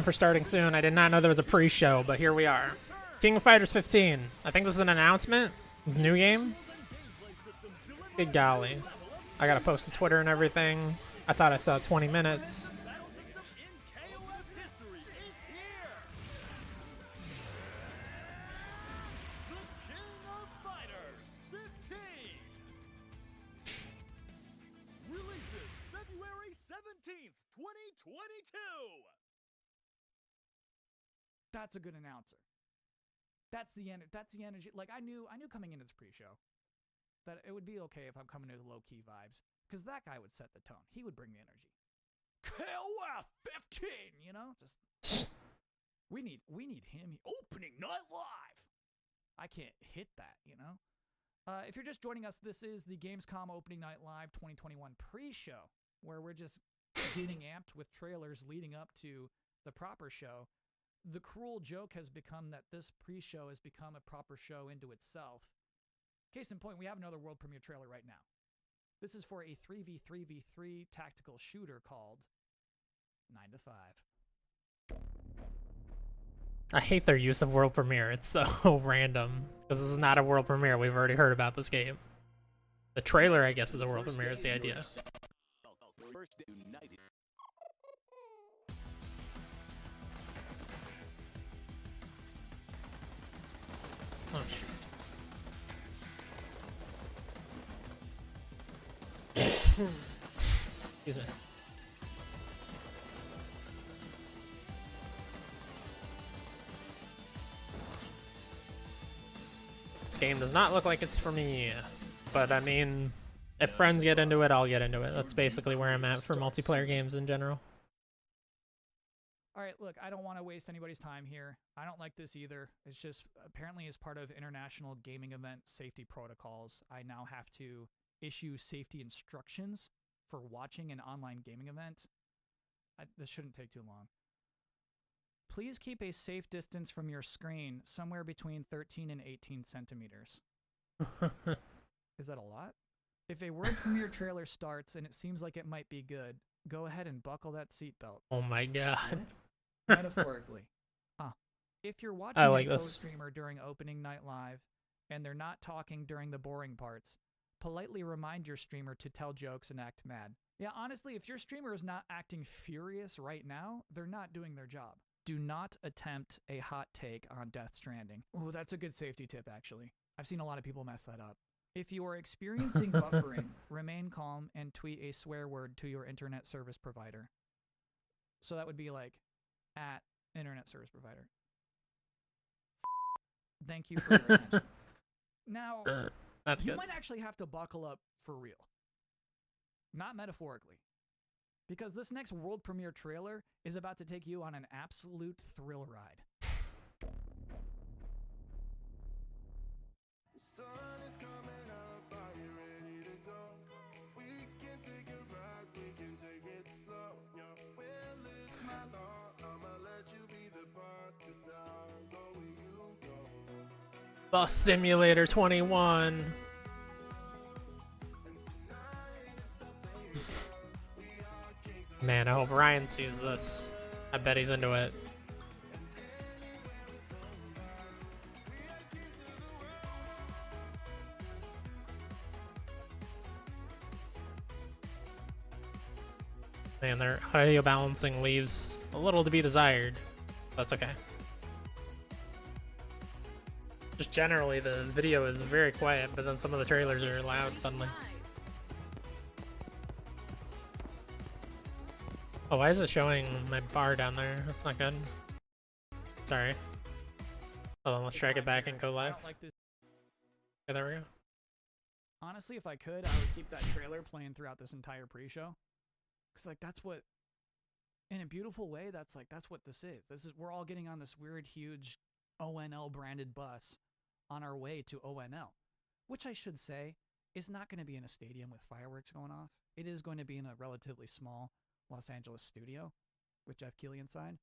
for starting soon. I did not know there was a pre-show, but here we are. King of Fighters 15. I think this is an announcement. It's a new game. Good golly. I gotta post to Twitter and everything. I thought I saw 20 minutes. That's a good announcer. That's the energy. Like I knew coming into this pre-show that it would be okay if I'm coming in with low-key vibes, because that guy would set the tone. He would bring the energy. KOF 15, you know, just we need him. Opening night live. I can't hit that, you know. If you're just joining us, this is the Gamescom Opening Night Live 2021 pre-show, where we're just getting amped with trailers leading up to the proper show. The cruel joke has become that this pre-show has become a proper show into itself. Case in point, we have another world premiere trailer right now. This is for a 3v3v3 tactical shooter called 9 to 5. I hate their use of world premiere. It's so random, because this is not a world premiere. We've already heard about this game. The trailer, I guess, is a world premiere is the idea. Oh, shoot. Excuse me. This game does not look like it's for me, but I mean, if friends get into it, I'll get into it. That's basically where I'm at for multiplayer games in general. All right, look, I don't want to waste anybody's time here. I don't like this either. It's just apparently as part of international gaming event safety protocols, I now have to issue safety instructions for watching an online gaming event. This shouldn't take too long. Please keep a safe distance from your screen, somewhere between 13 and 18 centimeters. Is that a lot? If a world premiere trailer starts and it seems like it might be good, go ahead and buckle that seatbelt. Oh my god. Metaphorically. If you're watching I like a this. co-streamer during opening night live and they're not talking during the boring parts, politely remind your streamer to tell jokes and act mad. Yeah, honestly, if your streamer is not acting furious right now, they're not doing their job. Do not attempt a hot take on Death Stranding. Ooh, that's a good safety tip, actually. I've seen a lot of people mess that up. If you are experiencing buffering, remain calm and tweet a swear word to your internet service provider. So that would be like, at internet service provider. Thank you for your attention. Now, That's you good. might actually have to buckle up for real. Not metaphorically. Because this next world premiere trailer is about to take you on an absolute thrill ride. Sun is coming up, are you ready to go? We can take a ride, we can take it slow. Yo, well, it's my law, I'ma let you be the boss, 'cause I'll go where you go. Bus Simulator 21. Man, I hope Ryan sees this. I bet he's into it. Man, their audio balancing leaves a little to be desired. That's okay. Just generally, the video is very quiet, but then some of the trailers are loud suddenly. Oh, why is it showing my bar down there? That's not good. Sorry. Hold on, let's drag it back and go I live. don't like this. Okay, there we go. Honestly, if I could, I would keep that trailer playing throughout this entire pre-show. Because, like, that's what, in a beautiful way, that's what this is. We're all getting on this weird, huge ONL branded bus on our way to ONL, which I should say is not going to be in a stadium with fireworks going off. It is going to be in a relatively small Los Angeles studio with Jeff Keighley inside.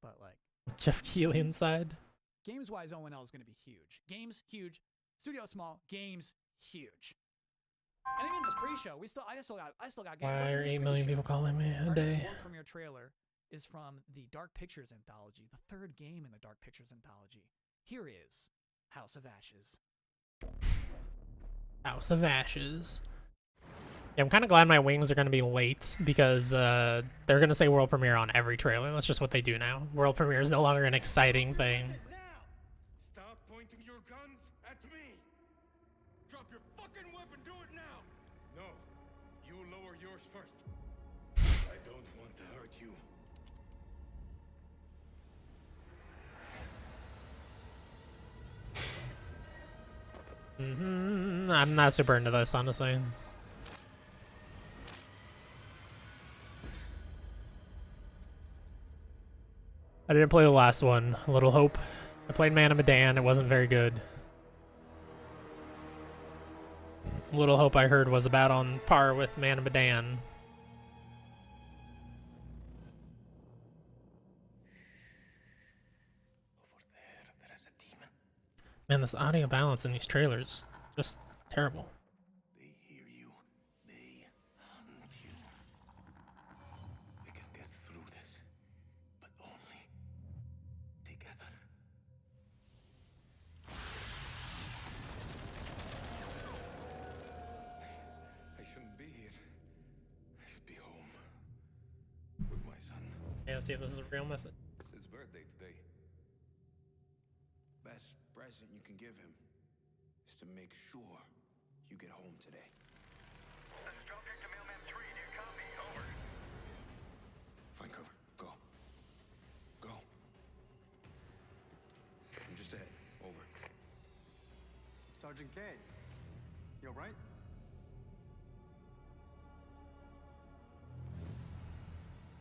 But, like, Jeff Keighley inside. games-wise, ONL is going to be huge. Games, huge. Studio, small. Games, huge. And even this pre-show, I still got games. Why Like, are in this 8 million pre-show, people calling me a our next day? world premiere trailer is from the Dark Pictures anthology, the third game in the Dark Pictures anthology. Here is House of Ashes. House of Ashes. Yeah, I'm kind of glad my wings are going to be late because they're going to say world premiere on every trailer. That's just what they do now. World premiere is no longer an exciting thing. Stop pointing your guns at me. Drop your fucking weapon. Do it now. No, you lower yours first. I don't want to hurt you. I'm not super into this, honestly. I didn't play the last one, Little Hope. I played Man of Medan, it wasn't very good. Little Hope, I heard, was about on par with Man of Medan. Over there is a demon. Man, this audio balance in these trailers, just terrible. They hear you. They hunt you. We can get through this, but only together. I shouldn't be here. I should be home with my son. Yeah, see if this is a real message. It's his birthday today. Best present you can give him is to make sure you get home today. This is Drop Kick to Mailman 3. Do you copy? Over. Find cover. Go. Go. I'm just ahead. Over. Sergeant K, you all right?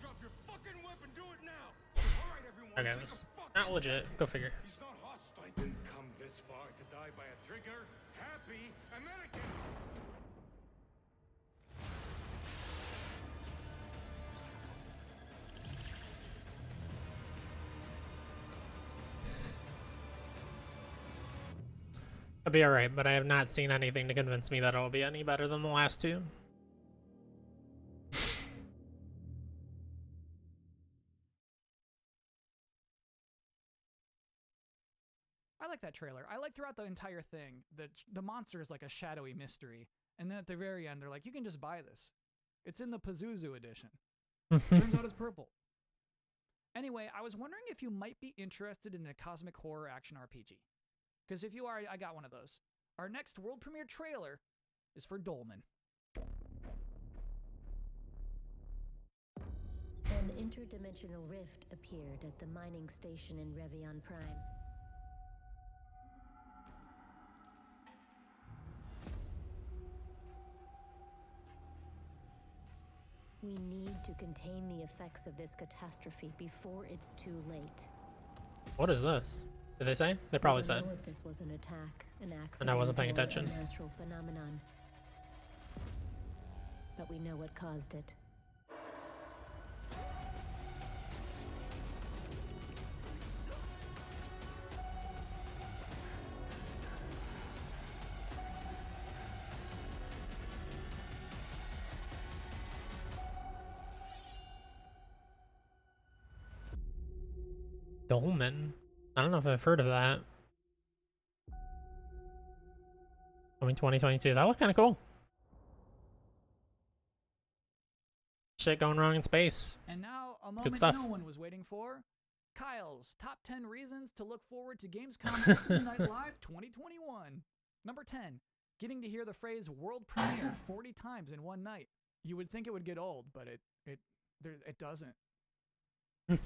Drop your fucking weapon. Do it now. All right, everyone. Okay, take this a fucking not legit. Go figure. He's not hostile. I didn't come this far to die by a trigger happy American. I'll be alright, but I have not seen anything to convince me that it'll be any better than the last two. I like that trailer. I like throughout the entire thing that the monster is like a shadowy mystery, and then at the very end they're like, you can just buy this. It's in the Pazuzu edition. Turns out it's purple. Anyway, I was wondering if you might be interested in a cosmic horror action RPG. Because if you are, I got one of those. Our next world premiere trailer is for Dolmen. An interdimensional rift appeared at the mining station in Revion Prime. We need to contain the effects of this catastrophe before it's too late. What is this? Did they say? They probably We don't said. know if this was an attack, an accident, And I wasn't paying or attention. a natural phenomenon. But we know what caused it. Dolmen? I don't know if I've heard of that. Coming 2022. That looked kind of cool. Shit going wrong in space. And now, a moment stuff. no one was waiting for. Kyle's top 10 reasons to look forward to Gamescom Midnight Live 2021. Number 10, getting to hear the phrase world premiere 40 times in one night. You would think it would get old, but it doesn't.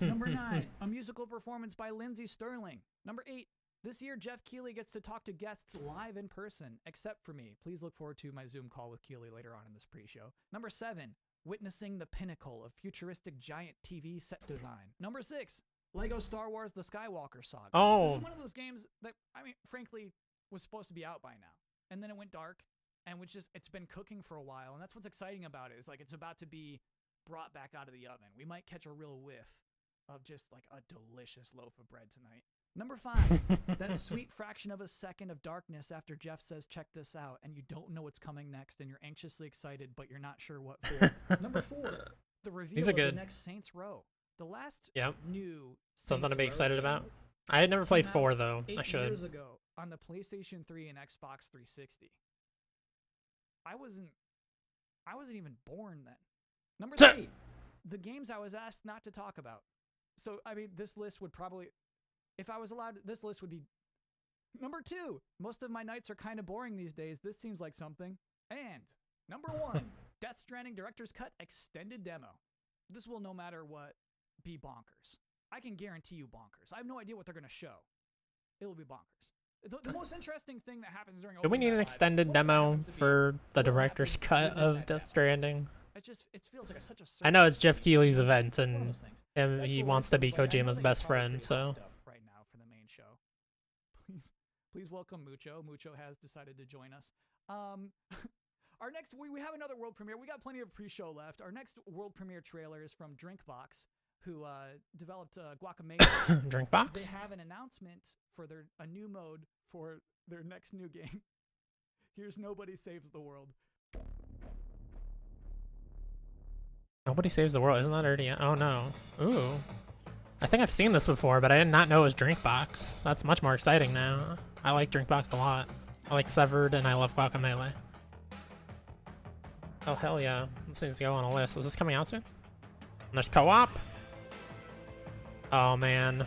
Number 9, a musical performance by Lindsey Sterling. Number 8, this year Jeff Keighley gets to talk to guests live in person, except for me. Please look forward to my Zoom call with Keighley later on in this pre-show. Number 7, witnessing the pinnacle of futuristic giant TV set design. Number 6, Lego Star Wars The Skywalker Saga. Oh. This is one of those games that, I mean, frankly, was supposed to be out by now. And then it went dark, and it's been cooking for a while, and that's what's exciting about it, is like it's about to be brought back out of the oven. We might catch a real whiff of just like a delicious loaf of bread tonight. Number 5, that sweet fraction of a second of darkness after Jeff says, check this out, and you don't know what's coming next, and you're anxiously excited, but you're not sure what for. Number 4, the reveal These are of the good. next Saints Row. The last Yep. new Something Saints to be Row excited game about. I had never played came 4 out though. I 8 should. years ago on the PlayStation 3 and Xbox 360. I wasn't even born then. Number So- 3, the games I was asked not to talk about. So I mean, this list would probably, if I was allowed, this list would be number 2. Most of my nights are kind of boring these days. This seems like something. And number 1, Death Stranding Director's Cut Extended Demo. This will, no matter what, be bonkers. I can guarantee you bonkers. I have no idea what they're going to show. It will be bonkers. The most interesting thing that happens during Do we need an extended demo for the director's cut of Death Stranding? It feels like such a. I know it's Jeff Keighley's event, One of and those things. he That's wants what to be it feels like. I know Kojima's that best you're probably friend, pretty so hyped up right now for the main show. Please welcome Mucho. Mucho has decided to join us. Our next, we have another world premiere. We got plenty of pre-show left. Our next world premiere trailer is from Drinkbox, who developed Guacamelee. drink box. They have an announcement for a new mode for their next new game. Here's Nobody Saves the World. Nobody saves the world. Isn't that already? Oh no. Ooh. I think I've seen this before, but I did not know it was Drinkbox. That's much more exciting now. I like Drinkbox a lot. I like Severed, and I love Guacamelee. Oh hell yeah! This needs to go on a list. Is this coming out soon? And there's co-op. Oh man.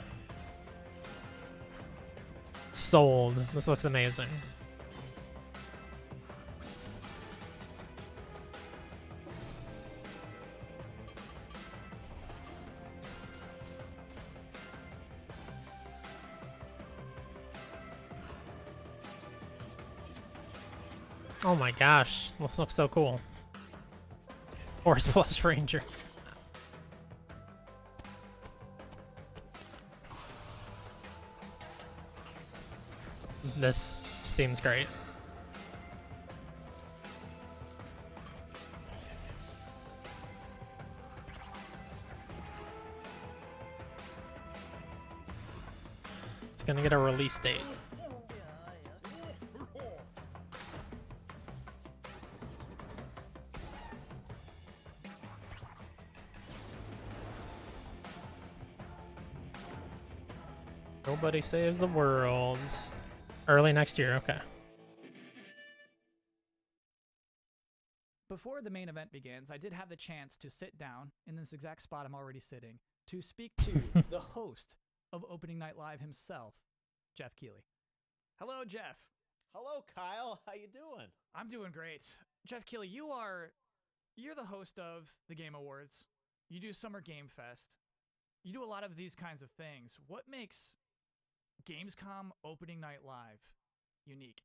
Sold. This looks amazing. Oh my gosh, this looks so cool. Horse plus Ranger. This seems great. It's gonna get a release date. Nobody saves the world. Early next year, okay. Before the main event begins, I did have the chance to sit down in this exact spot I'm already sitting to speak to the host of Opening Night Live himself, Jeff Keighley. Hello, Jeff. Hello, Kyle. How you doing? I'm doing great. Jeff Keighley, you're the host of the Game Awards. You do Summer Game Fest. You do a lot of these kinds of things. What makes Gamescom Opening Night Live unique?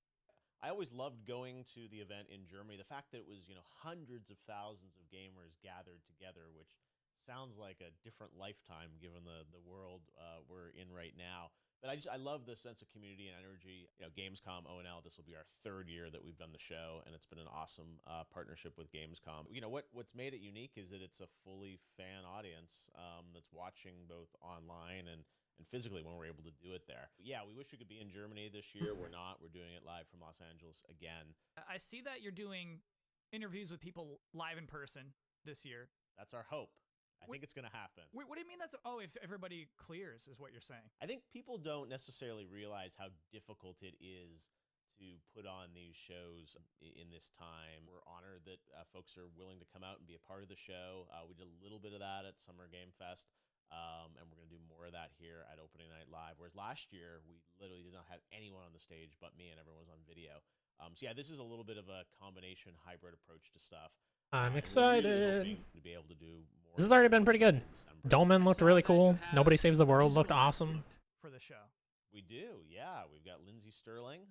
I always loved going to the event in Germany. The fact that it was, hundreds of thousands of gamers gathered together, which sounds like a different lifetime given the world we're in right now. But I love the sense of community and energy. Gamescom ONL, this will be our 3rd year that we've done the show, and it's been an awesome partnership with Gamescom. What's made it unique is that it's a fully fan audience that's watching both online and physically when we're able to do it there. Yeah, we wish we could be in Germany this year. We're not. We're doing it live from Los Angeles again. I see that you're doing interviews with people live in person this year. That's our hope. I think it's going to happen. Wait, what do you mean that's... Oh, if everybody clears is what you're saying. I think people don't necessarily realize how difficult it is to put on these shows in this time. We're honored that folks are willing to come out and be a part of the show. We did a little bit of that at Summer Game Fest. And we're going to do more of that here at Opening Night Live. Whereas last year, we literally did not have anyone on the stage but me, and everyone was on video. So yeah, this is a little bit of a combination hybrid approach to stuff. I'm And excited. we're really hoping to be able to do more. This has already been pretty good. Dolmen looked really cool. Nobody Saves the World looked awesome. For the show. We do, yeah. We've got Lindsay Sterling,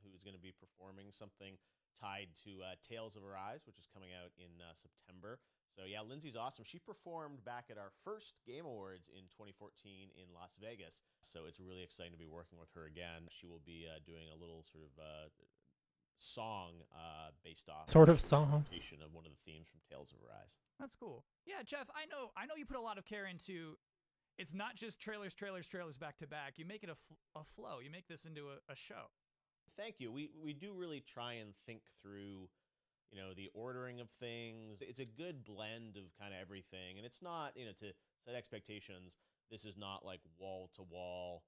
who's going to be performing something tied to Tales of Arise, which is coming out in September. So yeah, Lindsay's awesome. She performed back at our first Game Awards in 2014 in Las Vegas. So it's really exciting to be working with her again. She will be doing a little sort of song based off Sort of song. of one of the themes from Tales of Arise. That's cool. Yeah, Jeff, I know you put a lot of care into. It's not just trailers back to back. You make it a flow. You make this into a show. Thank you. We do really try and think through, you know, the ordering of things. It's a good blend of kind of everything, and it's not, you know, to set expectations. This is not like wall to wall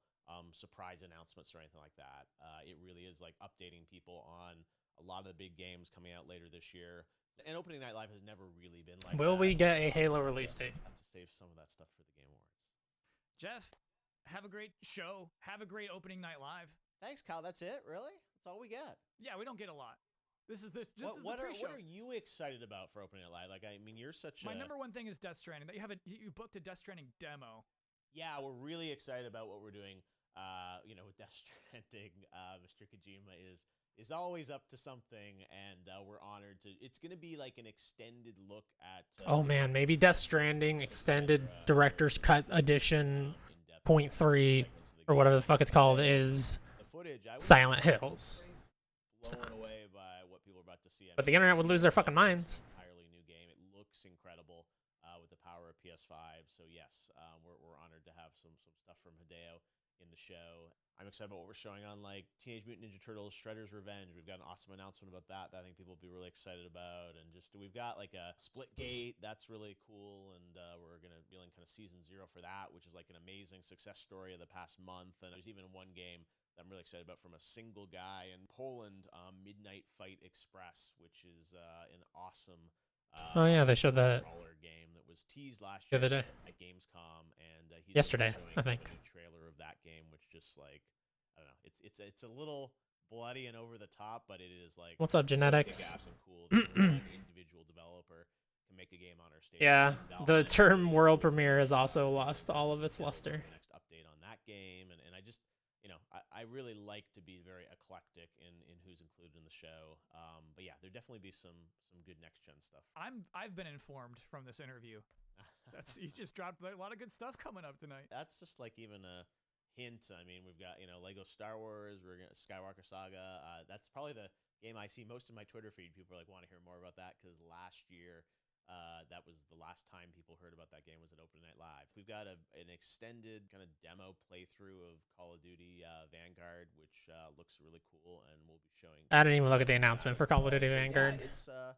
surprise announcements or anything like that. It really is like updating people on a lot of the big games coming out later this year. And Opening Night Live has never really been like Will that. we get a Halo release date? I have to save some of that stuff for the Game Awards. Jeff, have a great show. Have a great Opening Night Live. Thanks, Kyle. That's it? Really? That's all we get? Yeah, we don't get a lot. This is the What pre-show. are you excited about for Opening Night Live? Like, I mean, you're such My a... number one thing is Death Stranding. That you booked a Death Stranding demo. Yeah, we're really excited about what we're doing. You know, with Death Stranding, Mr. Kojima is always up to something, and we're honored to. It's going to be like an extended look at. Oh man, maybe Death Stranding extended director's cut edition .3 or whatever the fuck it's called is the footage. I was Silent Hills. blown away by what people are about to see. But the internet would lose their fucking minds. Entirely new game. It looks incredible with the power of PS5. So yes, we're honored to have some stuff from Hideo in the show. I'm excited about what we're showing on like Teenage Mutant Ninja Turtles Shredder's Revenge. We've got an awesome announcement about that I think people will be really excited about. And just we've got like a Splitgate that's really cool, and we're gonna be in kind of season 0 for that, which is like an amazing success story of the past month. And there's even one game that I'm really excited about from a single guy in Poland, Midnight Fight Express, which is an awesome. Oh yeah, they showed that brawler game that was teased last the year other day. at Gamescom, and he's Yesterday, showing I think. a new trailer of that game, which just like I don't know, it's a little bloody and over the top, but it is like What's up, so Genetics? kick-ass and cool that an individual developer can make a game on our stage. Yeah, Valve the and term world premiere has also lost all of its luster. the next update on that game, and I just I really like to be very eclectic in who's included in the show. But yeah, there'll definitely be some good next gen stuff. I've been informed from this interview. You just dropped a lot of good stuff coming up tonight. That's just like even a hint. I mean, we've got Lego Star Wars, we're gonna Skywalker Saga. That's probably the game I see most in my Twitter feed. People are like want to hear more about that because last year. That was the last time people heard about that game was at Opening Night Live. We've got an extended kind of demo playthrough of Call of Duty Vanguard, which looks really cool, and we'll be showing. I didn't even look at the announcement for Call of Duty Vanguard. Yeah, it's a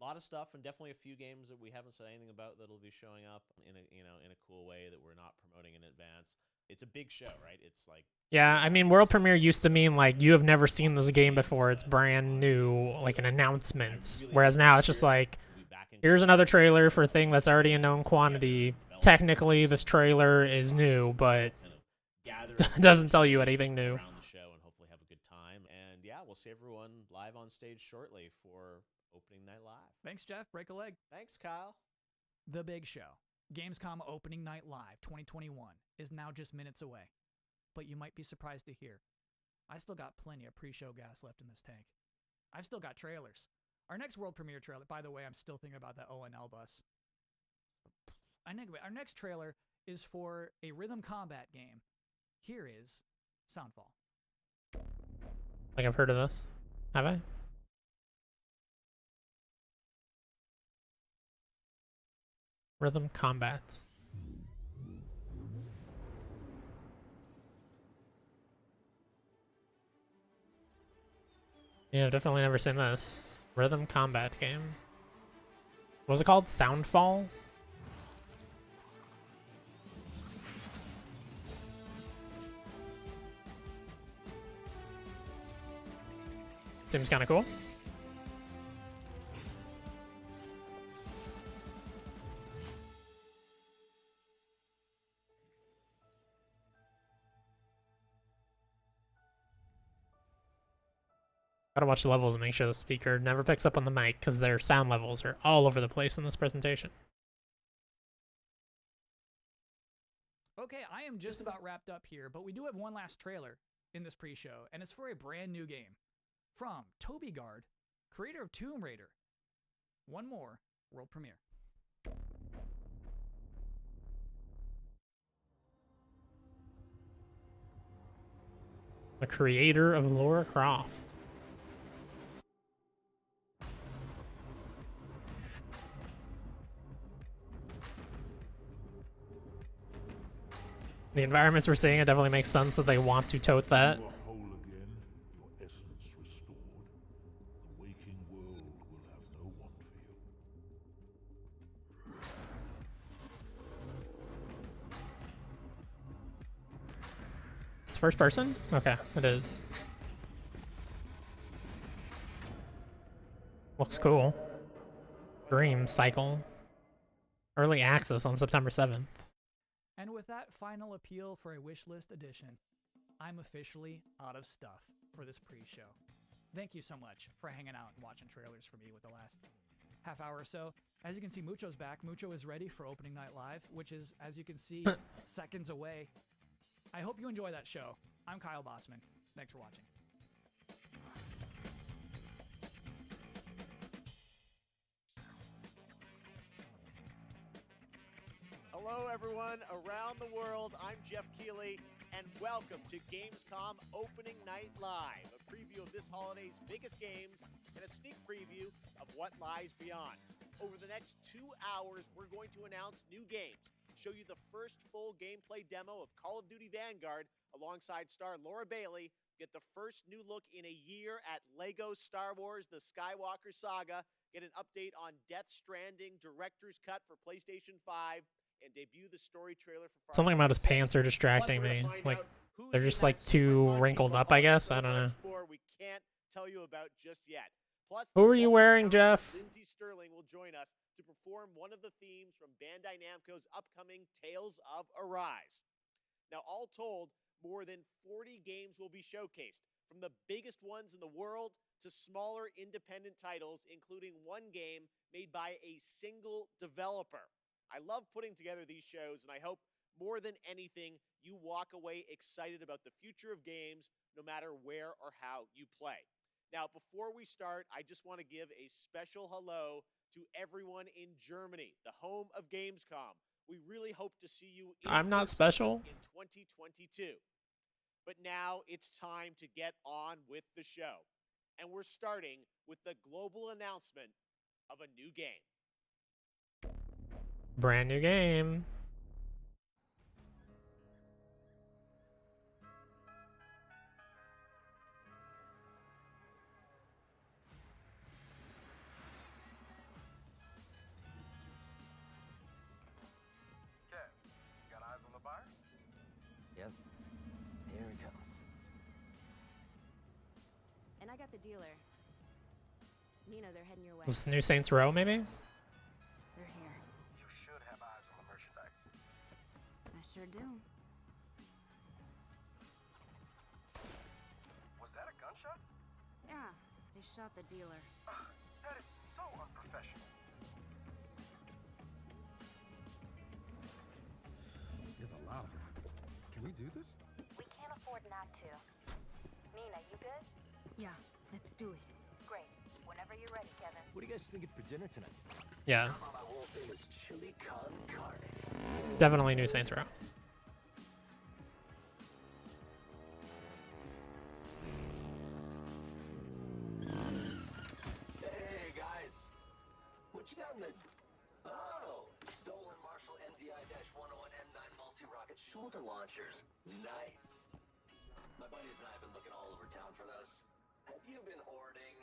lot of stuff, and definitely a few games that we haven't said anything about that'll be showing up in a cool way that we're not promoting in advance. It's a big show, right? It's like Yeah, I mean, world premiere used to mean like you have never seen this game before. It's brand new, like an announcement. Whereas now it's just like, here's another trailer for a thing that's already a known quantity. Technically, this trailer is new, but doesn't tell you anything new. around the show and hopefully have a good time. And yeah, we'll see everyone live on stage shortly for Opening Night Live. Thanks, Jeff. Break a leg. Thanks, Kyle. The big show, Gamescom Opening Night Live 2021, is now just minutes away. But you might be surprised to hear, I still got plenty of pre-show gas left in this tank. I've still got trailers. Our next world premiere trailer, by the way, I'm still thinking about that ONL bus. Anyway, our next trailer is for a rhythm combat game. Here is Soundfall. Like I've heard of this. Have I? Rhythm combat. Yeah, I've definitely never seen this. Rhythm combat game. What was it called? Soundfall? Seems kind of cool. Gotta watch the levels and make sure the speaker never picks up on the mic because their sound levels are all over the place in this presentation. Okay, I am just about wrapped up here, but we do have one last trailer in this pre-show, and it's for a brand new game from Toby Gard, creator of Tomb Raider. One more world premiere. The creator of Lara Croft. The environments we're seeing, it definitely makes sense that they want to tote that. You are whole again, your essence restored. The waking world will first person? Okay, it is. Looks cool. Dream Cycle. Early access on September 7th. And with that final appeal for a wishlist edition, I'm officially out of stuff for this pre-show. Thank you so much for hanging out and watching trailers for me with the last half hour or so. As you can see, Mucho's back. Mucho is ready for opening night live, which is, as you can see, seconds away. I hope you enjoy that show. I'm Kyle Bossman. Thanks for watching. Hello, everyone around the world. I'm Jeff Keighley, and welcome to Gamescom Opening Night Live, a preview of this holiday's biggest games and a sneak preview of what lies beyond. Over the next 2 hours, we're going to announce new games, show you the first full gameplay demo of Call of Duty Vanguard alongside star Laura Bailey, get the first new look in a year at LEGO Star Wars The Skywalker Saga, get an update on Death Stranding Director's Cut for PlayStation 5, and debut the story trailer for Far Something Cry about his 6. pants are distracting Plus, we're me. gonna find Like, out who's they're in just that like super too monkey wrinkled up, ball I guess. I so don't much know. more we can't tell you about just yet. Plus, Who are you wearing, Jeff? Lindsay Sterling will join us to perform one of the themes from Bandai Namco's upcoming Tales of Arise. Now, all told, more than 40 games will be showcased, from the biggest ones in the world to smaller independent titles, including one game made by a single developer. I love putting together these shows, and I hope more than anything, you walk away excited about the future of games, no matter where or how you play. Now, before we start, I just want to give a special hello to everyone in Germany, the home of Gamescom. We really hope to see you in I'm not person special. in 2022. But now it's time to get on with the show. And we're starting with the global announcement of a new game. Brand new game. Kev, got eyes on the buyer? Yep. Here he comes. And I got the dealer. Nina, they're heading your way. This is new Saints Row, maybe? They're here. You should have eyes on the merchandise. I sure do. Was that a gunshot? Yeah, they shot the dealer. That is so unprofessional. There's a lot of them. Can we do this? We can't afford not to. Nina, you good? Yeah, let's do it. Great. Whenever you're ready, Kevin. What are you guys thinking for dinner tonight? Yeah, My whole thing is chili con carne. definitely new Saints Row. Hey guys, what you got in the? Oh, stolen Marshall MDI-101 M9 multi-rocket shoulder launchers. Nice. My buddies and I have been looking all over town for those. Have you been hoarding?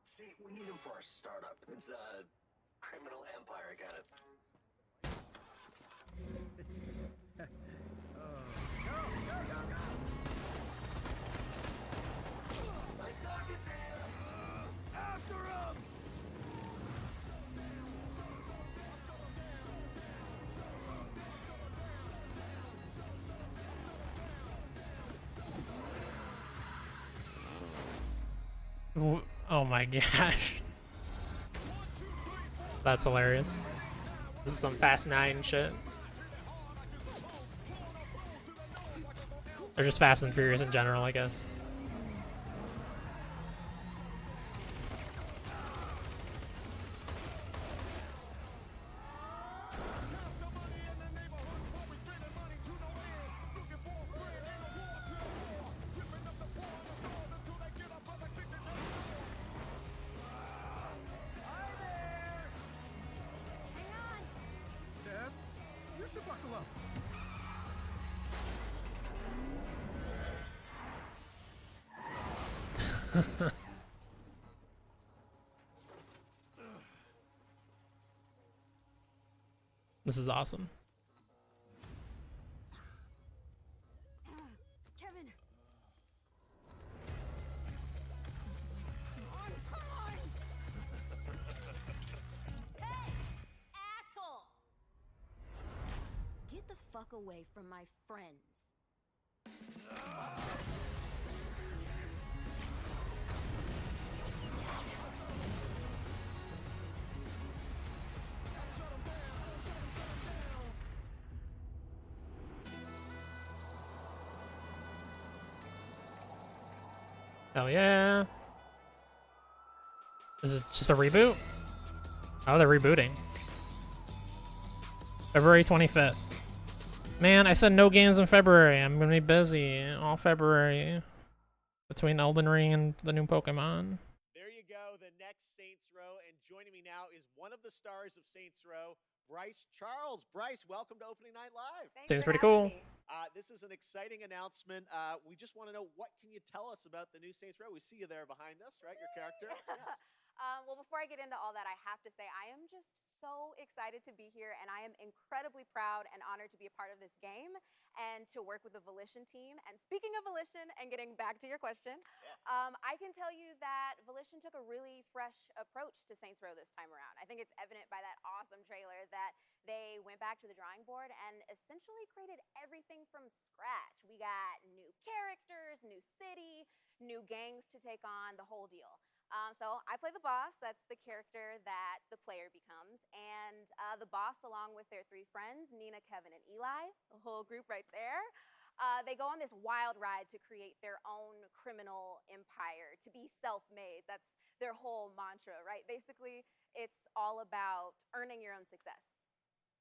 See, we need them for our startup. It's a criminal empire kind of. Oh my gosh. That's hilarious. This is some Fast 9 shit. They're just Fast and Furious in general, I guess. Kev, you should buckle up. This is awesome. Kevin, fuck away from my friends. Hell yeah. Is it just a reboot? Oh, they're rebooting. February 25th. Man, I said no games in February. I'm gonna be busy all February between Elden Ring and the new Pokemon. There you go, the next Saints Row. And joining me now is one of the stars of Saints Row, Bryce Charles. Bryce, welcome to Opening Night Live. Seems pretty cool. This is an exciting announcement. We just want to know, what can you tell us about the new Saints Row? We see you there behind us, right? Your character. Yes. Well, before I get into all that, I have to say I am just so excited to be here, and I am incredibly proud and honored to be a part of this game and to work with the Volition team. And speaking of Volition, and getting back to your question, I can tell you that Volition took a really fresh approach to Saints Row this time around. I think it's evident by that awesome trailer that they went back to the drawing board and essentially created everything from scratch. We got new characters, new city, new gangs to take on, the whole deal. So I play the boss. That's the character that the player becomes. And the boss, along with their three friends, Nina, Kevin, and Eli, the whole group right there, they go on this wild ride to create their own criminal empire, to be self-made. That's their whole mantra, right? Basically, it's all about earning your own success.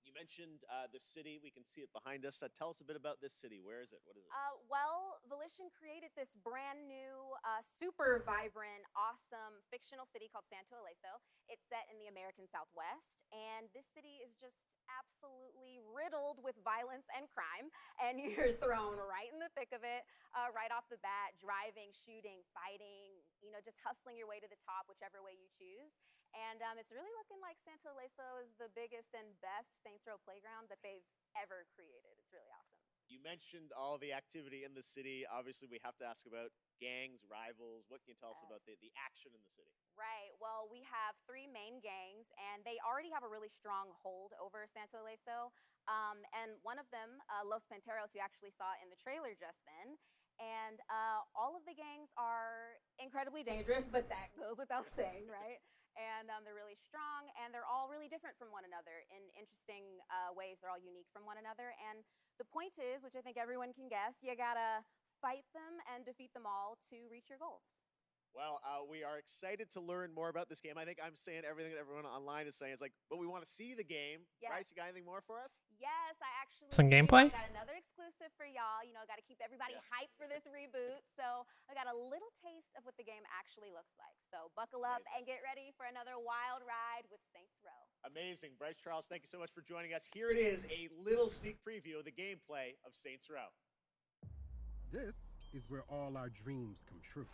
You mentioned the city. We can see it behind us. Tell us a bit about this city. Where is it? What is it? Well, Volition created this brand new, super vibrant, awesome fictional city called Santo Ileso. It's set in the American Southwest, and this city is just absolutely riddled with violence and crime, and you're thrown right in the thick of it, right off the bat, driving, shooting, fighting, you know, just hustling your way to the top, whichever way you choose. And it's really looking like Santo Ileso is the biggest and best Saints Row playground that they've ever created. It's really awesome. You mentioned all the activity in the city. Obviously, we have to ask about gangs, rivals. What can you tell us about the action in the city? Right. Well, we have three main gangs, and they already have a really strong hold over Santo Ileso. And one of them, Los Panteros, you actually saw in the trailer just then. And all of the gangs are incredibly dangerous, but that goes without saying, right? And they're really strong, and they're all really different from one another in interesting ways. They're all unique from one another. And the point is, which I think everyone can guess, you gotta fight them and defeat them all to reach your goals. Well, we are excited to learn more about this game. I think I'm saying everything that everyone online is saying. It's like, but we want to see the game. Yes. Bryce, you got anything more for us? Yes, I actually Some gameplay? got another exclusive for y'all. You know, got to keep everybody hyped for this reboot. So I got a little taste of what the game actually looks like. So buckle up and get ready for another wild ride with Saints Row. Amazing. Bryce Charles, thank you so much for joining us. Here it is, a little sneak preview of the gameplay of Saints Row. This is where all our dreams come true.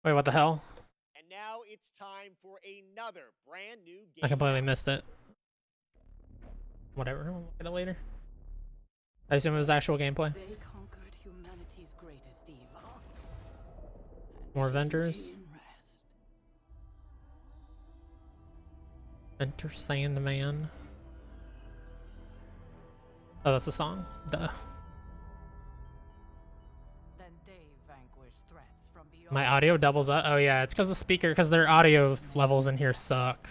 Wait, what the hell? And now it's time for another brand new game. I completely missed it. Whatever, we'll look at it later. I assume it was actual gameplay. They conquered humanity's greatest evil. More Avengers. Enter Sandman. Oh, that's a song? Duh. My audio doubles up. Oh yeah, it's because the speaker, because their audio levels in here suck.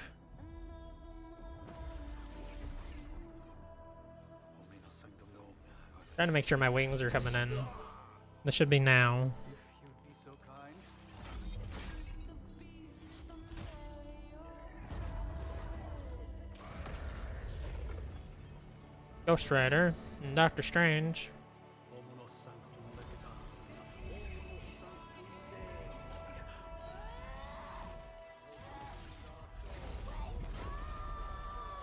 Trying to make sure my wings are coming in. This should be now. Ghost Rider and Doctor Strange.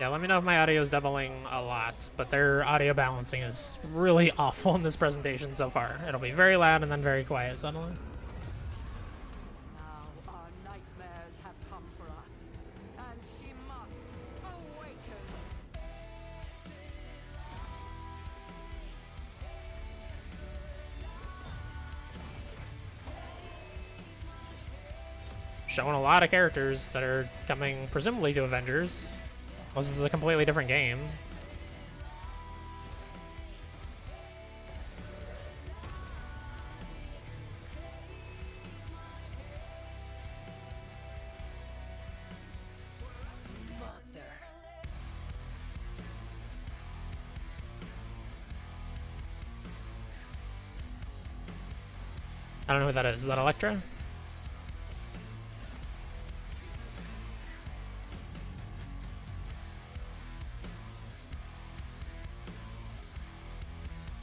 Yeah, let me know if my audio is doubling a lot, but their audio balancing is really awful in this presentation so far. It'll be very loud and then very quiet suddenly. Now our nightmares have come for us, and she must awaken. showing a lot of characters that are coming presumably to Avengers. This is a completely different game. I don't know who that is. Is that Elektra?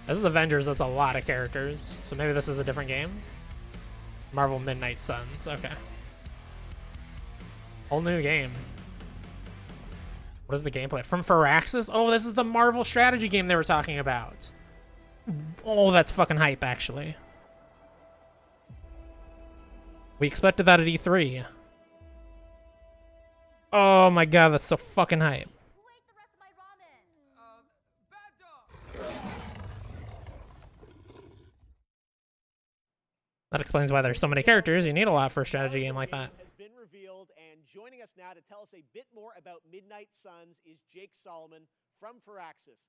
This is Avengers, that's a lot of characters. So maybe this is a different game? Marvel Midnight Suns, okay. Whole new game. What is the gameplay? From Firaxis? Oh, this is the Marvel strategy game they were talking about. Oh, that's fucking hype, actually. We expected that at E3. Oh my god, that's so fucking hype. That explains why there's so many characters. You need a lot for a strategy game like that. Has been revealed, and joining us now to tell us a bit more about Midnight Suns is Jake Solomon from Firaxis.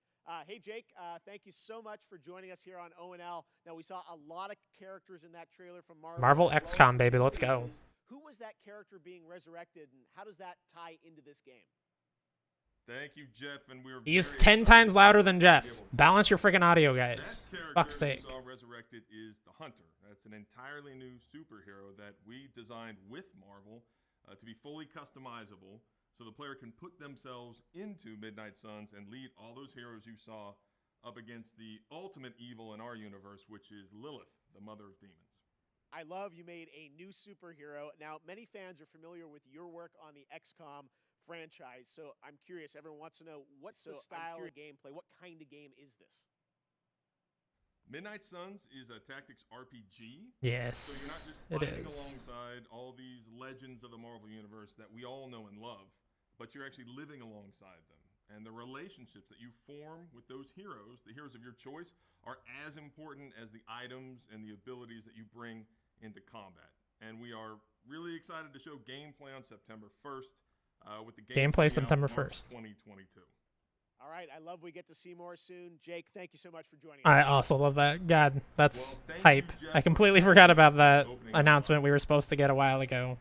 Hey, Jake, thank you so much for joining us here on ONL. Now, we saw a lot of characters in that trailer from Marvel. Marvel XCOM, baby, let's go. Who was that character being resurrected, and how does that tie into this game? Thank you, Jeff, and we're He's 10 times louder than Jeff. Balance your freaking audio, guys. Fuck's sake. That character we saw resurrected is the Hunter. That's an entirely new superhero that we designed with Marvel to be fully customizable, so the player can put themselves into Midnight Suns and lead all those heroes you saw up against the ultimate evil in our universe, which is Lilith, the mother of demons. I love you made a new superhero. Now, many fans are familiar with your work on the XCOM franchise, so I'm curious. Everyone wants to know, what's the style of gameplay? What kind of game is this? Midnight Suns is a tactics RPG. Yes, so you're not just fighting it is. alongside all these legends of the Marvel Universe that we all know and love, but you're actually living alongside them. And the relationships that you form with those heroes, the heroes of your choice, are as important as the items and the abilities that you bring into combat. And we are really excited to show gameplay on September 1st with the gameplay September 1st. 2022. All right, I love we get to see more soon. Jake, thank you so much for joining us. I also love that. God, that's hype. I completely forgot about that announcement we were supposed to get a while ago.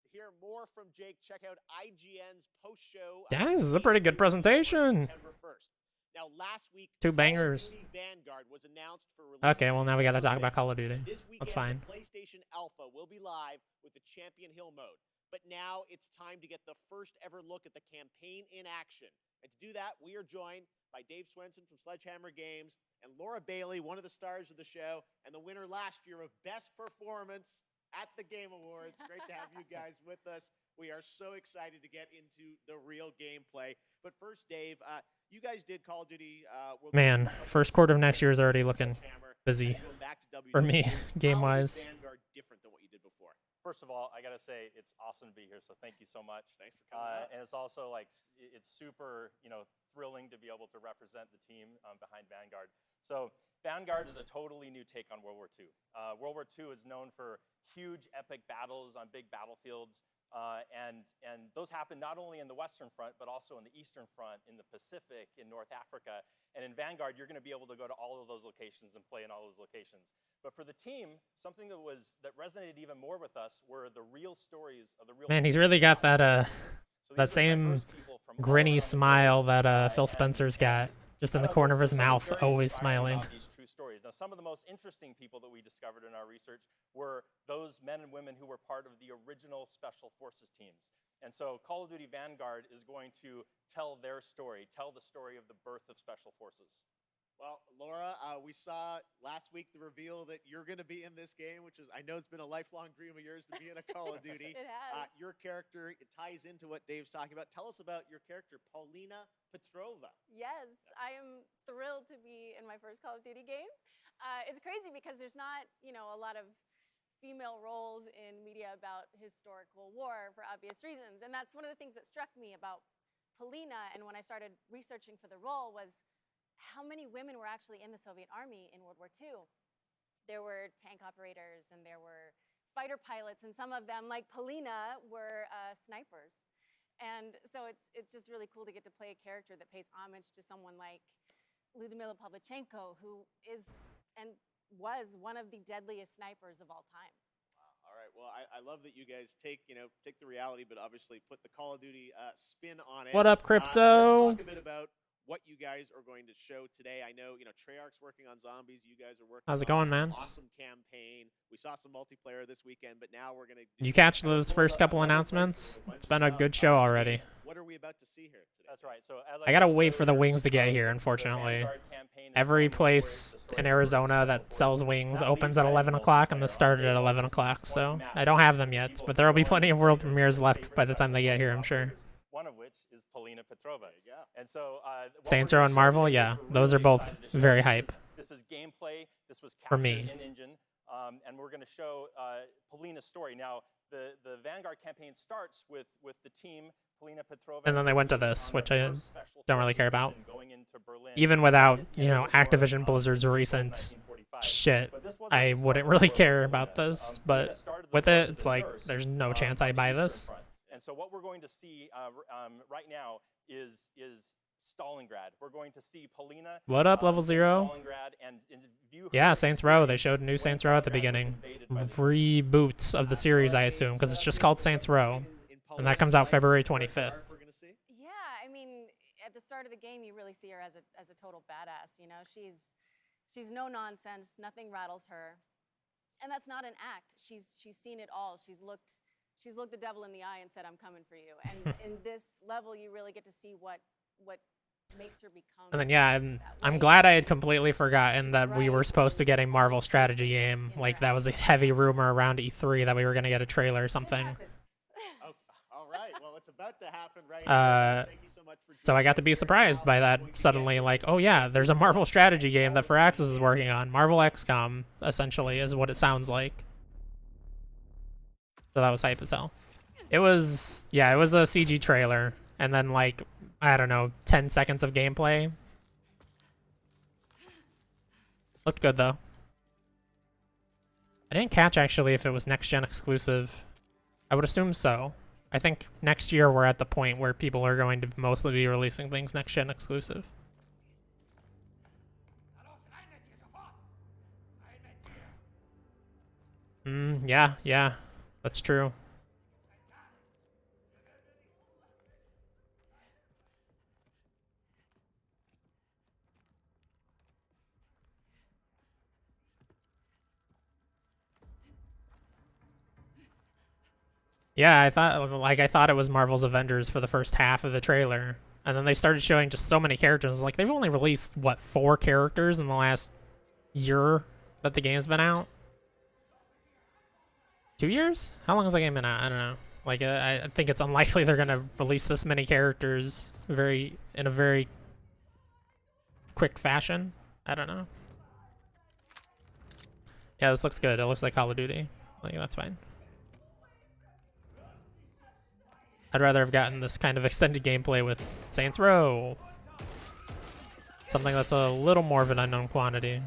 To hear more from Jake, check out IGN's post-show. Guys, this is a pretty good presentation. September 1st. Now, last week, Two bangers. Call of Duty Vanguard was announced for release. Okay, well now we gotta talk about Call of Duty. This weekend, That's fine. The PlayStation Alpha will be live with the Champion Hill mode. But now it's time to get the first ever look at the campaign in action. And to do that, we are joined by Dave Swenson from Sledgehammer Games and Laura Bailey, one of the stars of the show, and the winner last year of Best Performance at the Game Awards. Great to have you guys with us. We are so excited to get into the real gameplay. But first, Dave, you guys did Call of Duty. Man, first quarter of next year is already looking busy for me, game-wise. Vanguard different than what you did before? First of all, I gotta say it's awesome to be here. So thank you so much. Thanks for coming. And it's also like it's super, thrilling to be able to represent the team behind Vanguard. So Vanguard is a totally new take on World War II. World War II is known for huge, epic battles on big battlefields, and those happen not only in the Western Front but also in the Eastern Front, in the Pacific, in North Africa. And in Vanguard, you're going to be able to go to all of those locations and play in all those locations. But for the team, something that resonated even more with us were the real stories of the real. Man, he's really got that that same grinny smile that Phil Spencer's got, just in the corner of his mouth, always smiling. These true stories. Now, some of the most interesting people that we discovered in our research were those men and women who were part of the original Special Forces teams. And so Call of Duty Vanguard is going to tell their story, tell the story of the birth of Special Forces. Well, Laura, we saw last week the reveal that you're going to be in this game, which is, I know it's been a lifelong dream of yours to be in a Call of Duty. It has. Your character, it ties into what Dave's talking about. Tell us about your character, Paulina Petrova. Yes, I am thrilled to be in my first Call of Duty game. It's crazy because there's not, a lot of female roles in media about historical war for obvious reasons. And that's one of the things that struck me about Paulina, and when I started researching for the role, was how many women were actually in the Soviet army in World War II. There were tank operators, and there were fighter pilots, and some of them, like Polina, were snipers. And so it's just really cool to get to play a character that pays homage to someone like Lyudmila Pavlichenko, who is and was one of the deadliest snipers of all time. All right. Well, I love that you guys take the reality, but obviously put the Call of Duty spin on it. What up, Crypto? Let's talk a bit about what you guys are going to show today. I know, Treyarch's working on zombies. You guys are working How's it on going, man? an awesome campaign. We saw some multiplayer this weekend, but now we're going to... You catch those first couple announcements? It's been a good show already. What are we about to see here today? That's right. So as I gotta wait for the wings to get here, unfortunately. Every place in Arizona that sells wings opens at 11 o'clock, and this started at 11 o'clock, so I don't have them yet. But there will be plenty of world premieres left by the time they get here, I'm sure. One of which is Polina Petrova. And so Saints Row and Marvel, yeah, those are both very hype. This is gameplay. This was For captured me. in engine, and we're going to show Polina's story. Now, the Vanguard campaign starts with the team, Polina Petrova, And then they went to this, which I don't really care about. going into Berlin. Even without, Activision Blizzard's recent shit, I wouldn't really care about this. But with it, it's like, there's no chance I buy this. And so what we're going to see right now is Stalingrad. We're going to see Polina. What up, Level Zero? Stalingrad and view Yeah, Saints Row. They showed new Saints Row at the beginning. Reboots of the series, I assume, because it's just called Saints Row. And that comes out February 25th. Yeah, I mean, at the start of the game, you really see her as a total badass. She's no nonsense. Nothing rattles her, and that's not an act. She's seen it all. She's looked the devil in the eye and said, "I'm coming for you." And in this level, you really get to see what makes her become. And then yeah, I'm glad I had completely forgotten that we were supposed to get a Marvel strategy game. Like that was a heavy rumor around E3 that we were gonna get a trailer or something. All right. Well, it's about to happen right now. Thank you so much for So I got to be surprised by that suddenly. Like, oh yeah, there's a Marvel strategy game that Firaxis is working on. Marvel XCOM, essentially, is what it sounds like. So that was hype as hell. It was a CG trailer, and then like, I don't know, 10 seconds of gameplay. Looked good though. I didn't catch actually if it was next gen exclusive. I would assume so. I think next year we're at the point where people are going to mostly be releasing things next gen exclusive. Yeah, that's true. Yeah, I thought it was Marvel's Avengers for the first half of the trailer, and then they started showing just so many characters. Like they've only released what 4 characters in the last year that the game's been out. 2 years? How long has the game been out? I don't know. Like I think it's unlikely they're gonna release this many characters in a very quick fashion. I don't know. Yeah, this looks good. It looks like Call of Duty. Like that's fine. I'd rather have gotten this kind of extended gameplay with Saints Row. Something that's a little more of an unknown quantity.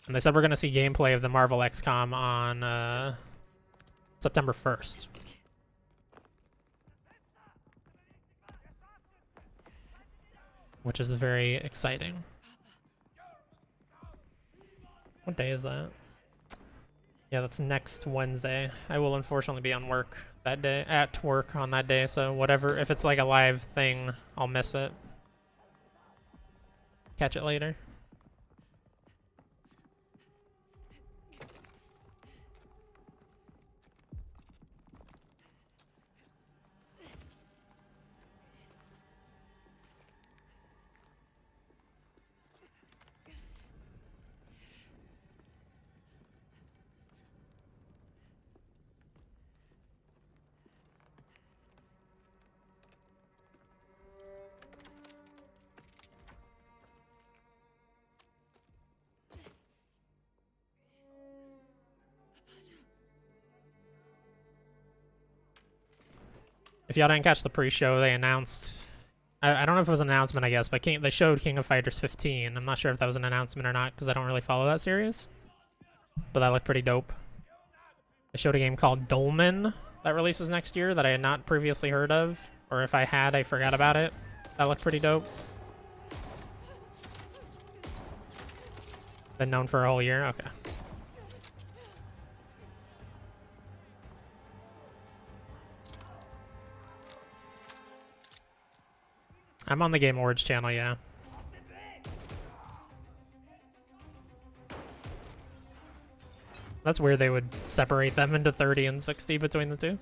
And they said we're going to see gameplay of the Marvel XCOM on September 1st. Which is very exciting. What day is that? Yeah, that's next Wednesday. I will unfortunately be on work that day, at work on that day, so whatever. If it's like a live thing, I'll miss it. Catch it later. If y'all didn't catch the pre-show, they announced I don't know if it was an announcement, I guess, but they showed King of Fighters 15. I'm not sure if that was an announcement or not, because I don't really follow that series. But that looked pretty dope. They showed a game called Dolmen that releases next year that I had not previously heard of. Or if I had, I forgot about it. That looked pretty dope. Been known for a whole year? Okay. I'm on the Game Awards channel, yeah. That's weird they would separate them into 30 and 60 between the two.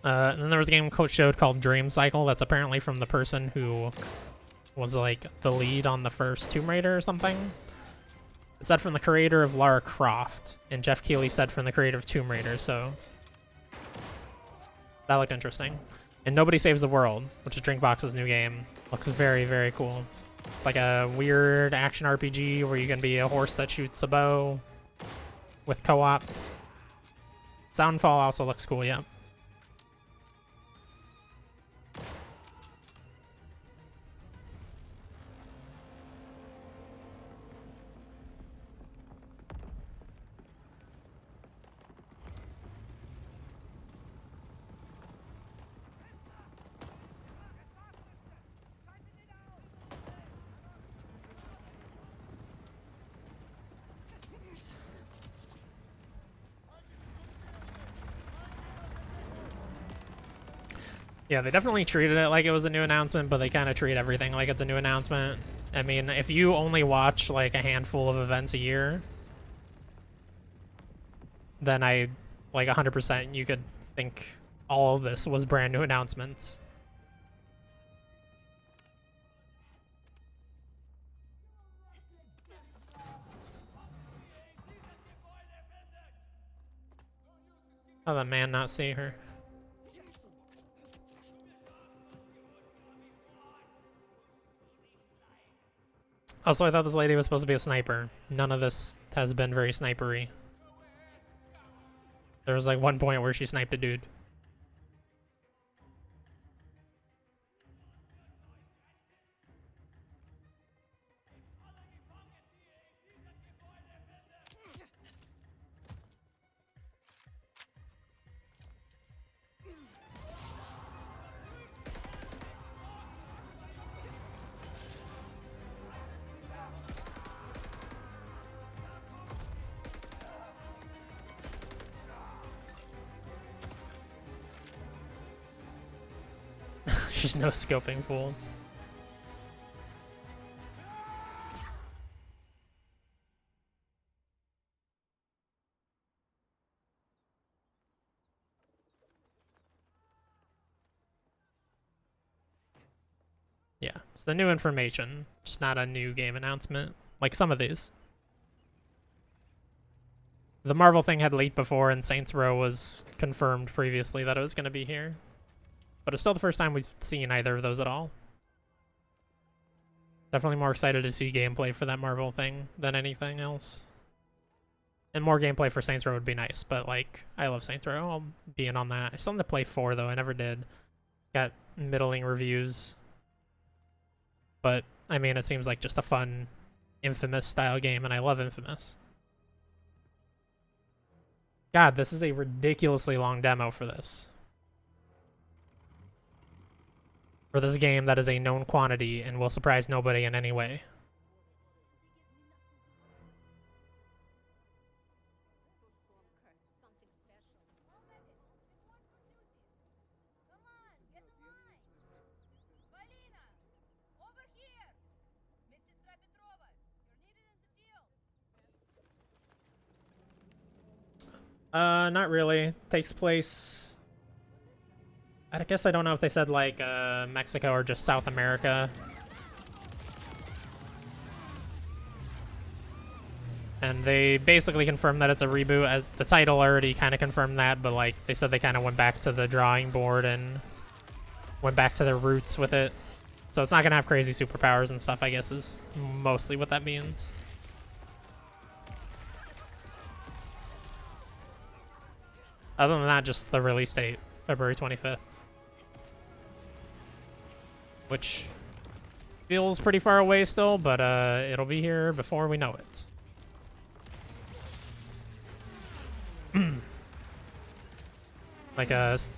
And then there was a game showed called Dream Cycle that's apparently from the person who was like the lead on the first Tomb Raider or something. It said from the creator of Lara Croft, and Jeff Keighley said from the creator of Tomb Raider, so that looked interesting. And Nobody Saves the World, which is Drinkbox's new game, looks very, very cool. It's like a weird action RPG where you can be a horse that shoots a bow with co-op. Soundfall also looks cool, yeah. Yeah, they definitely treated it like it was a new announcement, but they kind of treat everything like it's a new announcement. I mean, if you only watch like a handful of events a year, then I, like 100%, you could think all of this was brand new announcements. How did that man not see her? Also, I thought this lady was supposed to be a sniper. None of this has been very snipery. There was like one point where she sniped a dude. She's no scoping fools. Yeah, it's the new information, just not a new game announcement, like some of these. The Marvel thing had leaked before, and Saints Row was confirmed previously that it was going to be here. But it's still the first time we've seen either of those at all. Definitely more excited to see gameplay for that Marvel thing than anything else. And more gameplay for Saints Row would be nice, but like, I love Saints Row. I'll be in on that. I still need to play 4 though, I never did. Got middling reviews. But, I mean, it seems like just a fun Infamous style game, and I love Infamous. God, this is a ridiculously long demo for this. For this game that is a known quantity and will surprise nobody in any way. Not really. Takes place... I guess I don't know if they said, like, Mexico or just South America. And they basically confirmed that it's a reboot. The title already kind of confirmed that, but, like, they said they kind of went back to the drawing board and went back to their roots with it. So it's not going to have crazy superpowers and stuff, I guess, is mostly what that means. Other than that, just the release date, February 25th. Which feels pretty far away still, but it'll be here before we know it. Like,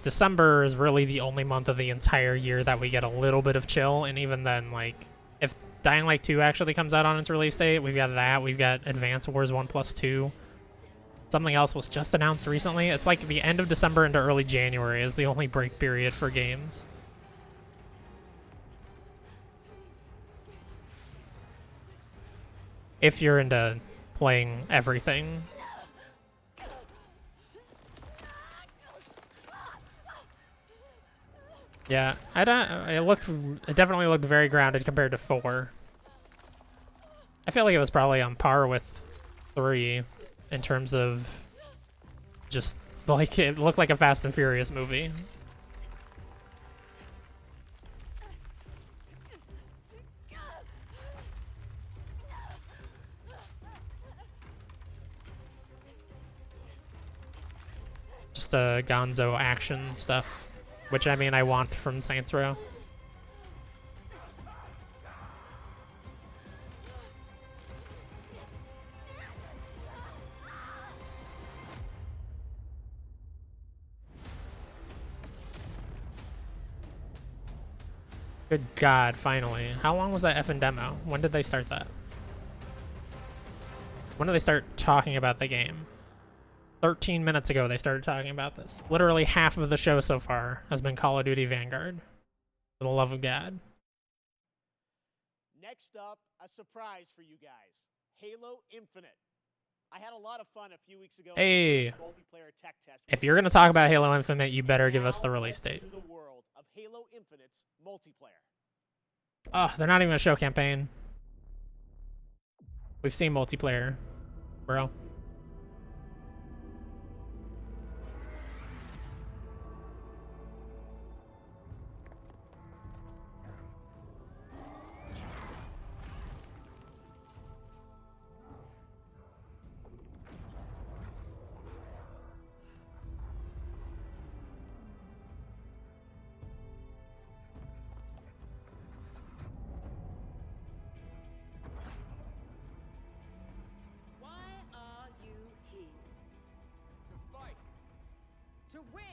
December is really the only month of the entire year that we get a little bit of chill, and even then, like, if Dying Light 2 actually comes out on its release date, we've got that, we've got Advance Wars 1+2. Something else was just announced recently. It's like the end of December into early January is the only break period for games. If you're into playing everything. Yeah, it definitely looked very grounded compared to 4. I feel like it was probably on par with 3 in terms of just, like, it looked like a Fast and Furious movie. Just gonzo action stuff, which, I mean, I want from Saints Row. Good God, finally. How long was that effing demo? When did they start that? When did they start talking about the game? 13 minutes ago they started talking about this. Literally half of the show so far has been Call of Duty Vanguard. For the love of God. Next up, a surprise for you guys. Halo Infinite. I had a lot of fun a few weeks ago. Hey, Multiplayer tech test. if you're going to talk about Halo Infinite, you better give us the release date. The world of Halo Infinite's multiplayer. Oh, they're not even a show campaign. We've seen multiplayer, bro. To win!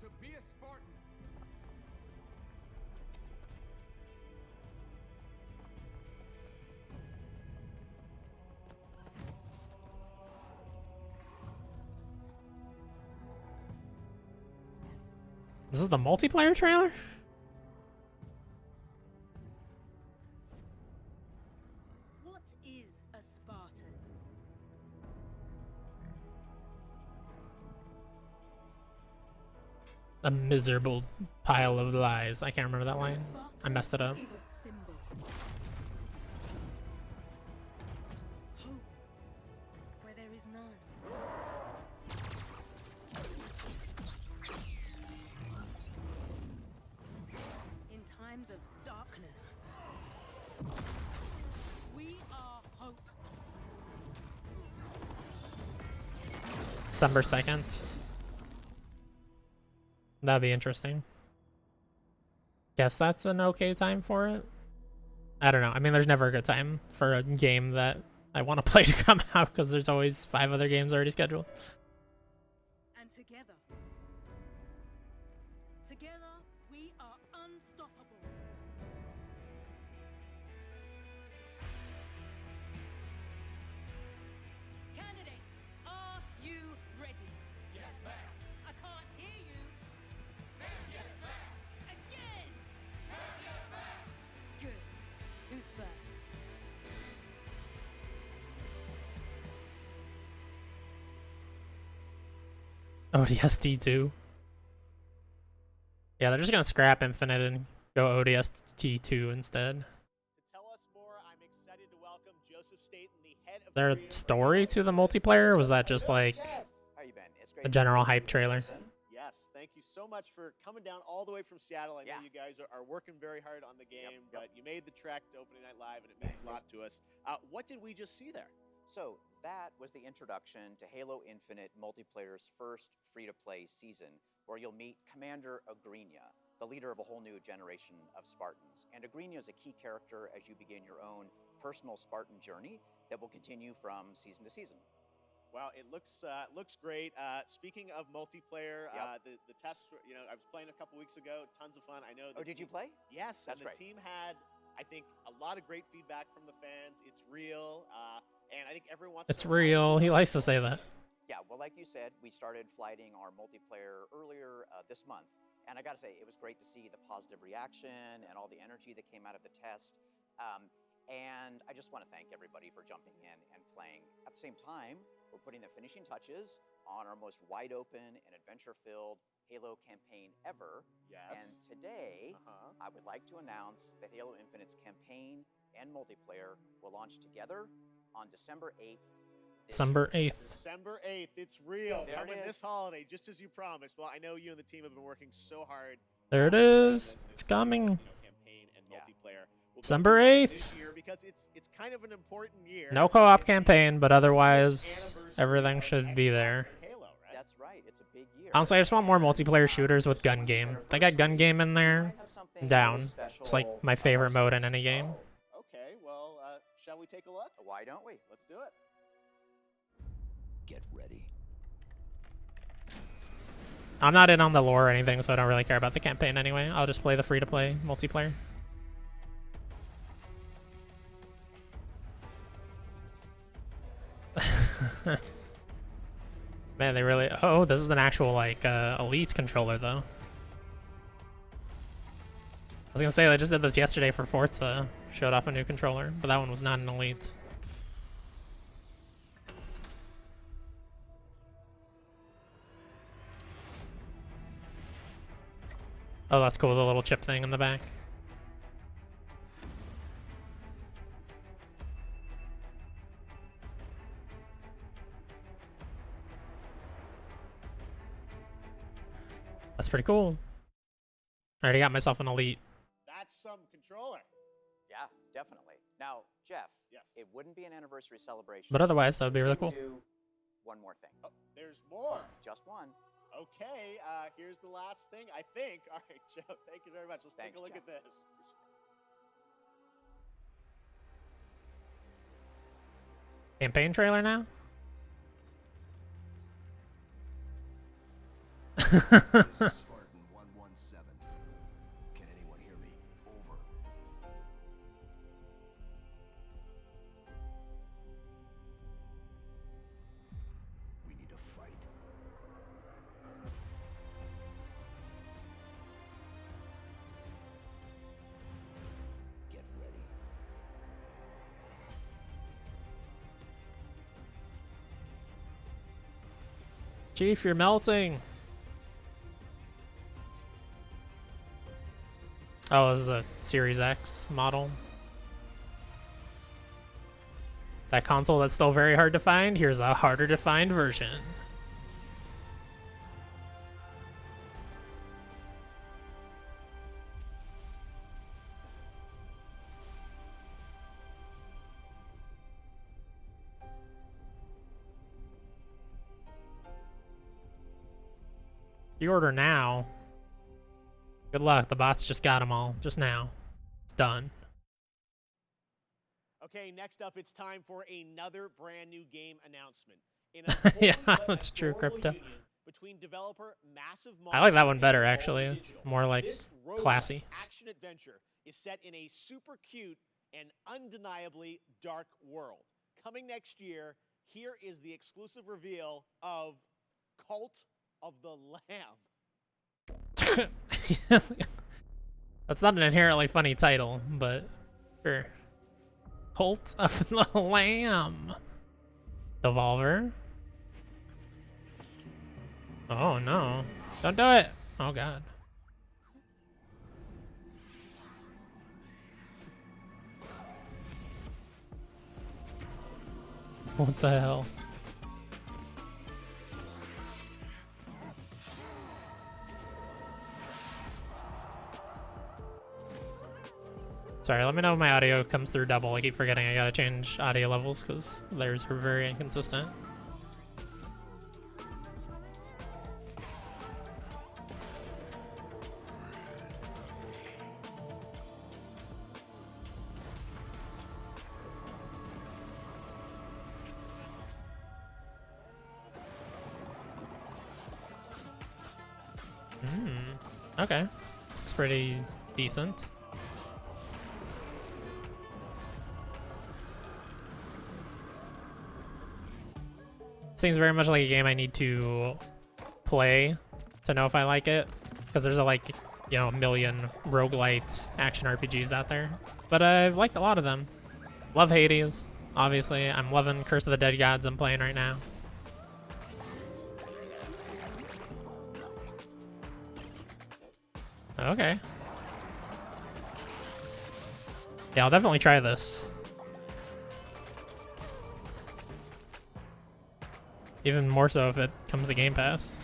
To be a Spartan! This is the multiplayer trailer? What is a Spartan? A miserable pile of lies. I can't remember that line. I messed it up. Where there is none. In times of darkness, we are hope. December 2nd. That'd be interesting. Guess that's an okay time for it. I don't know. I mean, there's never a good time for a game that I want to play to come out because there's always 5 other games already scheduled. And together we are unstoppable. Candidates, are you ready? Yes, ma'am. I can't hear you. Ma'am, yes, ma'am. Again. Ma'am, yes, ma'am. Good. Who's first? ODST2. Yeah, they're just gonna scrap Infinite and go ODST2 instead. To tell us more, I'm excited to welcome Joseph Staten, the head of There a story to the multiplayer, or was that just like a general hype trailer? Yes, thank you so much for coming down all the way from Seattle. I know you guys are working very hard on the game, but you made the trek to Opening Night Live, and it means a lot to us. What did we just see there? So that was the introduction to Halo Infinite multiplayer's first free-to-play season, where you'll meet Commander Agrinia, the leader of a whole new generation of Spartans. And Agrinia is a key character as you begin your own personal Spartan journey that will continue from season to season. Wow, it looks great. Speaking of multiplayer, the tests, I was playing a couple weeks ago, tons of fun. I know. Oh, did you play? Yes, That's and the great. team had, I think, a lot of great feedback from the fans. It's real, and I think everyone wants. It's real. He likes to say that. Yeah, well, like you said, we started flighting our multiplayer earlier this month, and I got to say, it was great to see the positive reaction and all the energy that came out of the test. And I just want to thank everybody for jumping in and playing. At the same time, we're putting the finishing touches on our most wide open and adventure-filled Halo campaign ever. Yes. And today, I would like to announce that Halo Infinite's campaign and multiplayer will launch together on December 8th. December 8th. December 8th. It's real. There it Coming is. this holiday, just as you promised. Well, I know you and the team have been working so hard. There it is. It's coming. Campaign and multiplayer. December 8th. This year because it's kind of an important year. No co-op campaign, but otherwise everything should be there. That's right. It's a big year. Honestly, I just want more multiplayer shooters with gun game. If they got gun game in there, I'm down. It's like my favorite mode in any game. Okay, well, shall we take a look? Why don't we? Let's do it. Get ready. I'm not in on the lore or anything, so I don't really care about the campaign anyway. I'll just play the free-to-play multiplayer. Man, they really... Oh, this is an actual, like, Elite controller, though. I was gonna say, they just did this yesterday for Forza. Showed off a new controller, but that one was not an Elite. Oh, that's cool, the little chip thing in the back. That's pretty cool. I already got myself an Elite. That's some controller. Yeah, definitely. Now, Jeff, yes. It wouldn't be an anniversary celebration. But otherwise, that would be really We cool. do one more thing. Oh, there's more. Just one. Okay, here's the last thing, I think. All right, Joe, thank you very much. Let's take a look Jeff. at this. Campaign trailer now? Spartan 117. Can anyone hear me? Over. We need to fight. Get ready. Chief, you're melting. Oh, this is a Series X model. That console that's still very hard to find, here's a harder to find version. You order now. Good luck, the bots just got them all, just now. It's done. Okay, next up, it's time for another brand new game announcement. In Yeah, a that's true, Crypto. Between developer Massive I like that one and better, All actually. Digital. More like This roguelike classy. action adventure is set in a super cute and undeniably dark world. Coming next year, here is the exclusive reveal of Cult of the Lamb. That's not an inherently funny title, but sure. Cult of the Lamb. Devolver. Oh no. Don't do it. Oh god. What the hell? Sorry, let me know if my audio comes through double. I keep forgetting I gotta change audio levels because theirs are very inconsistent. Okay. Looks pretty decent. Seems very much like a game I need to play to know if I like it. Because there's a million roguelite action RPGs out there. But I've liked a lot of them. Love Hades, obviously. I'm loving Curse of the Dead Gods I'm playing right now. Okay. Yeah, I'll definitely try this. Even more so if it comes to Game Pass.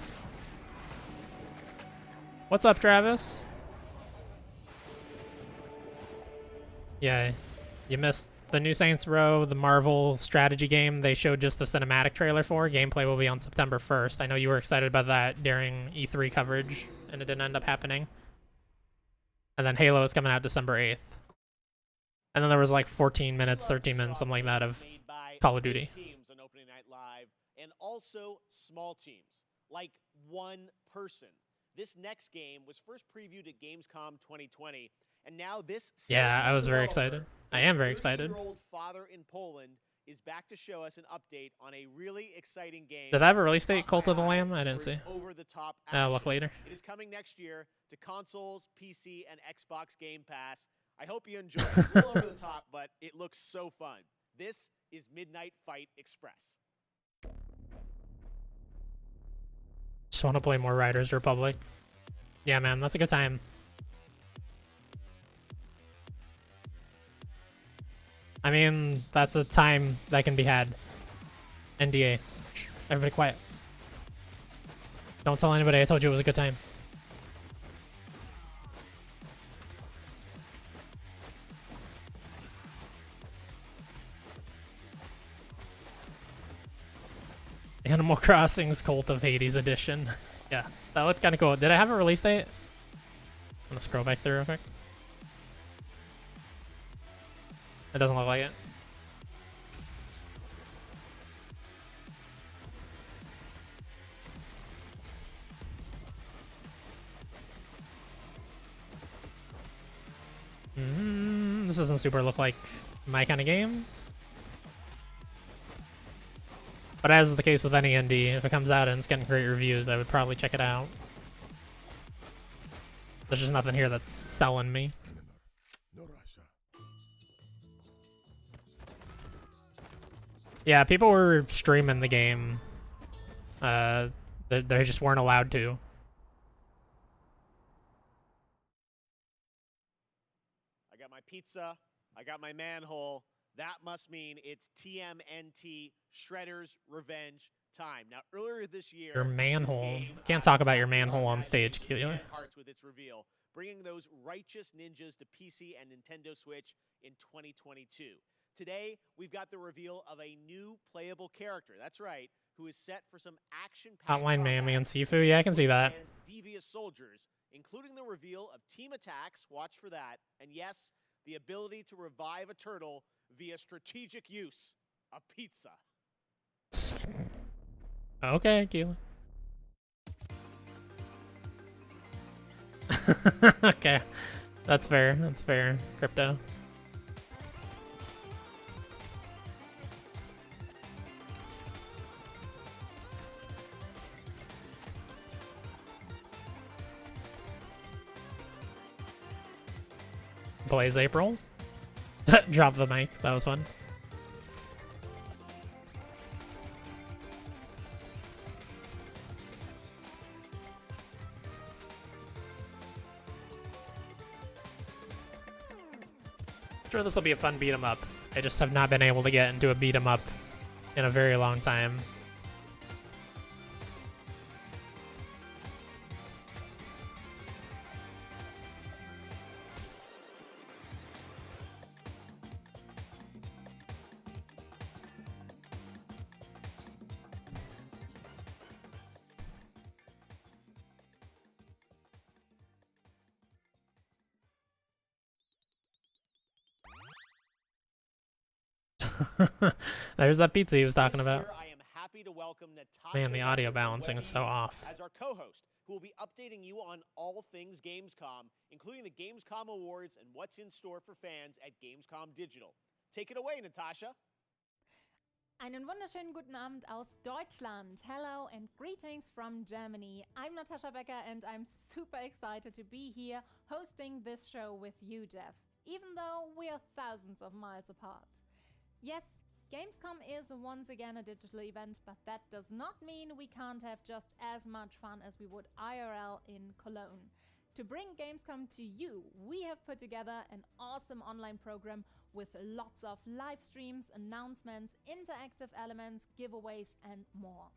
What's up, Travis? Yeah, you missed the new Saints Row, the Marvel strategy game they showed just a cinematic trailer for. Gameplay will be on September 1st. I know you were excited about that during E3 coverage, and it didn't end up happening. And then Halo is coming out December 8th. And then there was like 14 minutes, 13 minutes, something like that of Call of Duty. Teams on Opening Night Live, and also small teams, like one person. This next game was first previewed at Gamescom 2020, and now this. Yeah, I was very excited. I am very excited. 30-year-old father in Poland is back to show us an update on a really exciting game. Did that have a release date? Cult of the Lamb? I didn't see. Over-the-top I'll look later. It is coming next year to consoles, PC, and Xbox Game Pass. I hope you enjoy it. It's a little over the top, but it looks so fun. This is Midnight Fight Express. Just want to play more Riders Republic. Yeah, man, that's a good time. I mean, that's a time that can be had. NDA. Shh, everybody quiet. Don't tell anybody I told you it was a good time. Animal Crossing's Cult of Hades edition. Yeah, that looked kind of cool. Did I have a release date? I'm gonna scroll back through real quick. It doesn't look like it. This doesn't super look like my kind of game. But as is the case with any indie, if it comes out and it's getting great reviews, I would probably check it out. There's just nothing here that's selling me. Yeah, people were streaming the game. They just weren't allowed to. I got my pizza. I got my manhole. That must mean it's TMNT Shredder's Revenge time. Now, earlier this year, Your manhole. Can't talk about your manhole on stage, Keely. Hearts with its reveal, bringing those righteous ninjas to PC and Nintendo Switch in 2022. Today, we've got the reveal of a new playable character. That's right, who is set for some action-packed Outline Mammy and Sifu. Yeah, I can see that. Devious soldiers, including the reveal of team attacks. Watch for that. And yes, the ability to revive a turtle via strategic use of pizza. Okay, Keely. Okay, that's fair. That's fair, Crypto. Blaze April. Drop the mic. That was fun. Sure, this will be a fun beat 'em up. I just have not been able to get into a beat 'em up in a very long time. There's that pizza he was talking about. Year, I am happy to welcome Natasha Man, the audio Decker from balancing is so WebEU off. as our co-host, who will be updating you on all things Gamescom, including the Gamescom Awards and what's in store for fans at Gamescom Digital. Take it away, Natasha. Einen wunderschönen guten Abend aus Deutschland. Hello and greetings from Germany. I'm Natasha Becker and I'm super excited to be here hosting this show with you, Jeff, even though we are thousands of miles apart. Yes, Gamescom is once again a digital event, but that does not mean we can't have just as much fun as we would IRL in Cologne. To bring Gamescom to you, we have put together an awesome online program with lots of live streams, announcements, interactive elements, giveaways, and more.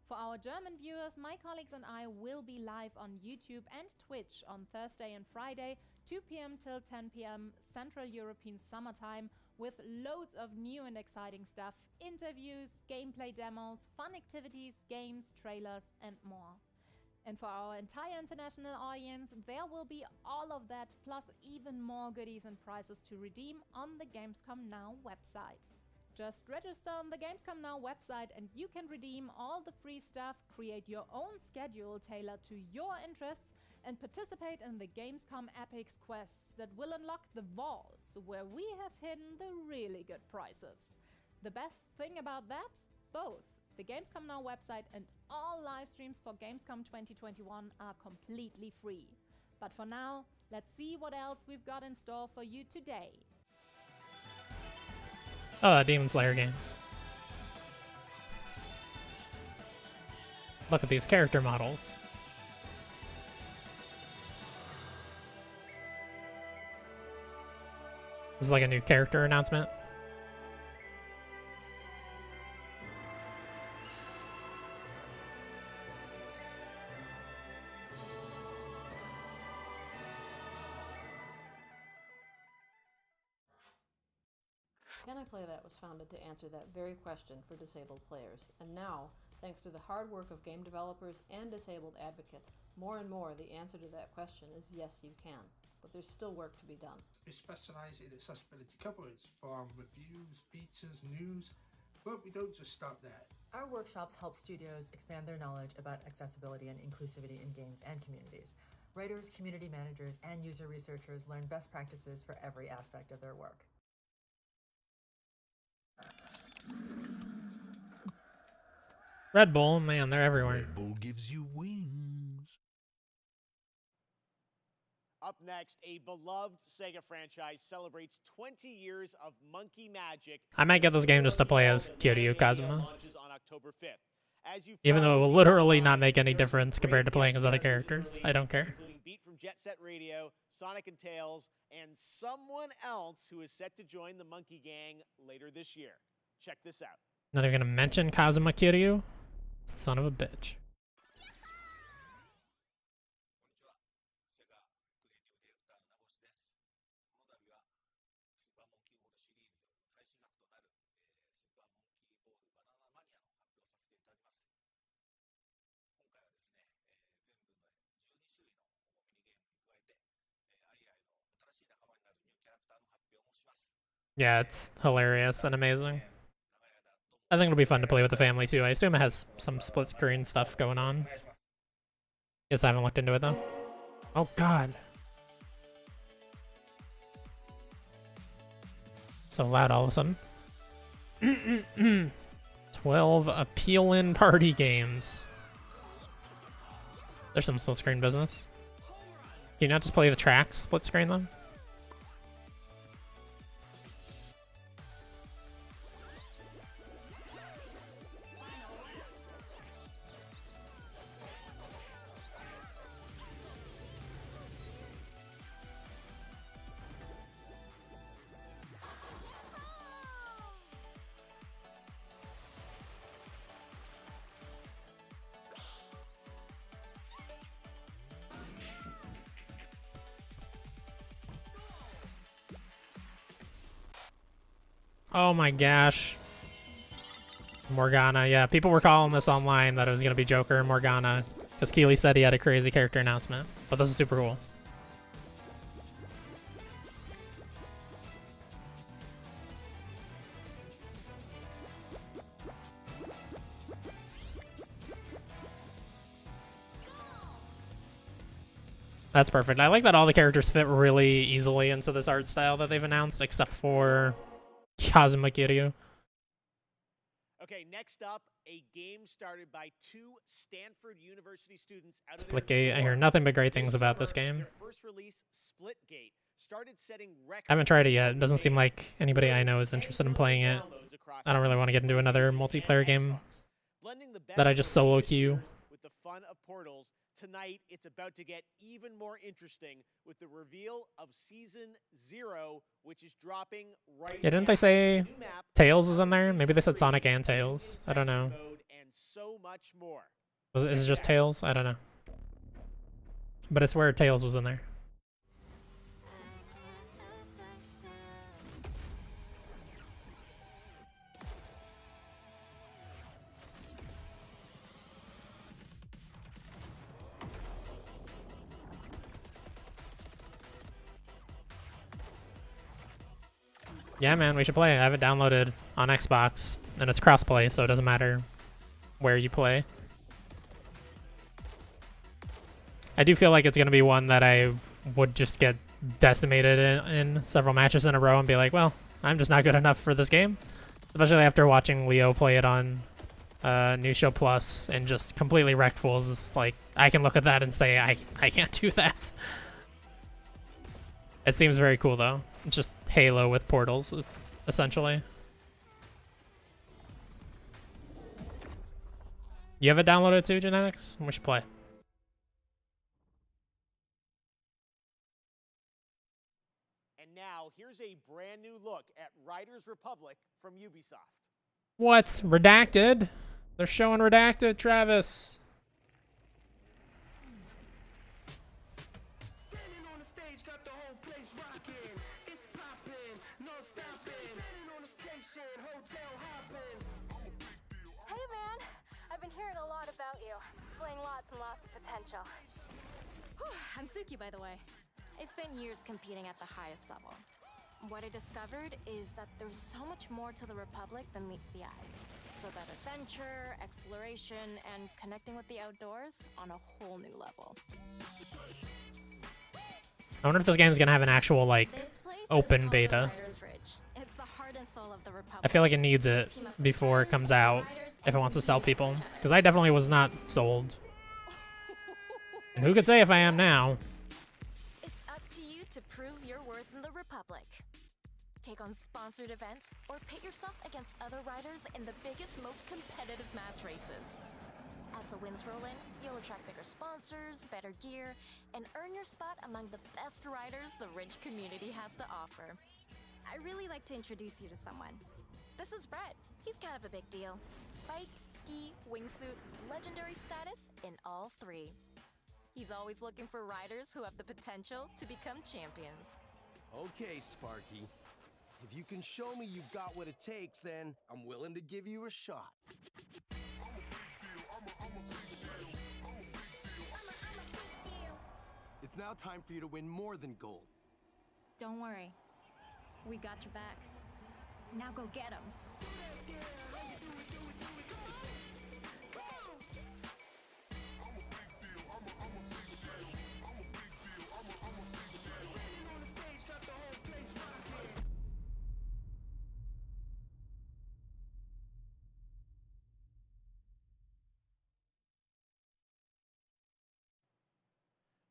For our German viewers, my colleagues and I will be live on YouTube and Twitch on Thursday and Friday, 2 p.m. till 10 p.m. Central European Summertime, with loads of new and exciting stuff, interviews, gameplay demos, fun activities, games, trailers, and more. And for our entire international audience, there will be all of that, plus even more goodies and prizes to redeem on the Gamescom Now website. Just register on the Gamescom Now website and you can redeem all the free stuff, create your own schedule tailored to your interests, and participate in the Gamescom Epics quests that will unlock the vaults where we have hidden the really good prizes. The best thing about that? Both the Gamescom Now website and all live streams for Gamescom 2021 are completely free. But for now, let's see what else we've got in store for you today. Oh, that Demon Slayer game. Look at these character models. This is like a new character announcement. Can I Play That was founded to answer that very question for disabled players. And now, thanks to the hard work of game developers and disabled advocates, more and more the answer to that question is yes, you can. But there's still work to be done. We specialise in accessibility coverage for reviews, features, news, but we don't just stop there. Our workshops help studios expand their knowledge about accessibility and inclusivity in games and communities. Writers, community managers, and user researchers learn best practices for every aspect of their work. Red Bull, man, they're everywhere. Red Bull gives you wings. Up next, a beloved Sega franchise celebrates 20 years of monkey magic. I might get this game just to play as Kiryu Kazuma. Launches on October 5th. As you Even though it will literally not make any difference compared to playing as other characters. I don't care. Including Beat from Jet Set Radio, Sonic and Tails, and someone else who is set to join the Monkey Gang later this year. Check this out. Not even gonna mention Kazuma Kiryu? Son of a bitch. Yeah, it's hilarious and amazing. I think it'll be fun to play with the family too. I assume it has some split screen stuff going on. Guess I haven't looked into it though. Oh god. So loud all of a sudden. 12 appealin' party games. There's some split screen business. Can you not just play the tracks split screen them? Oh my gosh. Morgana, yeah. People were calling this online that it was going to be Joker and Morgana. Because Keeley said he had a crazy character announcement. But this is super cool. That's perfect. I like that all the characters fit really easily into this art style that they've announced, except for Kazuma Kiryu. Okay, next up, a game started by 2 Stanford University students out of Splitgate. I hear nothing but great things about this game. Their first release, Splitgate, started setting records. I haven't tried it yet. It doesn't seem like anybody I know is interested in playing it. I don't really want to get into another multiplayer game that I just solo queue. With the fun of Portals, tonight it's about to get even more interesting with the reveal of Season 0, which is dropping right Yeah, didn't they say Tails is in there? Maybe they said Sonic and Tails. I don't know. And so much more. Is it just Tails? I don't know. But I swear Tails was in there. Yeah, man, we should play. I have it downloaded on Xbox, and it's crossplay, so it doesn't matter where you play. I do feel like it's going to be one that I would just get decimated in several matches in a row and be like, well, I'm just not good enough for this game. Especially after watching Leo play it on New Show Plus and just completely wreck fools. It's like, I can look at that and say, I can't do that. It seems very cool, though. It's just Halo with portals, essentially. You have it downloaded too, Genetics? We should play. And now, here's a brand new look at Riders Republic from Ubisoft. What? Redacted? They're showing Redacted, Travis. Hey man, I've been hearing a lot about you. Displaying lots and lots of potential. Whew, I'm Suki, by the way. I spent years competing at the highest level. What I discovered is that there's so much more to the Republic than meets the eye. So that adventure, exploration, and connecting with the outdoors on a whole new level. I wonder if this game's gonna have an actual, like, open beta. It's the heart and soul of the Republic. I feel like it needs it before it comes out if it wants to sell people. Because I definitely was not sold. And who could say if I am now? It's up to you to prove your worth in the Republic. Take on sponsored events, or pit yourself against other riders in the biggest, most competitive mass races. As the wins roll in, you'll attract bigger sponsors, better gear, and earn your spot among the best riders the Ridge community has to offer. I'd really like to introduce you to someone. This is Brett. He's kind of a big deal. Bike, ski, wingsuit, legendary status in all 3. He's always looking for riders who have the potential to become champions. Okay, Sparky. If you can show me you've got what it takes, then I'm willing to give you a shot. It's now time for you to win more than gold. Don't worry. We got your back. Now go get him.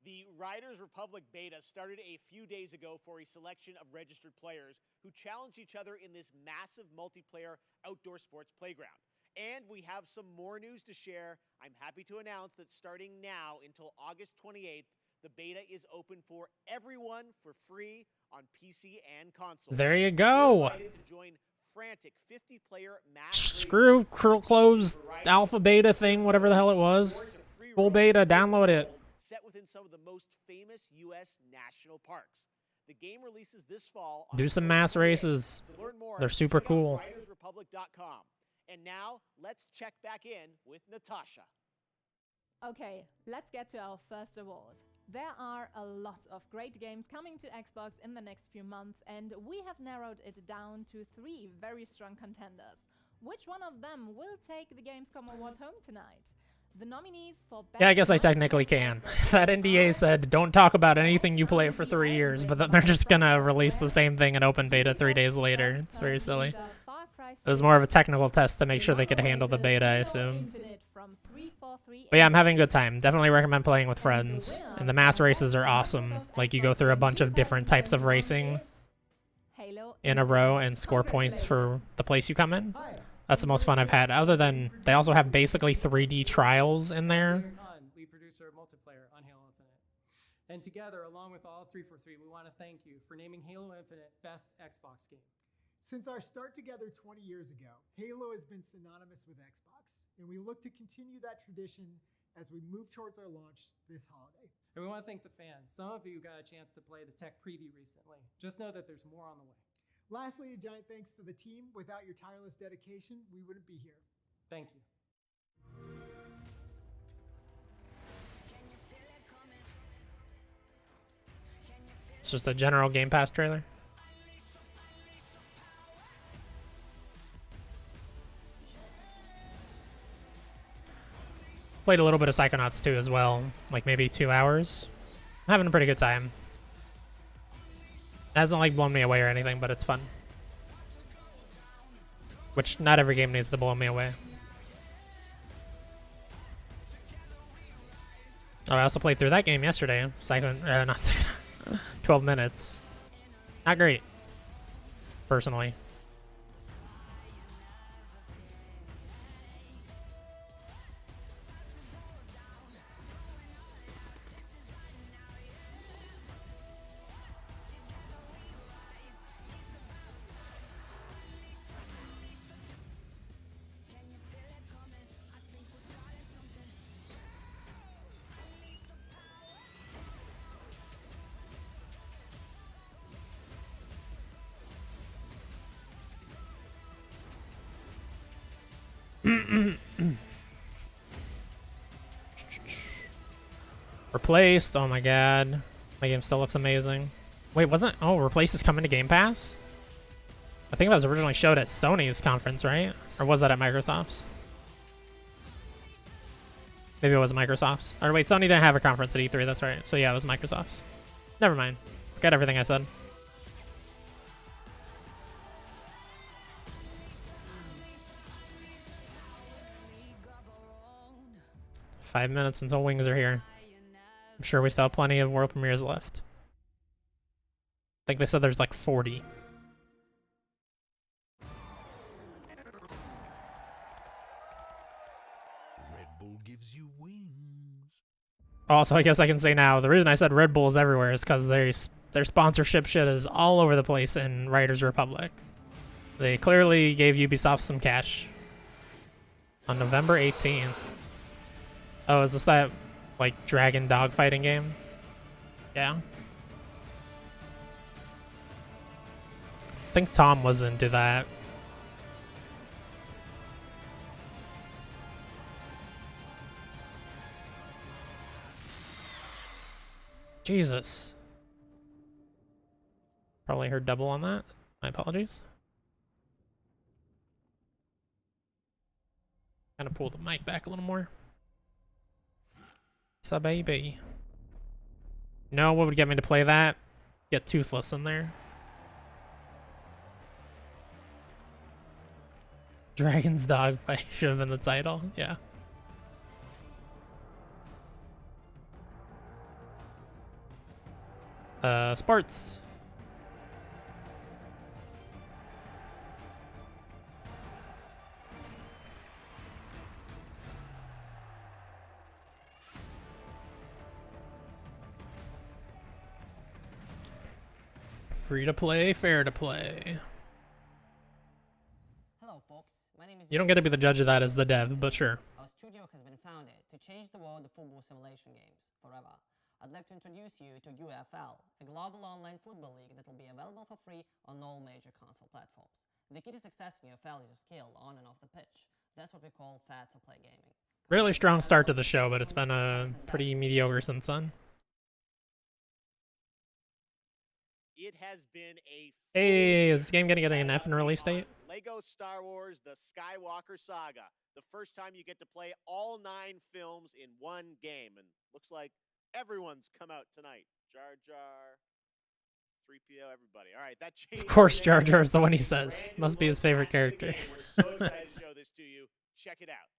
The Riders Republic beta started a few days ago for a selection of registered players who challenged each other in this massive multiplayer outdoor sports playground. And we have some more news to share. I'm happy to announce that starting now until August 28th, the beta is open for everyone for free on PC and console. There you go. To join frantic 50-player Screw closed alpha beta thing, whatever the hell it was. Full beta, download it. Set within some of the most famous U.S. national parks. The game releases this fall. Do some mass races. To learn more, they're super cool. RidersRepublic.com. And now, let's check back in with Natasha. Okay, let's get to our first award. There are a lot of great games coming to Xbox in the next few months, and we have narrowed it down to 3 very strong contenders. Which one of them will take the Gamescom award home tonight? The nominees for Yeah, I Best guess I technically can. That NDA said don't talk about anything you play for 3 years, but then they're just gonna release the same thing in open beta 3 days later. It's very silly. It was more of a technical test to make sure they could handle the beta, I assume. But yeah, I'm having a good time. Definitely recommend playing with friends. And the mass races are awesome. Like, you go through a bunch of different types of racing in a row and score points for the place you come in. That's the most fun I've had. Other than, they also have basically 3D trials in there. We produce our multiplayer on Halo Infinite. And together, along with all 343, we want to thank you for naming Halo Infinite Best Xbox Game. Since our start together 20 years ago, Halo has been synonymous with Xbox, and we look to continue that tradition as we move towards our launch this holiday. And we want to thank the fans. Some of you got a chance to play the tech preview recently. Just know that there's more on the way. Lastly, a giant thanks to the team. Without your tireless dedication, we wouldn't be here. Thank you. It's just a general Game Pass trailer. Played a little bit of Psychonauts 2 as well, like maybe 2 hours. I'm having a pretty good time. It hasn't like blown me away or anything, but it's fun. Which not every game needs to blow me away. Oh, I also played through that game yesterday. Not Psychonauts. 12 minutes. Not great, personally. Replaced. Oh my god. My game still looks amazing. Wait, wasn't... Oh, Replaced is coming to Game Pass? I think that was originally showed at Sony's conference, right? Or was that at Microsoft's? Maybe it was Microsoft's. Or wait, Sony didn't have a conference at E3, that's right. So yeah, it was Microsoft's. Never mind. Forget everything I said. Five minutes until Wings are here. I'm sure we still have plenty of world premieres left. I think they said there's like 40. Red Bull gives you wings. Also, I guess I can say now, the reason I said Red Bull is everywhere is because their sponsorship shit is all over the place in Riders Republic. They clearly gave Ubisoft some cash. On November 18th. Oh, is this that, like, dragon dogfighting game? Yeah. I think Tom was into that. Jesus. Probably heard double on that. My apologies. Kind of pull the mic back a little more. So baby. No, what would get me to play that? Get Toothless in there. Dragon's Dogfight should have been the title. Yeah. Sports. Free to play, fair to play. Hello, folks. My name is. You don't get to be the judge of that as the dev, but sure. Our studio has been founded to change the world of football simulation games forever. I'd like to introduce you to UFL, a global online football league that will be available for free on all major console platforms. The key to success in UFL is your skill on and off the pitch. That's what we call fair to play gaming. Really strong start to the show, but it's been pretty mediocre since then. It has been a Hey, is this game gonna get an F in release date? Lego Star Wars: The Skywalker Saga. The first time you get to play all 9 films in one game, and looks like everyone's come out tonight. Jar Jar, 3PO, everybody. All right, that changed. Of course, Jar Jar is the one he says. Must be his favorite character. We're so excited to show this to you. Check it out.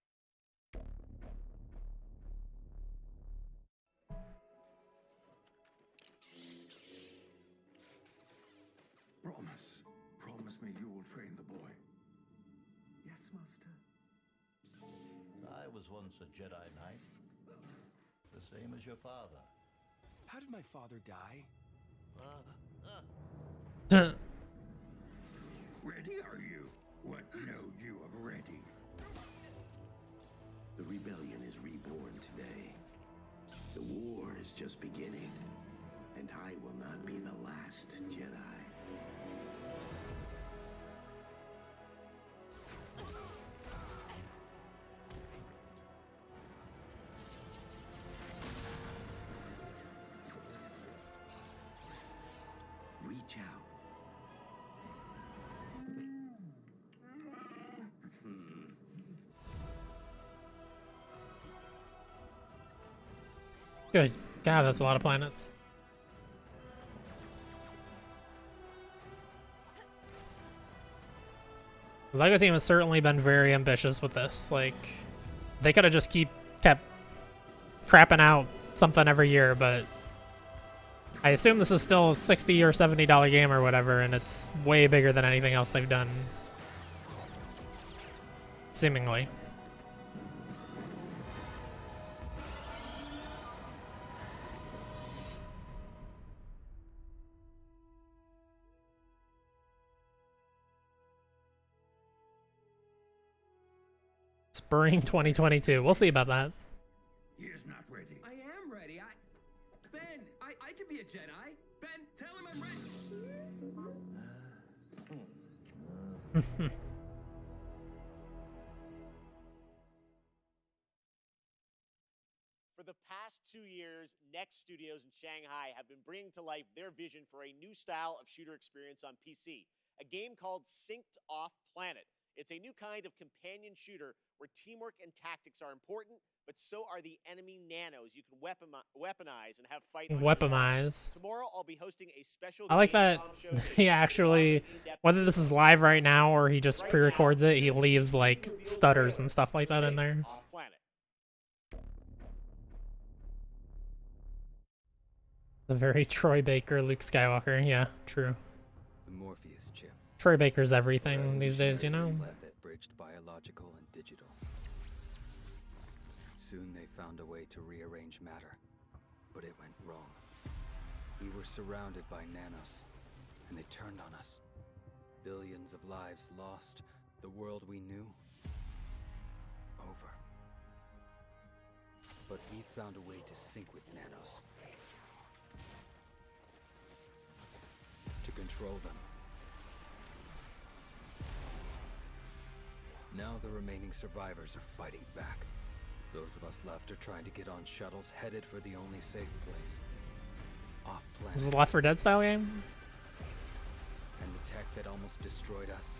Promise me you will train the boy. Yes, Master. I was once a Jedi Knight, the same as your father. How did my father die? Ready are you? What know you of ready? The rebellion is reborn today. The war is just beginning, and I will not be the last Jedi. Reach out. Good God, that's a lot of planets. The LEGO team has certainly been very ambitious with this. Like, they could have just kept crapping out something every year, but I assume this is still a $60 or $70 game or whatever, and it's way bigger than anything else they've done. Seemingly. Spring 2022. We'll see about that. He is not ready. I am ready. Ben, I can be a Jedi. Ben, tell him I'm ready. For the past 2 years, Next Studios in Shanghai have been bringing to life their vision for a new style of shooter experience on PC, a game called Synced Off Planet. It's a new kind of companion shooter where teamwork and tactics are important, but so are the enemy nanos you can weaponize and have fight on your side. Weaponize. Tomorrow I'll be hosting a special I like that Gamescom show he actually, whether this is live right now or he just pre-records it, he leaves like stutters and stuff like that in there. Off Planet. The very Troy Baker, Luke Skywalker. Yeah, true. The Morpheus chip. Troy Baker's everything these days, you know? Implant that bridged biological and digital. Soon they found a way to rearrange matter, but it went wrong. We were surrounded by nanos, and they turned on us. Billions of lives lost, the world we knew, over. But we found a way to sync with nanos. To control them. Now the remaining survivors are fighting back. Those of us left are trying to get on shuttles headed for the only safe place. Off planet. Is this a Left 4 Dead style game? And the tech that almost destroyed us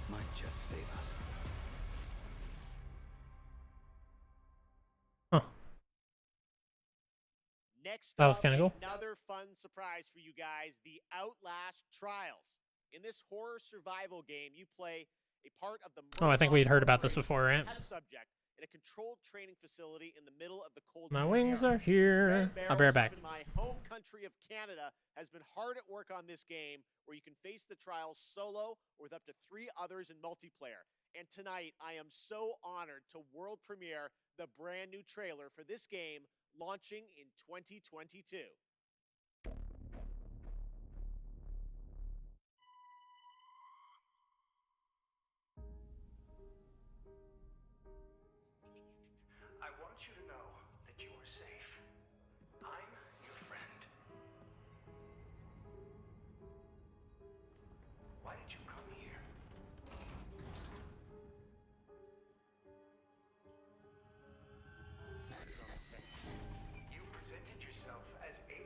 might just save us. Next That was up, kinda cool. another fun surprise for you guys, the Outlast Trials. In this horror survival game, you play a part of the Oh, I think we'd heard about this before, right? test subject in a controlled training facility in the middle of the cold. My War wings era. are here. Red I'll be right Barrels back. up in my home country of Canada has been hard at work on this game, where you can face the trials solo or with up to 3 others in multiplayer. And tonight, I am so honored to world premiere the brand new trailer for this game, launching in 2022. I want you to know that you are safe. I'm your friend. Why did you come here? You presented yourself as a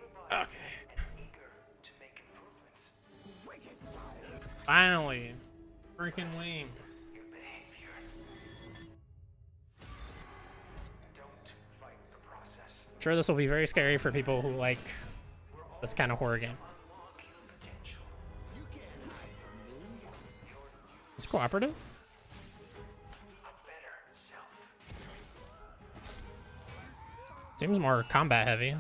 Finally. Freaking wings. I'm sure this will be very scary for people who like this kind of horror game. It's cooperative? Seems more combat heavy.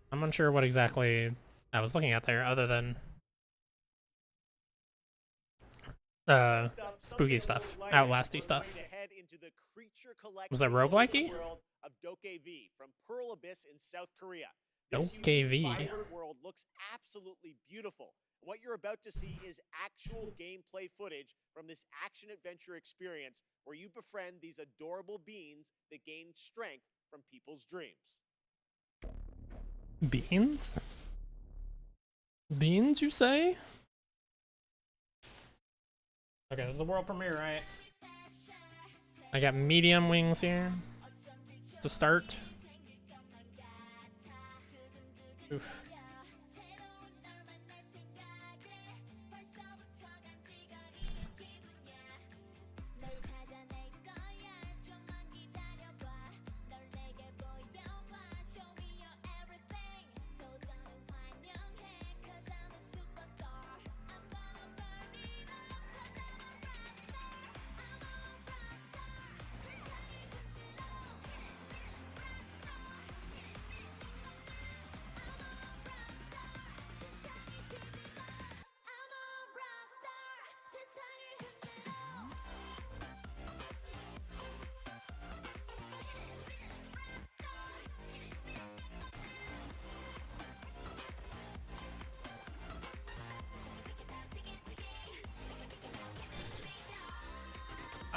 I'm unsure what exactly I was looking at there, other than spooky stuff, outlasty stuff. Was that roguelike-y? Of Dokev from Pearl Abyss in South Korea. Dokev. Vibrant world looks absolutely beautiful. What you're about to see is actual gameplay footage from this action-adventure experience where you befriend these adorable beings that gain strength from people's dreams. Beans? Beans, you say? Okay, this is the world premiere, right? I got medium wings here to start. Oof.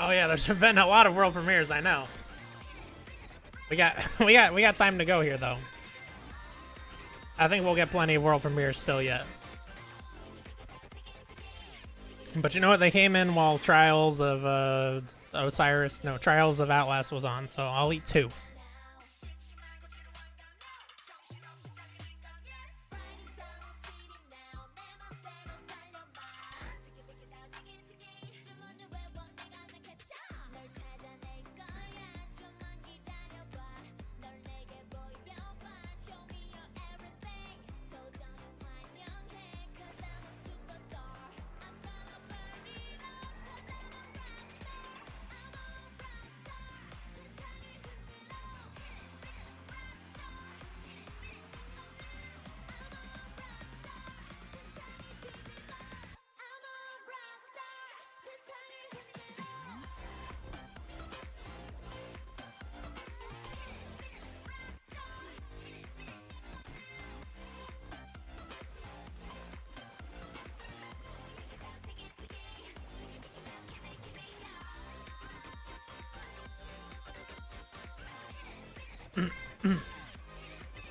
Oh yeah, there's been a lot of world premieres, I know. We got time to go here though. I think we'll get plenty of world premieres still yet. But you know what? They came in while Trials of Trials of Outlast was on, so I'll eat 2.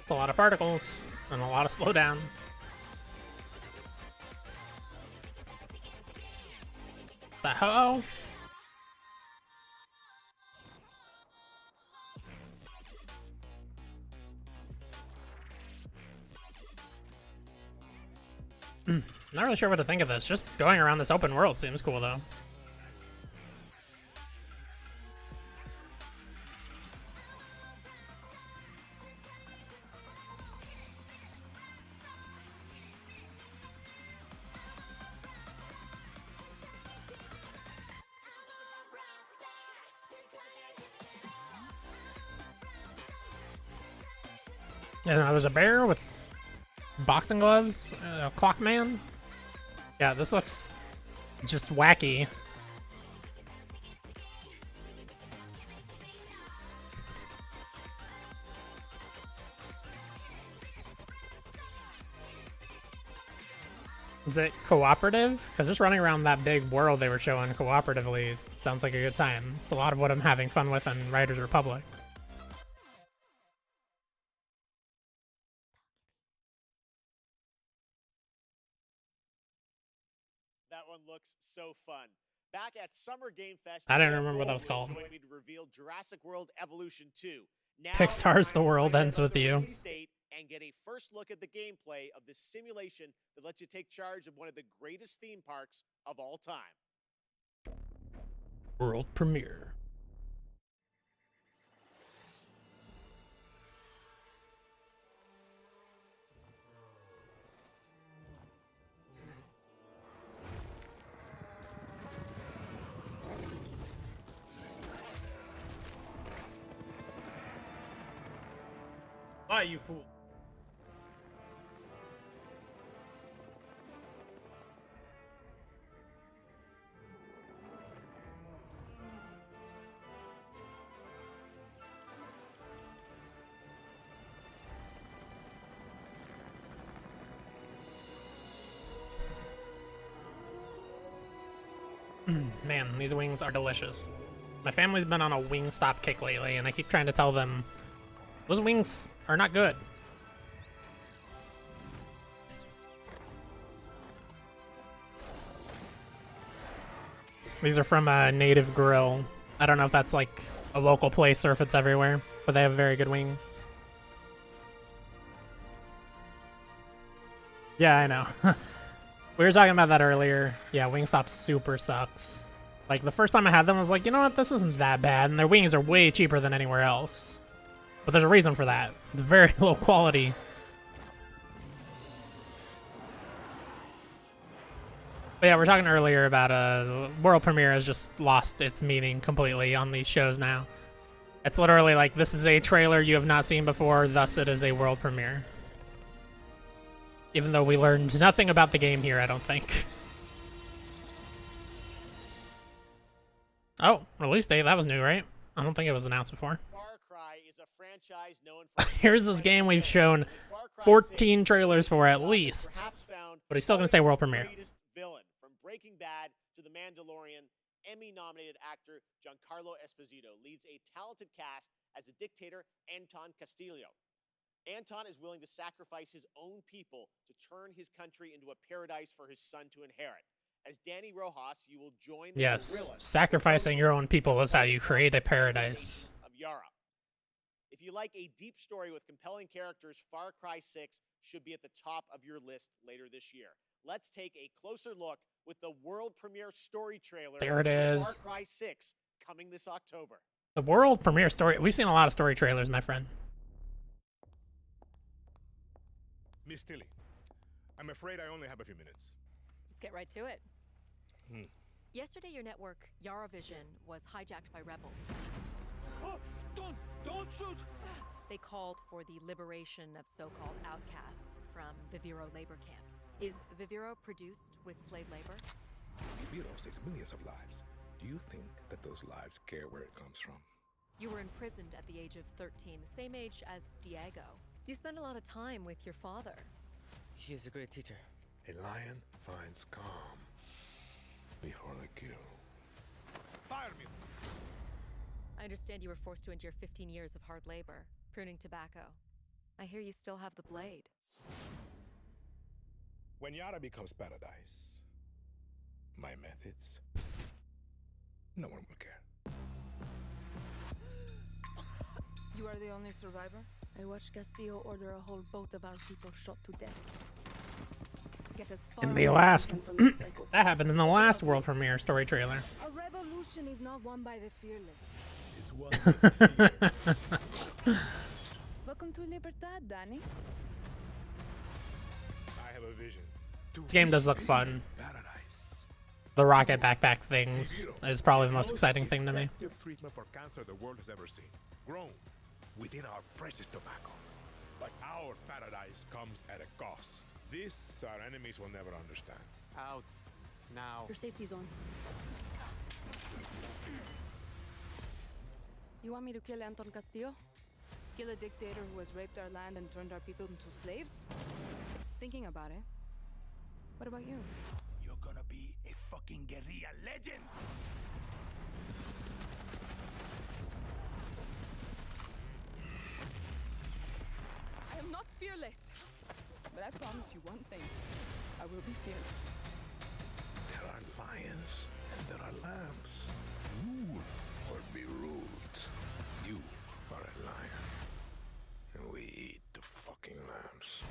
It's a lot of particles and a lot of slowdown. The ho-oh? Not really sure what to think of this. Just going around this open world seems cool though. And there's a bear with boxing gloves, Clockman. Yeah, this looks just wacky. Is it cooperative? Because just running around that big world they were showing cooperatively Sounds like a good time. It's a lot of what I'm having fun with on Riders Republic. That one looks so fun. Back at Summer Game Fest, I don't Jeff remember what that Gold was called. joined me to reveal Jurassic World Evolution 2. Now Pixar's it's The time to World find out Ends about With the You. release date and get a first look at the gameplay of this simulation that lets you take charge of one of the greatest theme parks of all time. World premiere. Why, you fool? Man, these wings are delicious. My family's been on a Wingstop kick lately, and I keep trying to tell them those wings are not good. These are from a Native Grill. I don't know if that's like a local place or if it's everywhere, but they have very good wings. Yeah, I know. We were talking about that earlier. Yeah, Wingstop super sucks. Like, the first time I had them, I was like, you know what, this isn't that bad, and their wings are way cheaper than anywhere else. But there's a reason for that. It's very low quality. But yeah, we were talking earlier about world premiere has just lost its meaning completely on these shows now. It's literally like, this is a trailer you have not seen before, thus it is a world premiere. Even though we learned nothing about the game here, I don't think. Oh, release date, that was new, right? I don't think it was announced before. Far Cry is a franchise known for Here's this game we've shown 14 trailers for at least. But he's still gonna say world premiere. Greatest villain, from Breaking Bad to The Mandalorian, Emmy-nominated actor Giancarlo Esposito leads a talented cast as a dictator, Anton Castillo. Anton is willing to sacrifice his own people to turn his country into a paradise for his son to inherit. As Danny Rojas, you will join the Yes, sacrificing your own people is how you create a paradise. of Yara. If you like a deep story with compelling characters, Far Cry 6 should be at the top of your list later this year. Let's take a closer look with the world premiere story trailer. There it for is. Far Cry 6 coming this October. The world premiere story. We've seen a lot of story trailers, my friend. Miss Tilly, I'm afraid I only have a few minutes. Let's get right to it. Hmm. Yesterday, your network, Yaravision, was hijacked by rebels. Oh, don't shoot! They called for the liberation of so-called outcasts from Viviro labor camps. Is Viviro produced with slave labor? Viviro saves millions of lives. Do you think that those lives care where it comes from? You were imprisoned at the age of 13, the same age as Diego. You spend a lot of time with your father. He is a great teacher. A lion finds calm before the kill. Fire me! I understand you were forced to endure 15 years of hard labor, pruning tobacco. I hear you still have the blade. When Yara becomes paradise, my methods, no one will care. You are the only survivor? I watched Castillo order a whole boat of our people shot to death. Get as far In the away last, as you can from this cycle. that happened in the last world premiere story trailer. A revolution is not won by the fearless. It's won. Welcome to Libertad, Danny. I have a vision. This game does look fun. The rocket backpack things is probably the most exciting thing to me. Effective treatment for cancer the world has ever seen. Grown within our precious tobacco. But our paradise comes at a cost. This our enemies will never understand. Out. Now. Your safety zone. You want me to kill Anton Castillo? Kill a dictator who has raped our land and turned our people into slaves? Thinking about it. What about you? You're gonna be a fucking guerrilla legend. fearless. But I promise you one thing. I will be fearless. There are lions and there are lambs. Rule or be ruled. You are a lion. And we eat the fucking lambs.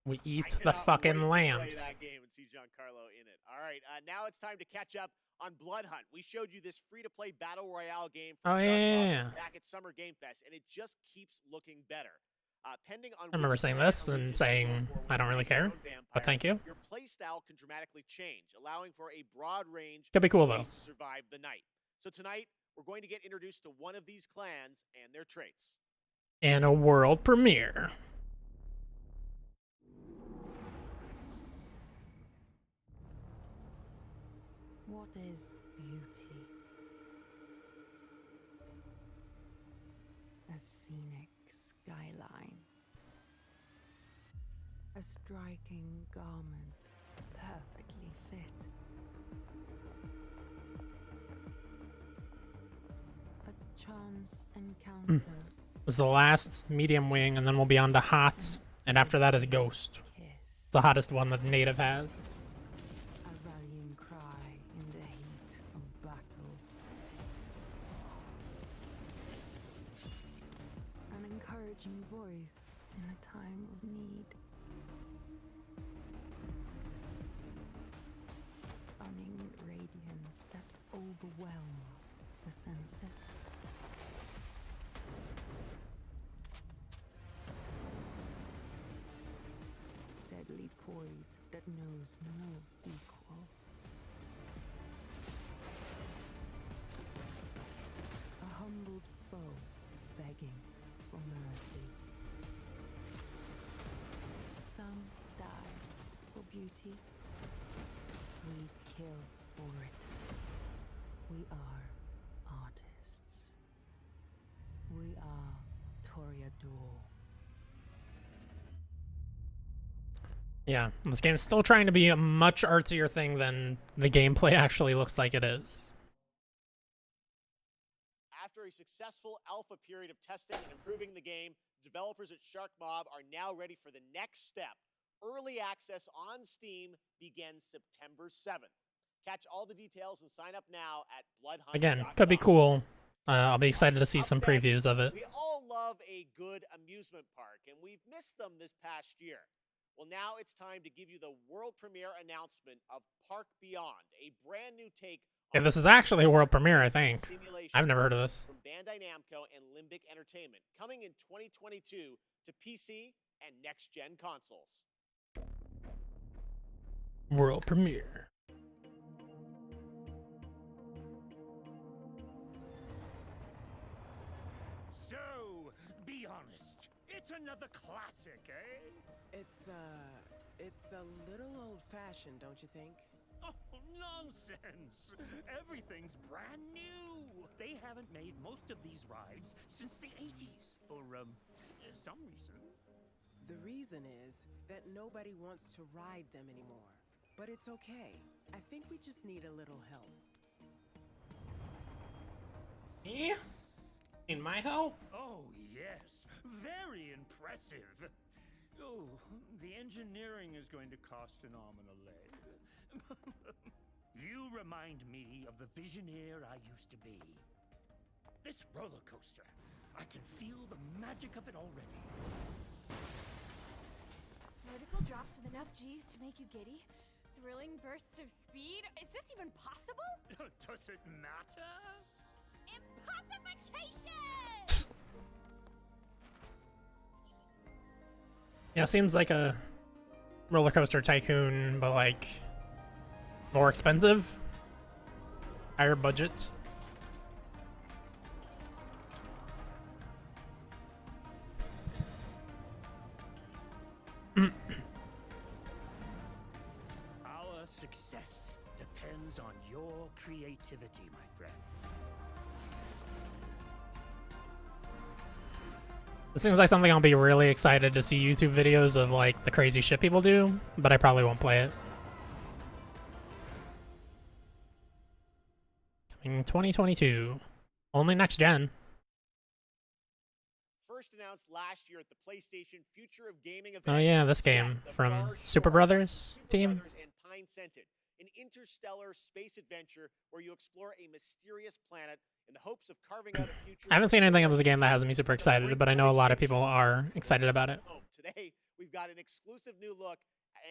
We eat the fucking lambs. Play that game and see Giancarlo in it. All right, now it's time to catch up on Blood Hunt. We showed you this free-to-play battle royale game from yeah. back at Summer Game Fest, and it just keeps looking better. Pending on I remember saying this and saying I don't really care, but thank you. Your playstyle can dramatically change, allowing for a broad range Could be cool, of though. ways to survive the night. So tonight, we're going to get introduced to one of these clans and their traits. And a world premiere. What is beauty? A scenic skyline. A striking garment, perfectly fit. A chance encounter. This is the last medium wing, and then we'll be on to hot, and after that is ghost. It's the hottest one that native has. A rallying cry in the heat of battle. An encouraging voice in a time of need. Stunning radiance that overwhelms the senses. Deadly poise that knows no equal. A humbled foe begging for mercy. Some die for beauty. We kill for it. We are artists. We are Toreador. Yeah, this game's still trying to be a much artsier thing than the gameplay actually looks like it is. After a successful alpha period of testing and improving the game, developers at Shark Mob are now ready for the next step. Early access on Steam begins September 7th. Catch all the details and sign up now at bloodhunt.com. Again, could be cool. I'll be excited to see some previews of it. We all love a good amusement park, and we've missed them this past year. Well, now it's time to give you the world premiere announcement of Park Beyond, a brand new take Yeah, this is actually a world premiere, I think. I've never heard of this. From Bandai Namco and Limbic Entertainment, coming in 2022 to PC and next-gen consoles. World premiere. So, be honest. It's another classic, eh? It's a little old-fashioned, don't you think? Oh, nonsense! Everything's brand new! They haven't made most of these rides since the 80s, for, some reason. The reason is that nobody wants to ride them anymore. But it's okay. I think we just need a little help. Yeah? In my help? Oh, yes. Very impressive. Oh, the engineering is going to cost an arm and a leg. You remind me of the Visioneer I used to be. This roller coaster, I can feel the magic of it already. Vertical drops with enough G's to make you giddy? Thrilling bursts of speed? Is this even possible? Does it matter? Impossification! Yeah, seems like a roller coaster tycoon, but like more expensive, higher budget. Our success depends on your creativity, my friend. This seems like something I'll be really excited to see YouTube videos of, like, the crazy shit people do, but I probably won't play it. Coming 2022. Only next gen. first announced last year at the PlayStation Future of Gaming event. Oh yeah, this game from Super Brothers team. And Pine Scented, an interstellar space adventure where you explore a mysterious planet in the hopes of carving out a future. I haven't seen anything of this game that has me super excited, but I know a lot of people are excited about it. Today, we've got an exclusive new look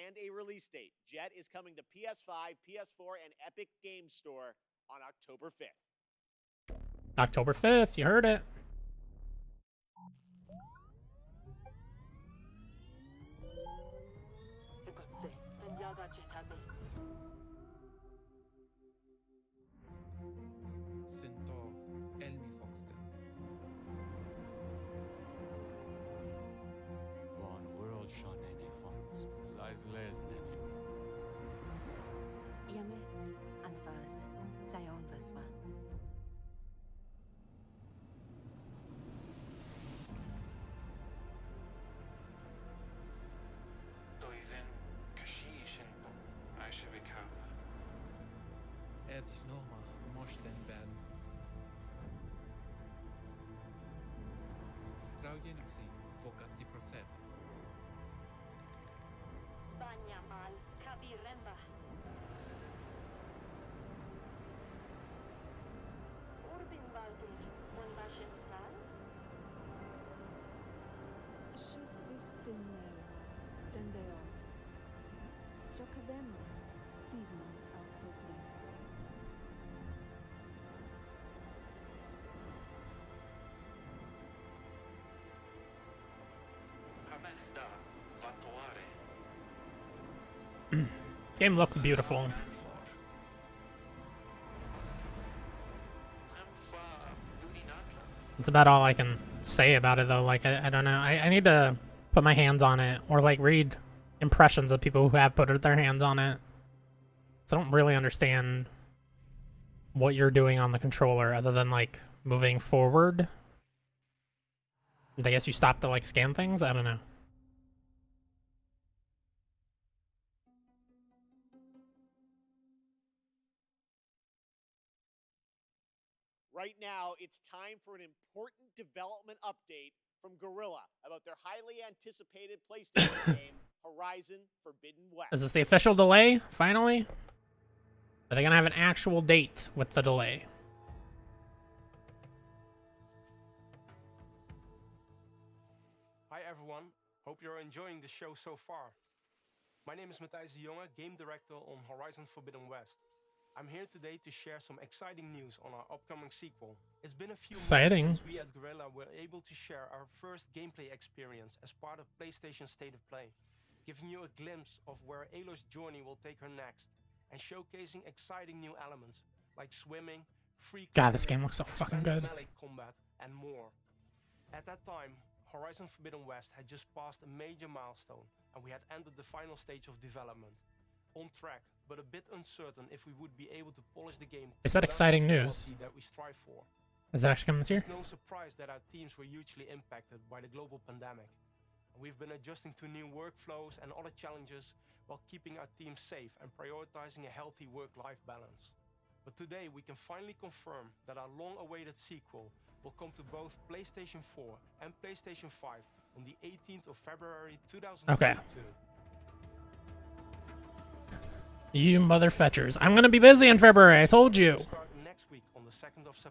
and a release date. Jet is coming to PS5, PS4, and Epic Games Store on October 5th. October 5th, you heard it. Centaur, Elmi Foxton. One world Shanene Fonts, lies Lesnene. Yamist and Fars, Zion Viswa. Doizen, Kashishinto, Aishavikava. Ed Loma, Moshten Ben. Traujeniksi, Fokatsi Prosed. Banyamal, Kabiremba. Urbin Valdir, Unbashin Sal. Šis vistinero, tendeot. Jokavemo, digman autoglyph. Hamechda, Vatuare. This game looks beautiful. That's about all I can say about it, though. Like, I don't know. I need to put my hands on it, or like read impressions of people who have put their hands on it. So I don't really understand what you're doing on the controller, other than like moving forward. I guess you stop to like scan things. I don't know. Right now, it's time for an important development update from Guerrilla about their highly anticipated PlayStation game, Horizon Forbidden West. Is this the official delay, finally? Are they gonna have an actual date with the delay? Hi everyone, hope you're enjoying the show so far. My name is Matthijs de Jonge, Game Director on Horizon Forbidden West. I'm here today to share some exciting news on our upcoming sequel. It's been a few months since we at Guerrilla were able to share our first gameplay experience as part of PlayStation State of Play, giving you a glimpse of where Aloy's journey will take her next, and showcasing exciting new elements like swimming, free God, this game looks so fucking good. melee combat, and more. At that time, Horizon Forbidden West had just passed a major milestone, and we had entered the final stage of development. On track, but a bit uncertain if we would be able to polish the game. Is that exciting news? That we strive for. Is that actually coming this year? It's no surprise that our teams were hugely impacted by the global pandemic. We've been adjusting to new workflows and other challenges while keeping our team safe and prioritizing a healthy work-life balance. But today we can finally confirm that our long-awaited sequel will come to both PlayStation 4 and PlayStation 5 on the 18th of February 2022. Okay. You motherfetchers. I'm gonna be busy in February, I told you.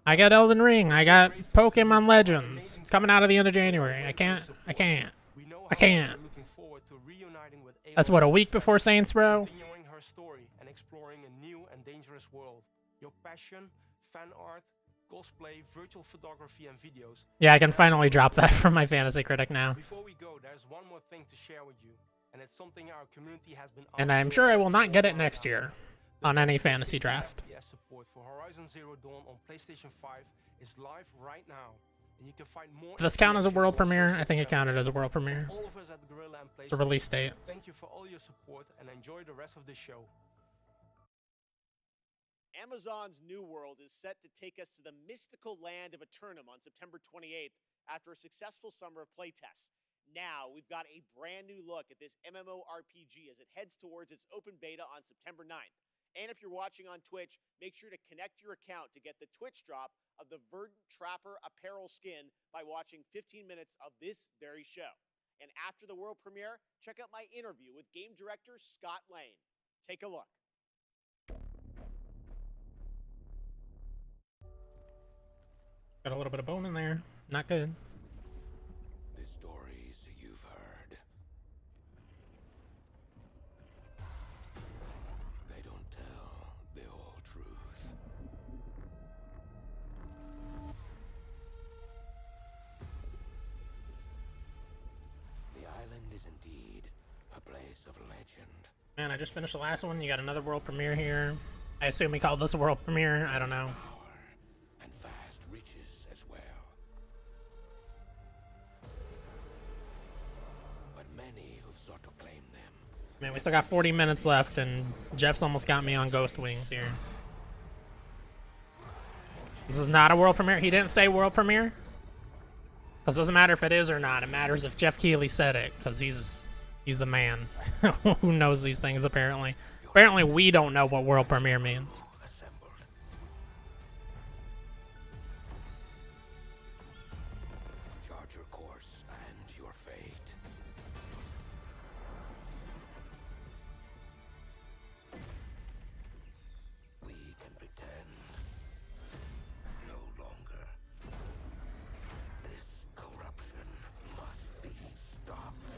I got Elden Ring, I got Pokemon Legends coming out at the end of January. I can't. That's what, a week before Saints Row? Continuing her story and exploring a new and dangerous world. Your passion, fan art, cosplay, virtual photography, and videos. Yeah, I can finally drop that from my Fantasy Critic now. Before we go, there's one more thing to share with you, and it's something our community has been And I'm sure I will not get it next year on any fantasy draft. FPS support for Horizon Zero Dawn on PlayStation 5 is live right now, and you can find more. Does this count as a world premiere? I think it counted as a world premiere. All of us at Guerrilla and The release date. Thank you for all your support, and enjoy the rest of the show. Amazon's New World is set to take us to the mystical land of Eternum on September 28th after a successful summer of playtests. Now, we've got a brand new look at this MMORPG as it heads towards its open beta on September 9th. And if you're watching on Twitch, make sure to connect your account to get the Twitch drop of the Verdant Trapper apparel skin by watching 15 minutes of this very show. And after the world premiere, check out my interview with game director Scott Lane. Take a look. Got a little bit of bone in there. Not good. The stories you've heard. They don't tell the whole truth. The island is indeed a place of legend. Man, I just finished the last one. You got another world premiere here. I assume we call this a world premiere. I don't know. And vast riches as well. But many who've sought to claim them. Man, we still got 40 minutes left, and Jeff's almost got me on Ghost Wings here. This is not a world premiere. He didn't say world premiere. Because it doesn't matter if it is or not. It matters if Jeff Keighley said it, because he's the man who knows these things, apparently. Apparently, we don't know what world premiere means. Chart your course and your fate. We can pretend no longer. This corruption must be stopped.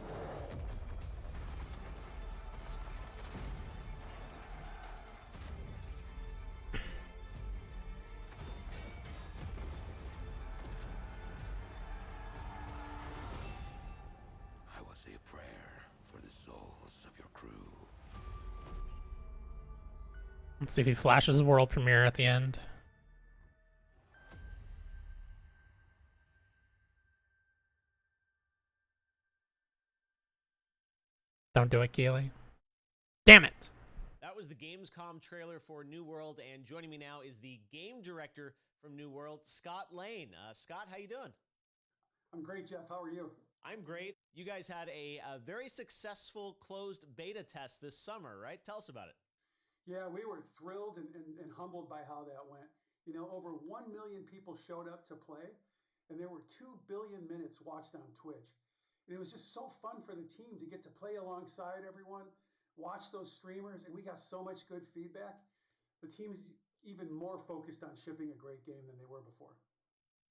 I will say a prayer for the souls of your crew. Let's see if he flashes world premiere at the end. Don't do it, Keighley. Damn it! That was the Gamescom trailer for New World, and joining me now is the game director from New World, Scott Lane. Scott, how you doing? I'm great, Jeff. How are you? I'm great. You guys had a very successful closed beta test this summer, right? Tell us about it. Yeah, we were thrilled and humbled by how that went. You know, over 1 million people showed up to play, and there were 2 billion minutes watched on Twitch. And it was just so fun for the team to get to play alongside everyone, watch those streamers, and we got so much good feedback. The team's even more focused on shipping a great game than they were before.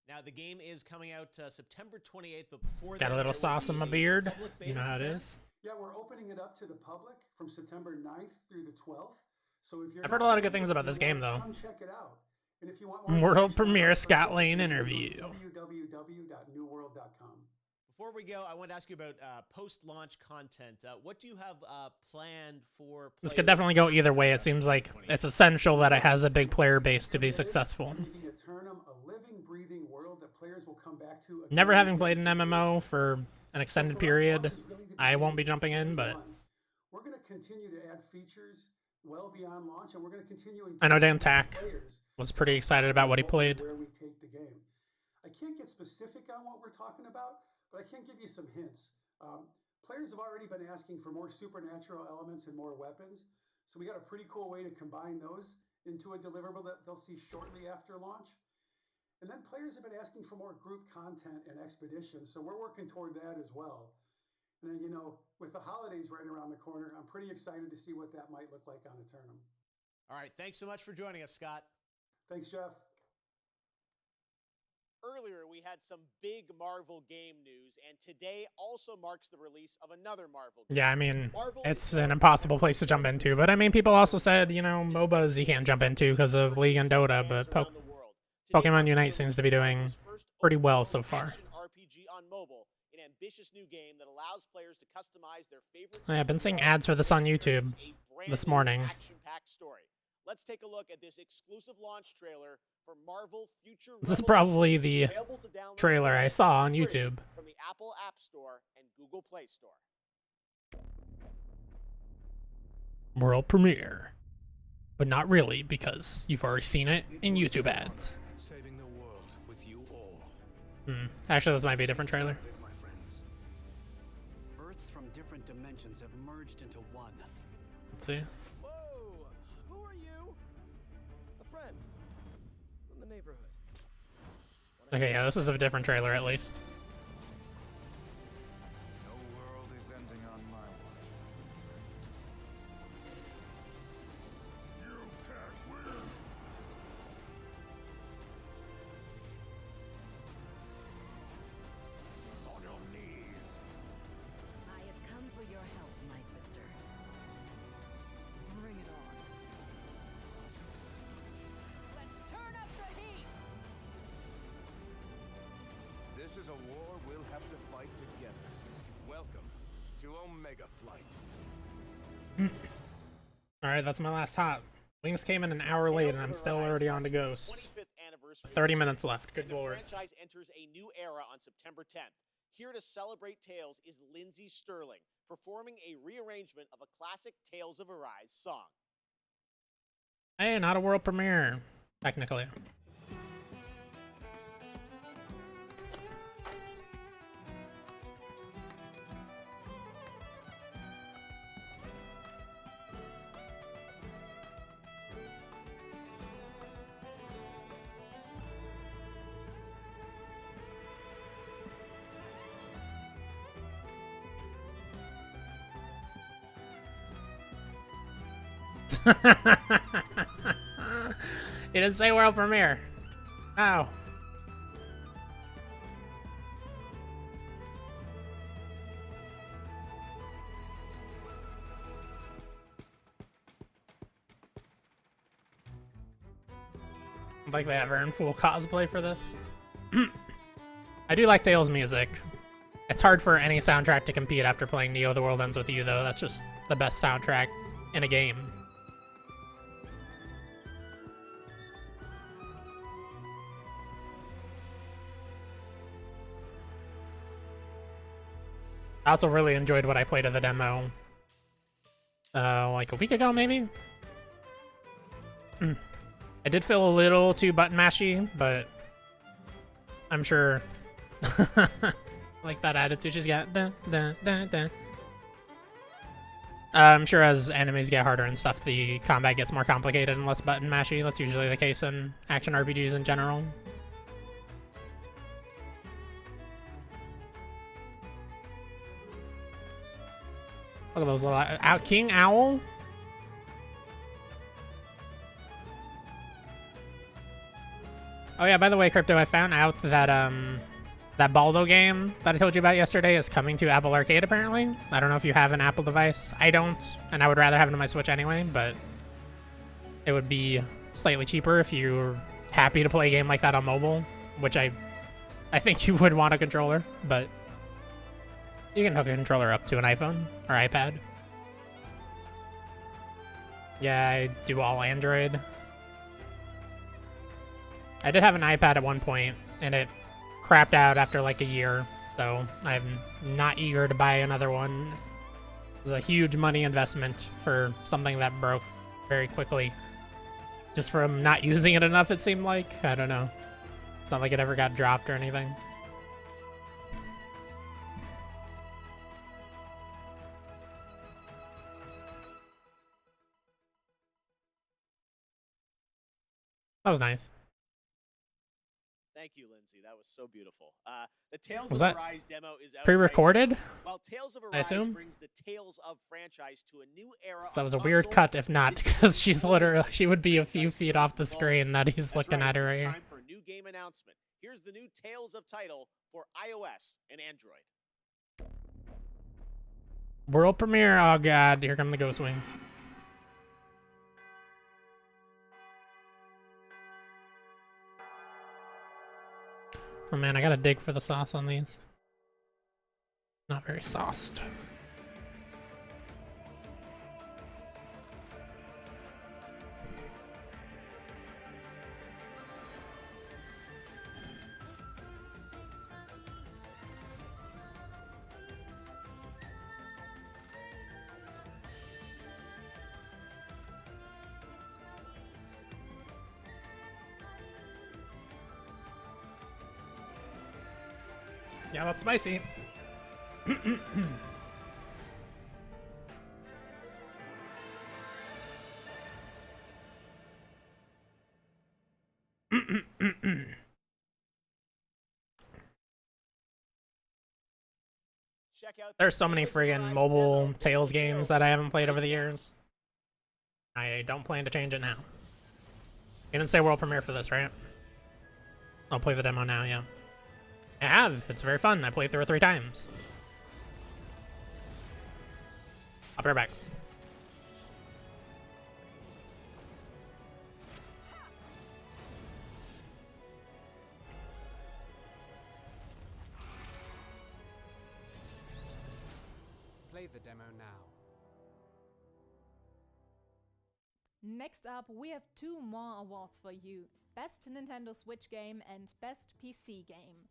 Now, the game is coming out September 28th, but before that... Got a little sauce in my beard. You know how it is. Yeah, we're opening it up to the public from September 9th through the 12th. So if you're I've heard a lot of good things about this game, though. Come check it out. And if you want more World premiere Scott Lane interview. www.newworld.com. Before we go, I want to ask you about post-launch content. What do you have planned for This could definitely go either way. It seems like it's essential that it has a big player base to be successful. Making Eternum a living, breathing world that players will come back to. Never having played an MMO for an extended period, I won't be jumping in, but we're going to continue to add features well beyond launch, and we're going to continue. I know Dan Tack was pretty excited about what he played. Where we take the game. I can't get specific on what we're talking about, but I can give you some hints. Players have already been asking for more supernatural elements and more weapons, so we got a pretty cool way to combine those into a deliverable that they'll see shortly after launch. And then players have been asking for more group content and expeditions, so we're working toward that as well. And then, you know, with the holidays right around the corner, I'm pretty excited to see what that might look like on Eternum. All right, thanks so much for joining us, Scott. Thanks, Jeff. Earlier, we had some big Marvel game news, and today also marks the release of another Marvel game. Yeah, I mean, it's an impossible place to jump into. But I mean, people also said, you know, MOBAs you can't jump into because of League and Dota, but Pokemon Unite seems to be doing pretty well so far. RPG on mobile, an ambitious new game that allows players to customize their favorite. Yeah, I've been seeing ads for this on YouTube this morning. Action-packed story. Let's take a look at this exclusive launch trailer for Marvel Future This is probably the trailer I saw on YouTube. From the Apple App Store and Google Play Store. World premiere. But not really, because you've already seen it in YouTube ads. Saving the world with you all. Actually, this might be a different trailer. Earths from different dimensions have merged into one. Let's see. Whoa! Who are neighborhood. Okay, yeah, this is a different trailer at least. No world is ending on my watch. You can't win. On your knees. I have come for your help, my sister. Bring it on. Let's turn up the heat! This is a war we'll have to fight together. Welcome to Omega Flight. Alright, that's my last hop. Wings came in an hour late and I'm still already on to Ghost. 30 minutes left, good lord. The franchise enters a new era on September 10th. Here to celebrate Tales is Lindsey Sterling, performing a rearrangement of a classic Tales of Arise song. Hey, not a world premiere, technically. It didn't say world premiere. Oh. Like they ever in full cosplay for this. I do like Tales music. It's hard for any soundtrack to compete after playing Neo The World Ends With You, though. That's just the best soundtrack in a game. I also really enjoyed what I played of the demo. Like a week ago, maybe? I did feel a little too button mashy, but I'm sure like that attitude she's got. Dun, dun, dun, dun. I'm sure as enemies get harder and stuff, the combat gets more complicated and less button mashy. That's usually the case in action RPGs in general. Look at those little King Owl. Oh yeah, by the way, Crypto, I found out that that Baldo game that I told you about yesterday is coming to Apple Arcade apparently. I don't know if you have an Apple device. I don't, and I would rather have it on my Switch anyway, but it would be slightly cheaper if you're happy to play a game like that on mobile, which I think you would want a controller, but you can hook a controller up to an iPhone or iPad. Yeah, I do all Android. I did have an iPad at one point, and it crapped out after like a year, so I'm not eager to buy another one. It was a huge money investment for something that broke very quickly. Just from not using it enough, it seemed like. I don't know. It's not like it ever got dropped or anything. That was nice. Thank you, Lindsay. That was so beautiful. The Tales Was of that Arise demo is out pre-recorded? right now. While Tales of I Arise assume? brings the Tales of franchise to a new era. So that was on a weird console, cut if not, because she's literally, she would be a few feet off the screen that he's looking at her right It's here. time for a new game announcement. Here's the new Tales of title for iOS and Android. World premiere, oh god, here come the Ghost Wings. Oh man, I gotta dig for the sauce on these. Not very sauced. Yeah, that's spicy. check out. There's so many friggin' mobile Tales games that I haven't played over the years. I don't plan to change it now. You didn't say world premiere for this, right? I'll play the demo now, yeah. I have. It's very fun. I played through it 3 times. I'll be right back. Play the demo now. Next up, we have 2 more awards for you. Best Nintendo Switch game and Best PC game.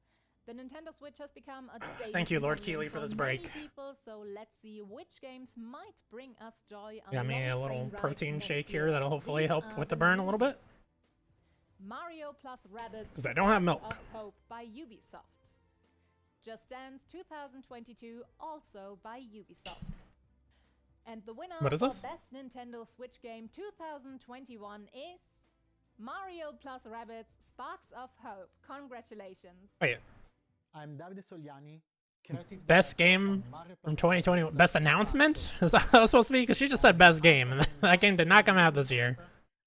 The Nintendo Switch has become a daily Thank you, Lord companion Keeley, for this break. many people, so let's see which games might bring us joy. Got me a little along protein rides shake next here year. that'll hopefully These help are with the the burn a little bit. Mario plus Rabbids 'Cause I don't have Sparks milk. of Hope by Ubisoft. Just Dance 2022, also by Ubisoft. And the winner What is for this? Best Nintendo Switch Game 2021 is Mario plus Rabbids Sparks of Hope. Congratulations. Wait, I'm Davide Sogliani, creative best game from 2021. Best announcement? Is that how it's supposed to be? Because she just said best game, and that game did not come out this year.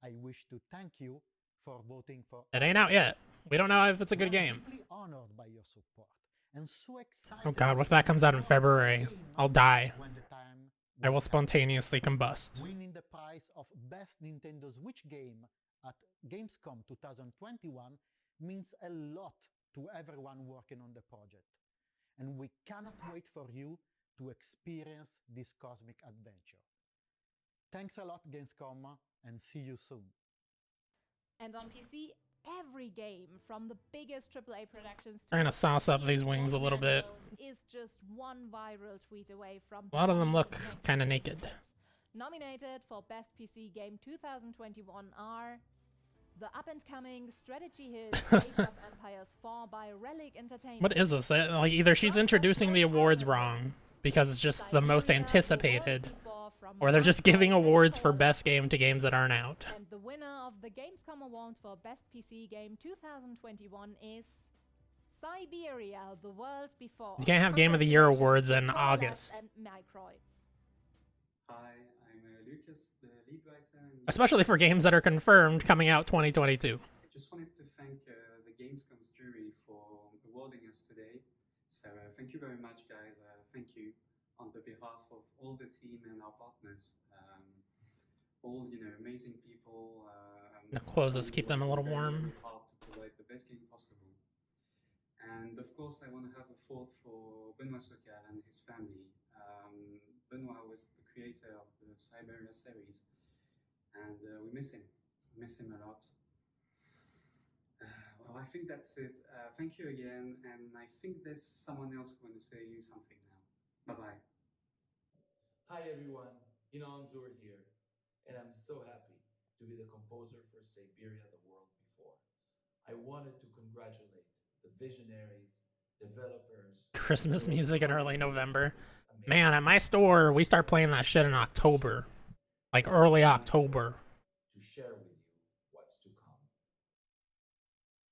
I wish to thank you for voting for. It ain't out yet. We don't know if it's a good game. I'm deeply honored by your support and so excited. Oh god, what if that comes out in February? I'll die. When the time I will spontaneously combust. winning the prize of Best Nintendo Switch Game at Gamescom 2021 means a lot to everyone working on the project, and we cannot wait for you to experience this cosmic adventure. Thanks a lot, Gamescom, and see you soon. And on PC, every game from the biggest AAA productions to Trying to sauce up these wings a little bit. is just one viral tweet away from A lot of them look becoming the next kind of big naked. hit. Nominated for Best PC Game 2021 are the up-and-coming strategy hit Age of Empires 4 by Relic Entertainment. What is this? Like, either she's introducing the awards wrong because it's just the most anticipated, or they're just giving awards for best game to games that aren't out. And the winner of the Gamescom Award for Best PC Game 2021 is Siberia, The World Before. You can't have Game of the Year awards in Congratulations to August. Paulus and Microids. Hi, I'm Lucas, the lead writer. And Especially for games that are confirmed coming out 2022. I just wanted to thank the Gamescom's jury for awarding us today. So thank you very much, guys. Thank you on the behalf of all the team and our partners. All, amazing people. The closes keep them a little warm. Very hard to provide the best game possible. And of course, I want to have a thought for Benoit Socal and his family. Benoit was the creator of the Siberia series, and we miss him. We miss him a lot. Well, I think that's it. Thank you again, and I think there's someone else who wants to say something now. Bye-bye. Hi everyone, Inan Zur here, and I'm so happy to be the composer for Siberia the World Before. I wanted to congratulate the visionaries, developers, Christmas music in early November. Man, at my store, we start playing that shit in October. Like early October. to share with you what's to come.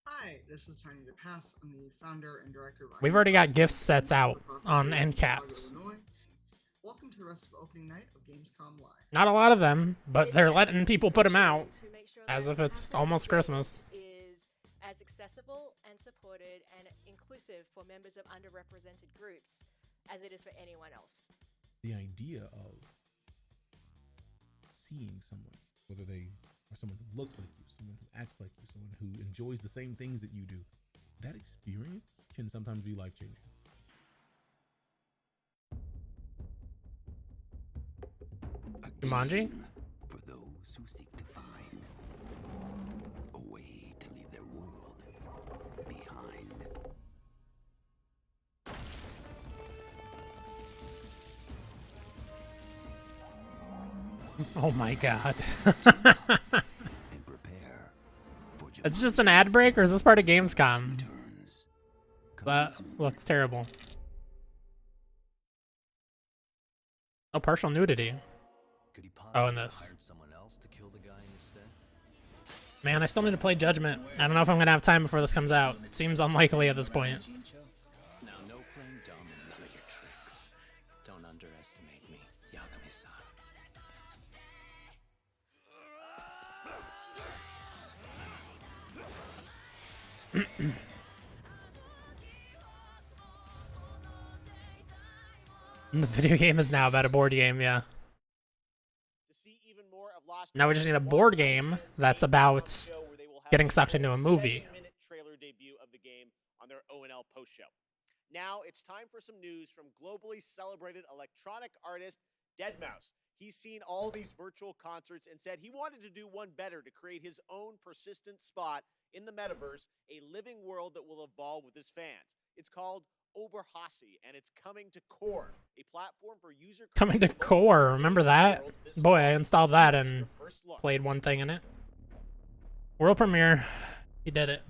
Hi, this is Tiny DePass. I'm the founder and director of We've already got gift sets out on end caps. Welcome to the rest of opening night of Gamescom Live. Not a lot of them, but they're letting people put them out as if it's almost Christmas. Is as accessible and supported and inclusive for members of underrepresented groups as it is for anyone else. The idea of seeing someone, whether they are someone who looks like you, someone who acts like you, someone who enjoys the same things that you do, that experience can sometimes be life-changing. Jumanji? For those who seek to find a way to leave their world behind. Oh my god. It's just an ad break, or is this part of Gamescom? That looks terrible. Oh, partial nudity. Oh, in this. Man, I still need to play Judgment. I don't know if I'm gonna have time before this comes out. It seems unlikely at this point. Now, no playing dumb and none of your tricks. The video game is now about a board game, yeah. Now we just need a board game that's about getting sucked into a movie. Trailer debut of the game on their O&L post show. Now it's time for some news from globally celebrated electronic artist Deadmau5. He's seen all these virtual concerts and said he wanted to do one better to create his own persistent spot in the metaverse, a living world that will evolve with his fans. It's called Oberhassi, and it's coming to Core, a platform for user Coming to Core, remember that? Boy, I installed that and played one thing in it. World premiere, he did it.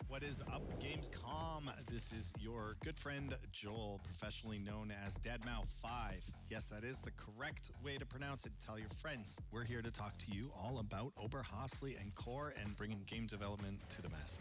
What is up, Gamescom? This is your good friend Joel, professionally known as Deadmau5. Yes, that is the correct way to pronounce it. Tell your friends. We're here to talk to you all about Oberhasli and Core and bringing game development to the masses.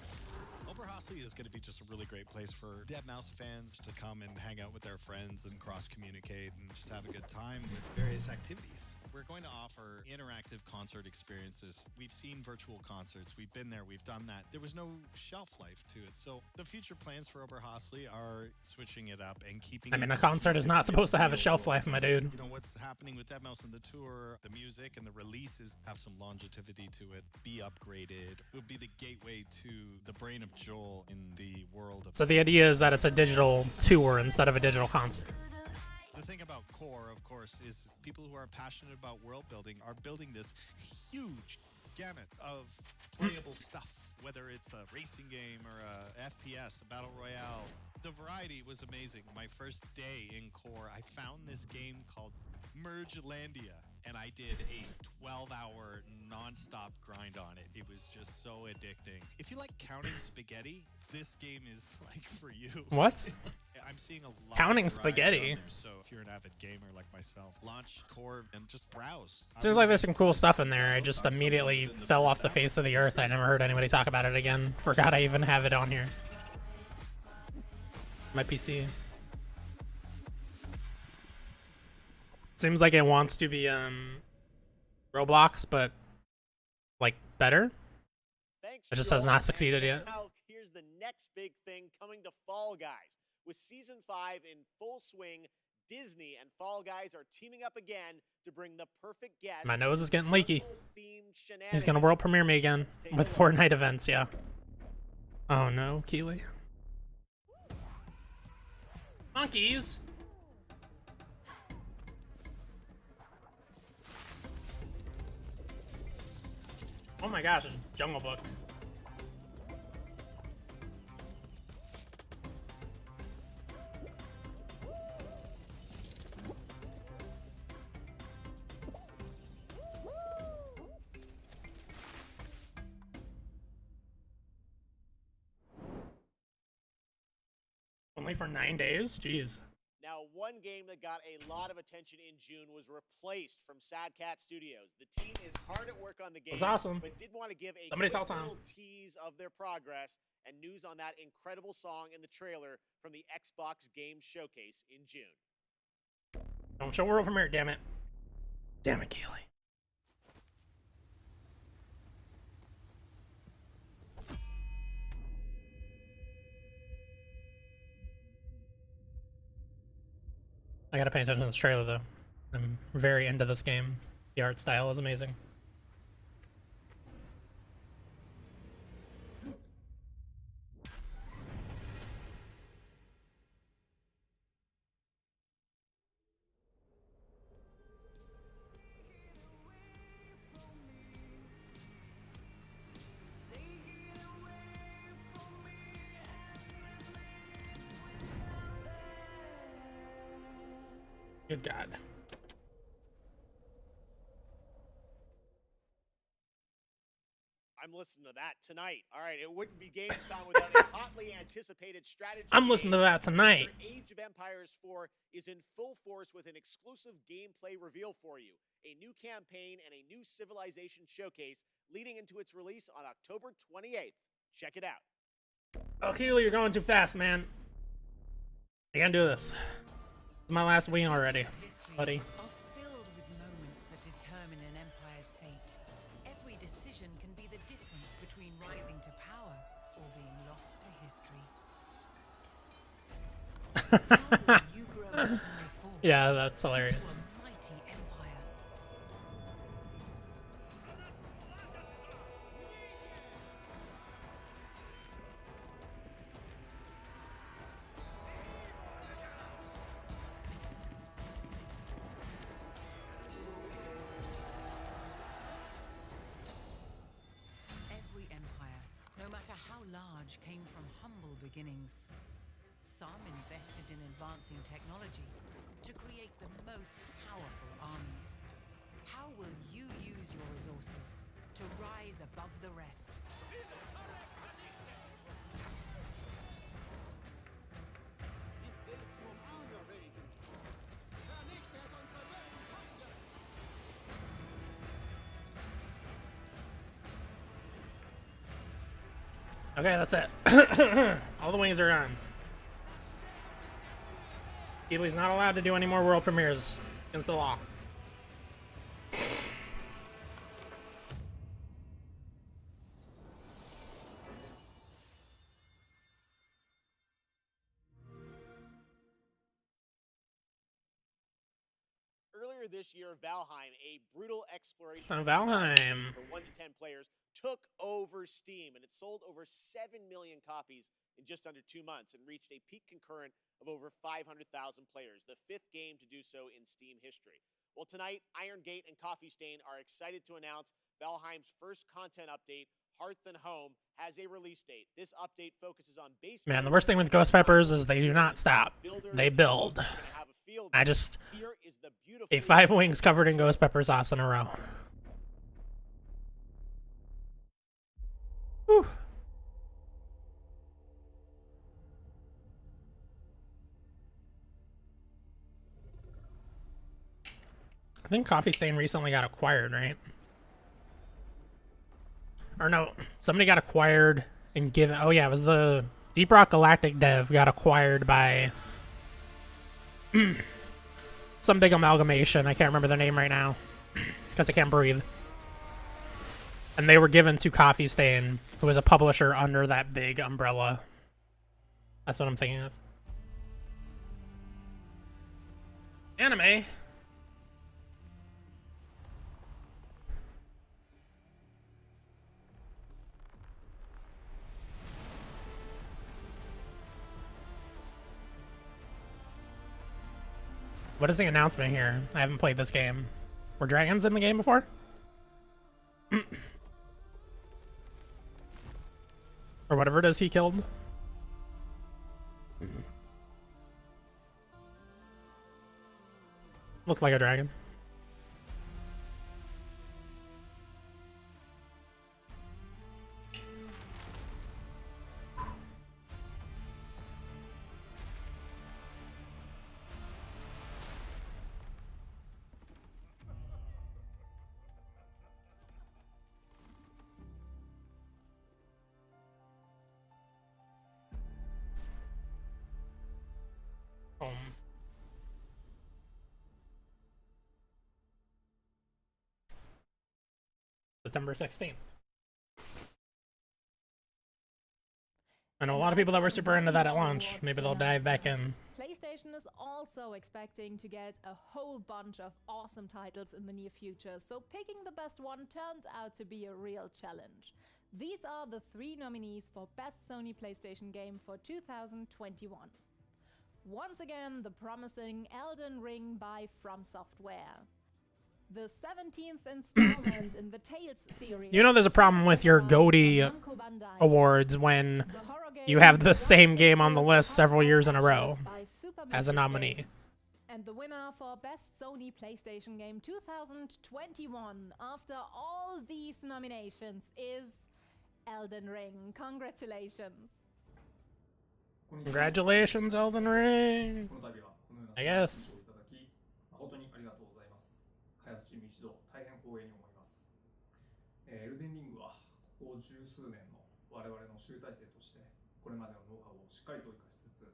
Oberhasli is going to be just a really great place for Deadmau5 fans to come and hang out with their friends and cross-communicate and just have a good time with various activities. We're going to offer interactive concert experiences. We've seen virtual concerts. We've been there. We've done that. There was no shelf life to it. So the future plans for Oberhasli are switching it up and keeping I mean, a concert is not supposed to have a shelf life, my dude. You know, what's happening with Deadmau5 and the tour, the music and the releases have some longevity to it, be upgraded. It would be the gateway to the brain of Joel in the world of... So the idea is that it's a digital tour instead of a digital concert. The thing about Core, of course, is people who are passionate about world building are building this huge gamut of playable stuff, whether it's a racing game or a FPS, a battle royale. The variety was amazing. My first day in Core, I found this game called Mergelandia, and I did a 12-hour non-stop grind on it. It was just so addicting. If you like counting spaghetti, this game is like for you. What? I'm seeing a lot Counting of spaghetti. variety on there, so if you're an avid gamer like myself, launch Core and just browse. Seems like there's some cool stuff in there. I just immediately fell off the face of the earth. I never heard anybody talk about it again. Forgot I even have it on here. My PC. Seems like it wants to be Roblox, but like better. It just has not succeeded yet. Now, here's the next big thing coming to Fall Guys. With Season 5 in full swing, Disney and Fall Guys are teaming up again to bring the perfect guest. My nose is getting leaky. He's gonna world premiere me again with Fortnite events, yeah. Oh no, Keely. Monkeys! Oh my gosh, it's Jungle Book. Only for 9 days? Jeez. Now, one game that got a lot of attention in June was replaced from Sad Cat Studios. The team is hard at work on the game, That's awesome. but did want to give a Somebody quick tell Tom. little tease of their progress and news on that incredible song in the trailer from the Xbox Game Showcase in June. Don't show world premiere, damn it. Damn it, Keely. I gotta pay attention to this trailer, though. I'm very into this game. The art style is amazing. Good God. I'm listening to that tonight. All right, it wouldn't be Gamescom without a hotly anticipated strategy. I'm listening to that tonight. Age of Empires 4 is in full force with an exclusive gameplay reveal for you. A new campaign and a new civilization showcase leading into its release on October 28th. Check it out. Oh, Keely, you're going too fast, man. I can't do this. It's my last wing already, buddy. Are filled with moments that determine an empire's fate. Every decision Yeah, that's hilarious. Every empire, no matter how large, came from humble beginnings. Some invested in advancing technology to create the most powerful armies. How will you use your resources to rise above the rest? Okay, that's it. All the wings are done. Keely's not allowed to do any more world premieres. Against the law. Earlier this year, Valheim, a brutal exploration Valheim for 1 to 10 players, took over Steam, and it sold over 7 million copies in just under 2 months and reached a peak concurrent of over 500,000 players, the 5th game to do so in Steam history. Well, tonight, Iron Gate and Coffee Stain are excited to announce Valheim's first content update, Hearth and Home, has a release date. This update focuses on base. Man, the worst thing with Ghost Peppers is they do not stop. They build. I just ate 5 wings covered in Ghost Pepper sauce in a row. Whew. I think Coffee Stain recently got acquired, right? Or no, somebody got acquired and given. Oh yeah, it was the Deep Rock Galactic dev got acquired by some big amalgamation. I can't remember their name right now because I can't breathe. And they were given to Coffee Stain, who was a publisher under that big umbrella. That's what I'm thinking of. Anime. What is the announcement here? I haven't played this game. Were dragons in the game before? Or whatever it is he killed. Looks like a dragon. September 16th. I know a lot of people that were super into that at launch. Maybe they'll dive back in. PlayStation is also expecting to get a whole bunch of awesome titles in the near future, so picking the best one turns out to be a real challenge. These are the 3 nominees for Best Sony PlayStation Game for 2021. Once again, the promising Elden Ring by From Software. The 17th installment in the Tales series. You know there's a problem with your GOTY awards when you have the same game on the list several years in a row as a nominee. And the winner for Best Sony PlayStation Game 2021 after all these nominations is Elden Ring. Congratulations. Congratulations, Elden Ring. I guess. 開発チーム一同大変光栄に思います。エルデンリングはここ十数年の我々の集大成としてこれまでのノウハウをしっかりと活かしつつ、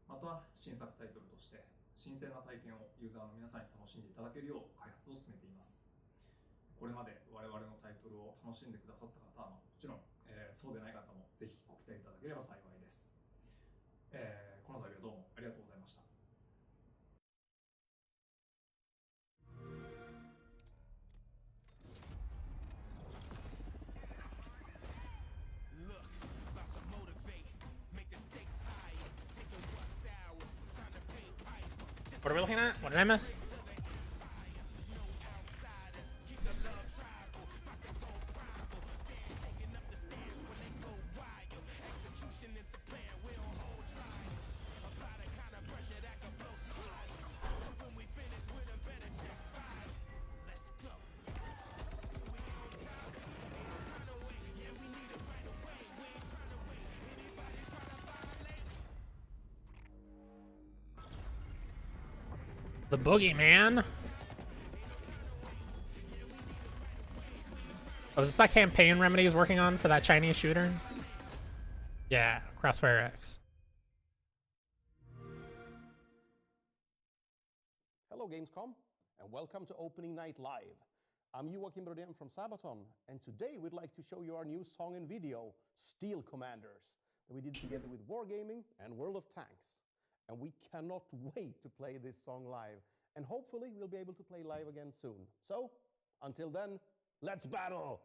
また新作タイトルとして新鮮な体験をユーザーの皆さんに楽しんでいただけるよう開発を進めています。これまで我々のタイトルを楽しんでくださった方はもちろん、そうでない方もぜひご期待いただければ幸いです。この度はどうもありがとうございました。What are we looking at? What did I miss? The boogeyman. Oh, is this that campaign Remedy is working on for that Chinese shooter? Yeah, Crossfire X. Hello, Gamescom, and welcome to Opening Night Live. I'm Joachim Brodén from Sabaton, and today we'd like to show you our new song and video, Steel Commanders, that we did together with Wargaming and World of Tanks. And we cannot wait to play this song live, and hopefully we'll be able to play live again soon. So, until then, let's battle!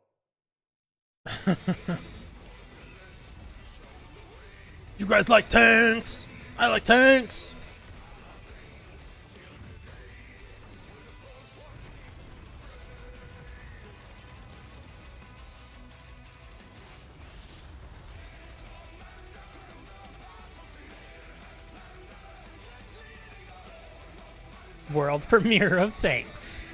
You guys like tanks? I like tanks! World premiere of tanks.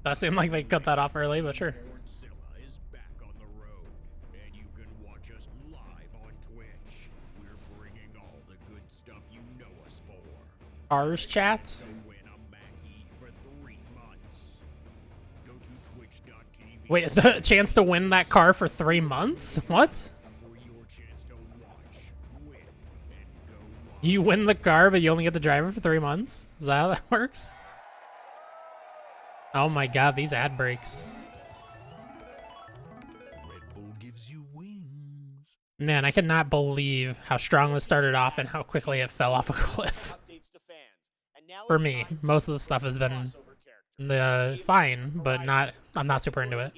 That seemed like they cut that off early, but sure. Ours chat? Wait, the chance to win that car for 3 months? What? You win the car, but you only get the driver for 3 months? Is that how that works? Oh my god, these ad breaks. Red Bull gives you wings. Man, I cannot believe how strong this started off and how quickly it fell off a cliff. For me, most of the stuff has been fine, but not. I'm not super into it.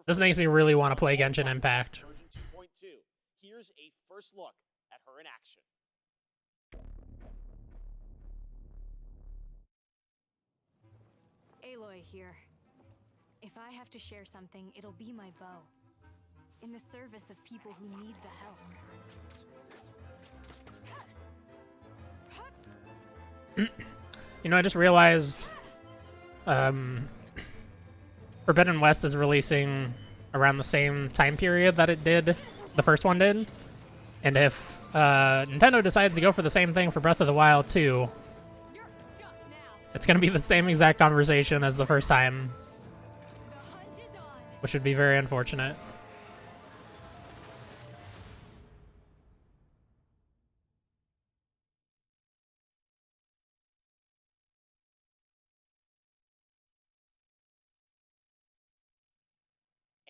This makes me really want to play Genshin Impact. Here's a first look at her in action. Aloy here. If I have to share something, it'll be my bow. In the service of people who need the help. You know, I just realized Forbidden West is releasing around the same time period that it did, the first one did. And if Nintendo decides to go for the same thing for Breath of the Wild 2, it's going to be the same exact conversation as the first time, which would be very unfortunate.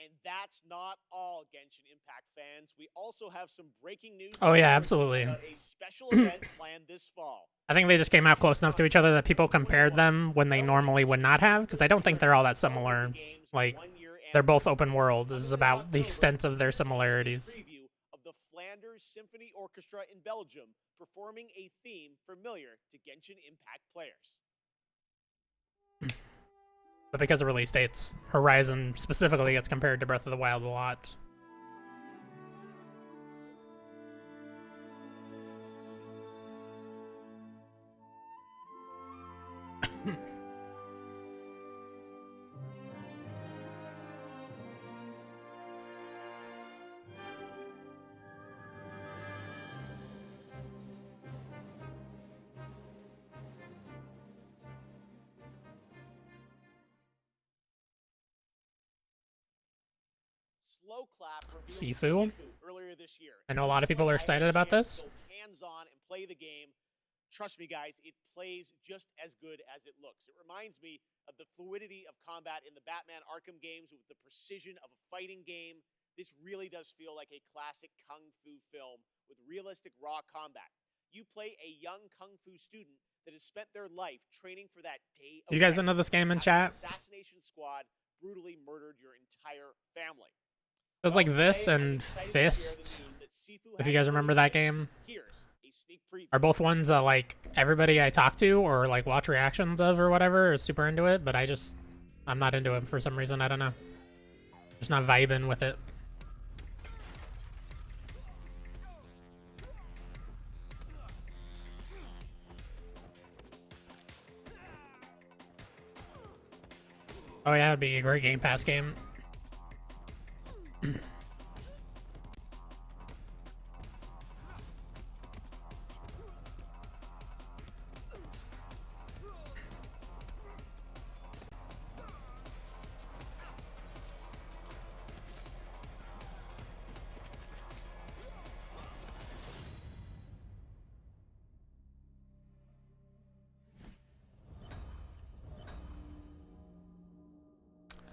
And that's not all, Genshin Impact fans. We also have some breaking news. Oh yeah, absolutely. A special event planned this fall. I think they just came out close enough to each other that people compared them when they normally would not have, because I don't think they're all that similar. Like, they're both open world. This is about the extent of their similarities. Preview of the Flanders Symphony Orchestra in Belgium performing a theme familiar to Genshin Impact players. But because of release dates, Horizon specifically gets compared to Breath of the Wild a lot. Slow Clap Sifu? earlier this year. I know a lot of people are excited about this. Hands-on and play the game. Trust me, guys, it plays just as good as it looks. It reminds me of the fluidity of combat in the Batman Arkham games with the precision of a fighting game. This really does feel like a classic kung fu film with realistic raw combat. You play a young kung fu student that has spent their life training for that day of You guys reckoning into this game in after chat? the assassination squad brutally murdered your entire family. It was like this and Fist. If you guys remember that game, are both ones like everybody I talk to or like watch reactions of or whatever is super into it, but I'm not into it for some reason. I don't know. Just not vibing with it. Oh yeah, it'd be a great Game Pass game.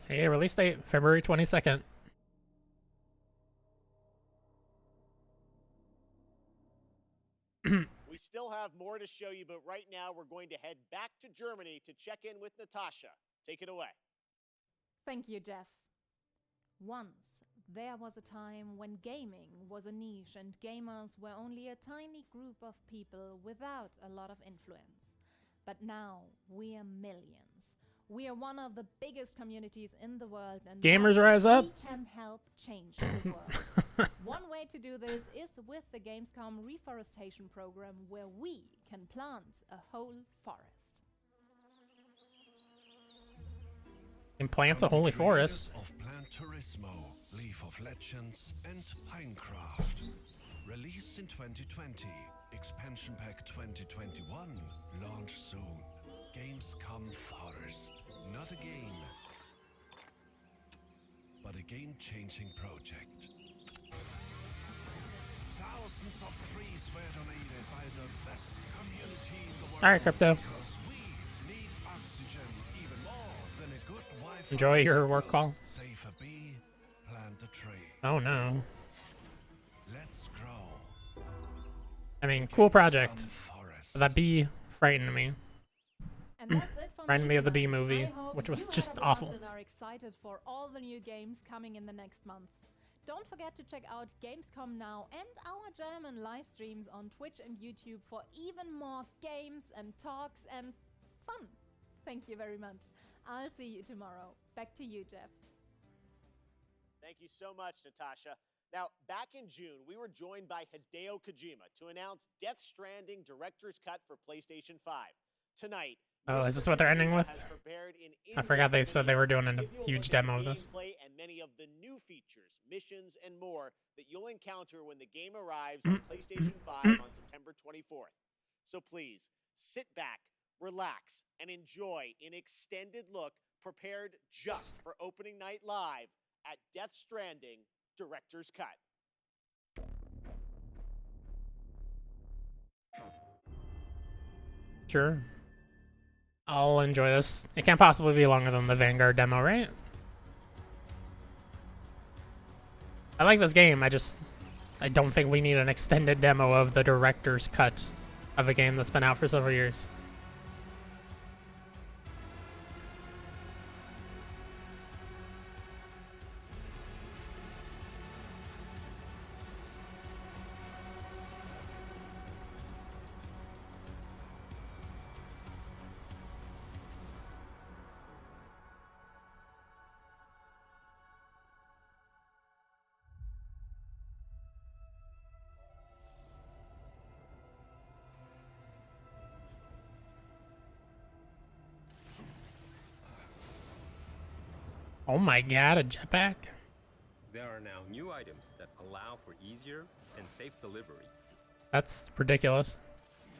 Hey, release date February 22nd. We still have more to show you, but right now we're going to head back to Germany to check in with Natasha. Take it away. Thank you, Jeff. Once, there was a time when gaming was a niche and gamers were only a tiny group of people without a lot of influence. But now, we are millions. We are one of the biggest communities in the world, and Gamers rise up. We can help change the world. One way to do this is with the Gamescom reforestation program, where we can plant a whole forest. And plants a holy forest. Of Plant Turismo, Leaf of Legends, and Pinecraft. Released in 2020, Expansion Pack 2021, launch soon. Gamescom Forest. Not a game, but a game-changing project. Thousands of trees were donated by the best community in the world. All right, Crypto. Because we need oxygen even more than a good Wi-Fi. Enjoy your work call. Save a bee, plant a tree. Oh no. Let's grow. I mean, cool project. But that bee frightened me. And that's it from Reminded me of the Bee tonight. movie, I hope which was you just had a awful. blast and are excited for all the new games coming in the next month. Don't forget to check out Gamescom now and our German live streams on Twitch and YouTube for even more games and talks and fun. Thank you very much. I'll see you tomorrow. Back to you, Jeff. Thank you so much, Natasha. Now, back in June, we were joined by Hideo Kojima to announce Death Stranding Director's Cut for PlayStation 5. Tonight, Oh, is this what they're ending with? I forgot they said they were doing a huge demo of this. And many of the new features, missions, and more that you'll encounter when the game arrives on PlayStation 5 on September 24th. So please, sit back, relax, and enjoy an extended look prepared just for opening night live at Death Stranding Director's Cut. Sure. I'll enjoy this. It can't possibly be longer than the Vanguard demo, right? I like this game, I don't think we need an extended demo of the director's cut of a game that's been out for several years. Oh my god, a jetpack? There are now new items that allow for easier and safe delivery. That's ridiculous.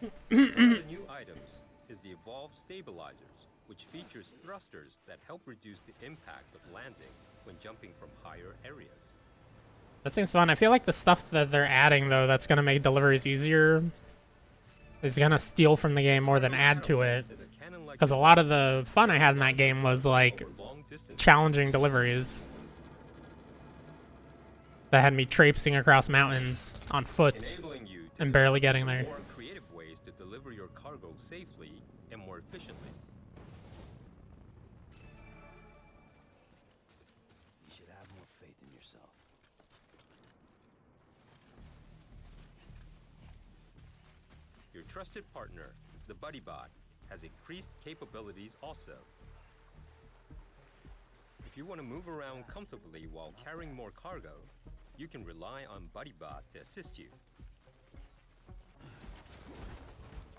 One of the new items is the Evolved Stabilizers, which features thrusters that help reduce the impact of landing when jumping from higher areas. That seems fun. I feel like the stuff that they're adding, though, that's going to make deliveries easier is going to steal from the game more than add to it. Because a lot of the fun I had in that game was, like, challenging deliveries that had me traipsing across mountains on foot and barely getting there. More creative ways to deliver your cargo safely and more efficiently. You should have more faith in yourself. Your trusted partner, the BuddyBot, has increased capabilities also. If you want to move around comfortably while carrying more cargo, you can rely on BuddyBot to assist you.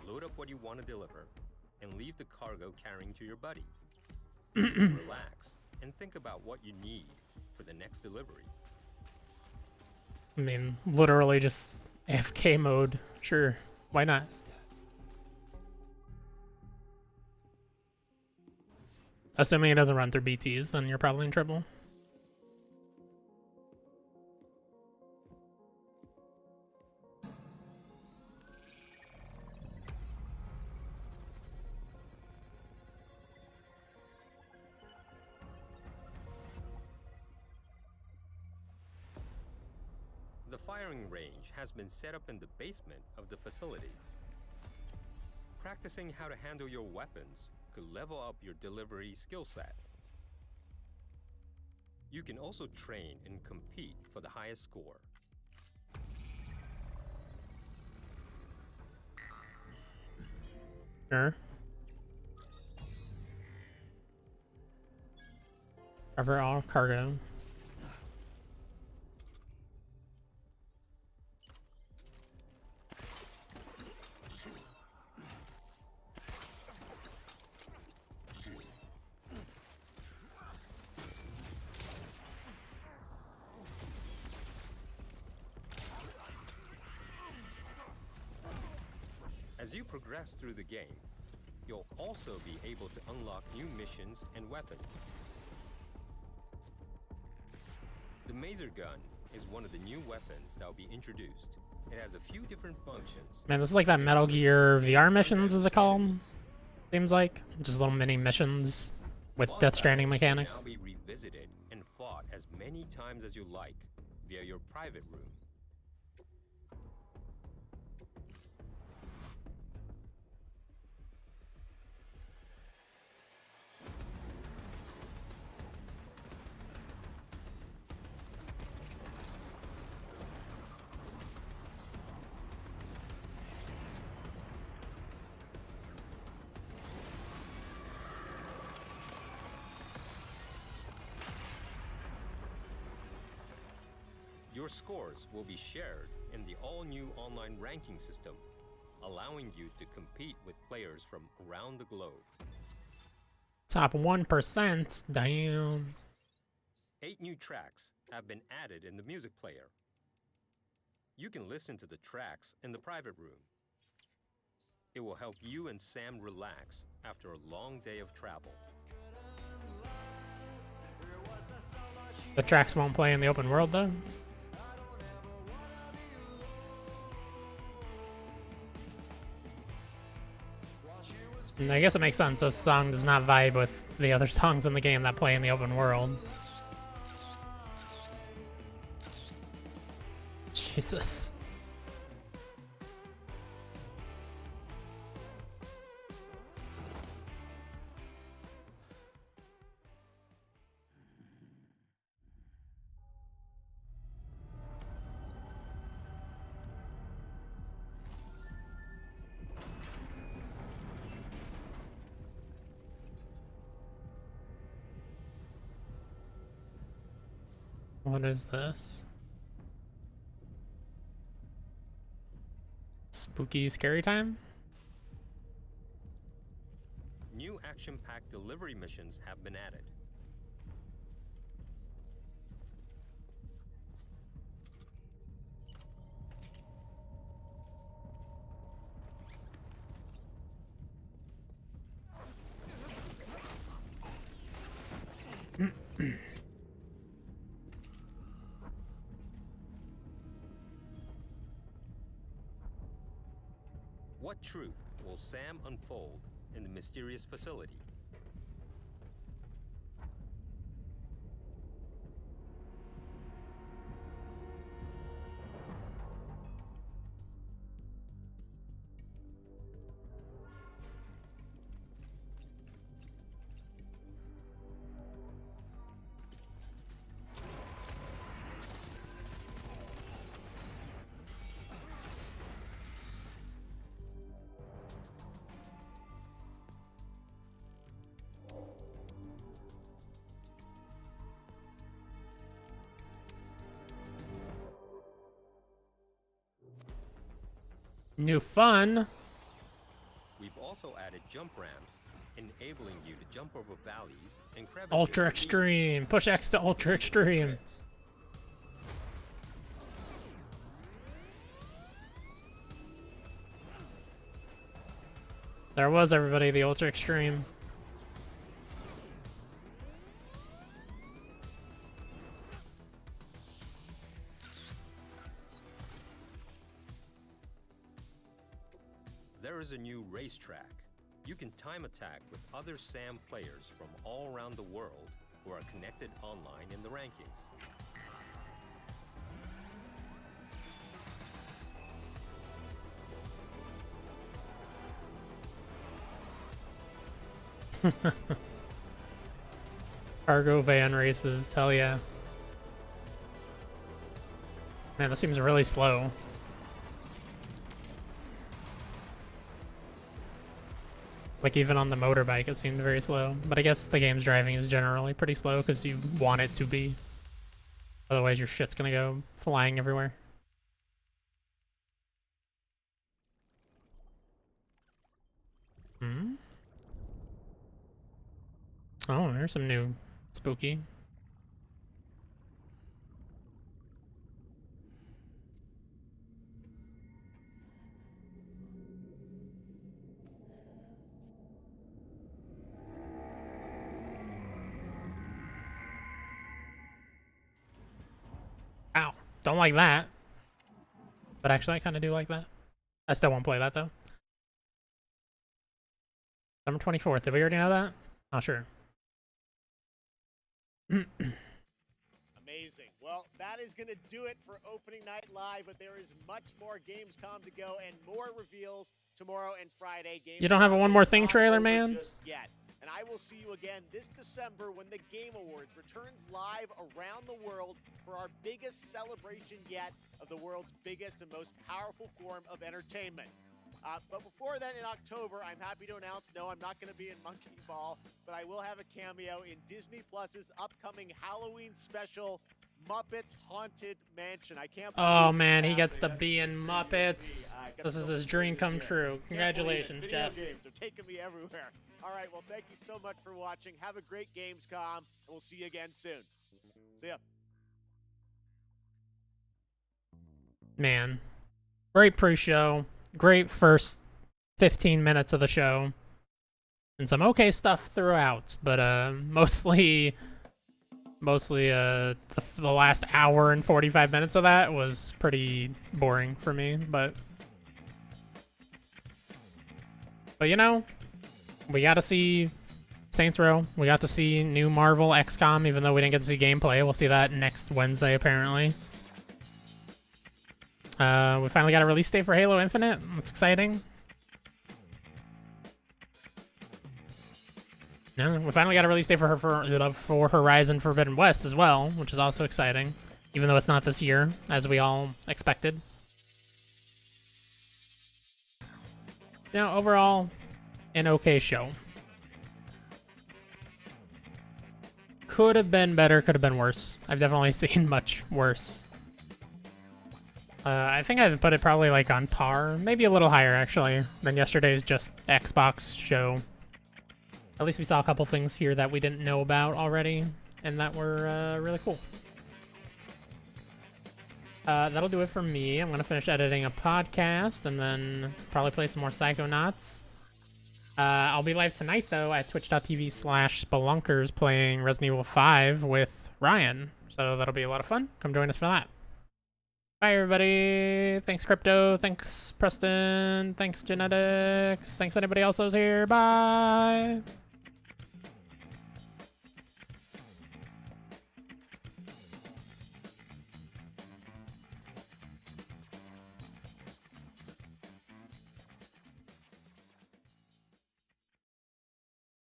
Load up what you want to deliver and leave the cargo carrying to your buddy. Relax and think about what you need for the next delivery. I mean, literally just AFK mode. Sure, why not? Assuming it doesn't run through BTs, then you're probably in trouble. The firing range has been set up in the basement of the facilities. Practicing how to handle your weapons could level up your delivery skill set. You can also train and compete for the highest score. Sure. Cover all cargo. As you progress through the game, you'll also be able to unlock new missions and weapons. The Mazer Gun is one of the new weapons that will be introduced. It has a few different functions. Man, this is like that Metal Gear VR missions, is it called? Seems like. Just little mini missions with Boss Death Stranding battles can mechanics. now be revisited and fought as many times as you like via your private room. Your scores will be shared in the all-new online ranking system, allowing you to compete with players from around the globe. Top 1%. Damn. 8 new tracks have been added in the music player. You can listen to the tracks in the private room. It will help you and Sam relax after a long day of travel. The tracks won't play in the open world though. And I guess it makes sense. This song does not vibe with the other songs in the game that play in the open world. Jesus. What is this? Spooky scary time? New action-packed delivery missions have been added. What truth will Sam unfold in the mysterious facility? New fun. We've also added jump ramps, enabling you to jump over valleys and crevices. Ultra extreme. Push X to ultra extreme. There was everybody, the ultra extreme. There is a new racetrack. You can time attack with other SAM players from all around the world who are connected online in the rankings. Cargo van races, hell yeah. Man, this seems really slow. Like even on the motorbike it seemed very slow. But I guess the game's driving is generally pretty slow because you want it to be. Otherwise your shit's gonna go flying everywhere. Hmm? Oh, there's some new spooky. Ow. Don't like that. But actually I kinda do like that. I still won't play that though. December 24th. Did we already know that? Oh, sure. Amazing. Well, that is going to do it for opening night live, but there is much more Gamescom to go and more reveals tomorrow and Friday. You don't have a one more thing trailer, Not over man? just yet. And I will see you again this December when the Game Awards returns live around the world for our biggest celebration yet of the world's biggest and most powerful form of entertainment. But before then, in October, I'm happy to announce, no, I'm not going to be in Monkey Ball, but I will have a cameo in Disney Plus's upcoming Halloween special, Muppets Haunted Mansion. I can't believe Oh it's man, he happening. gets to be in Muppets. This is his dream come true. Congratulations, Jeff. Video games are taking me everywhere. All right, well, thank you so much for watching. Have a great Gamescom, and we'll see you again soon. See ya. Man. Great pre-show. Great first 15 minutes of the show. And some okay stuff throughout, but mostly the last hour and 45 minutes of that was pretty boring for me, but you know, we got to see Saints Row. We got to see new Marvel XCOM, even though we didn't get to see gameplay. We'll see that next Wednesday, apparently. We finally got a release date for Halo Infinite. That's exciting. No, we finally got a release date for Horizon Forbidden West as well, which is also exciting, even though it's not this year, as we all expected. You know, overall, an okay show. Could have been better, could have been worse. I've definitely seen much worse. I think I'd put it probably like on par, maybe a little higher actually, than yesterday's just Xbox show. At least we saw a couple things here that we didn't know about already, and that were really cool. That'll do it for me. I'm gonna finish editing a podcast and then probably play some more Psychonauts. I'll be live tonight though at twitch.tv/spelunkers playing Resident Evil 5 with Ryan, so that'll be a lot of fun. Come join us for that. Bye, everybody. Thanks, Crypto. Thanks, Preston. Thanks, Genetics. Thanks, anybody else who's here. Bye.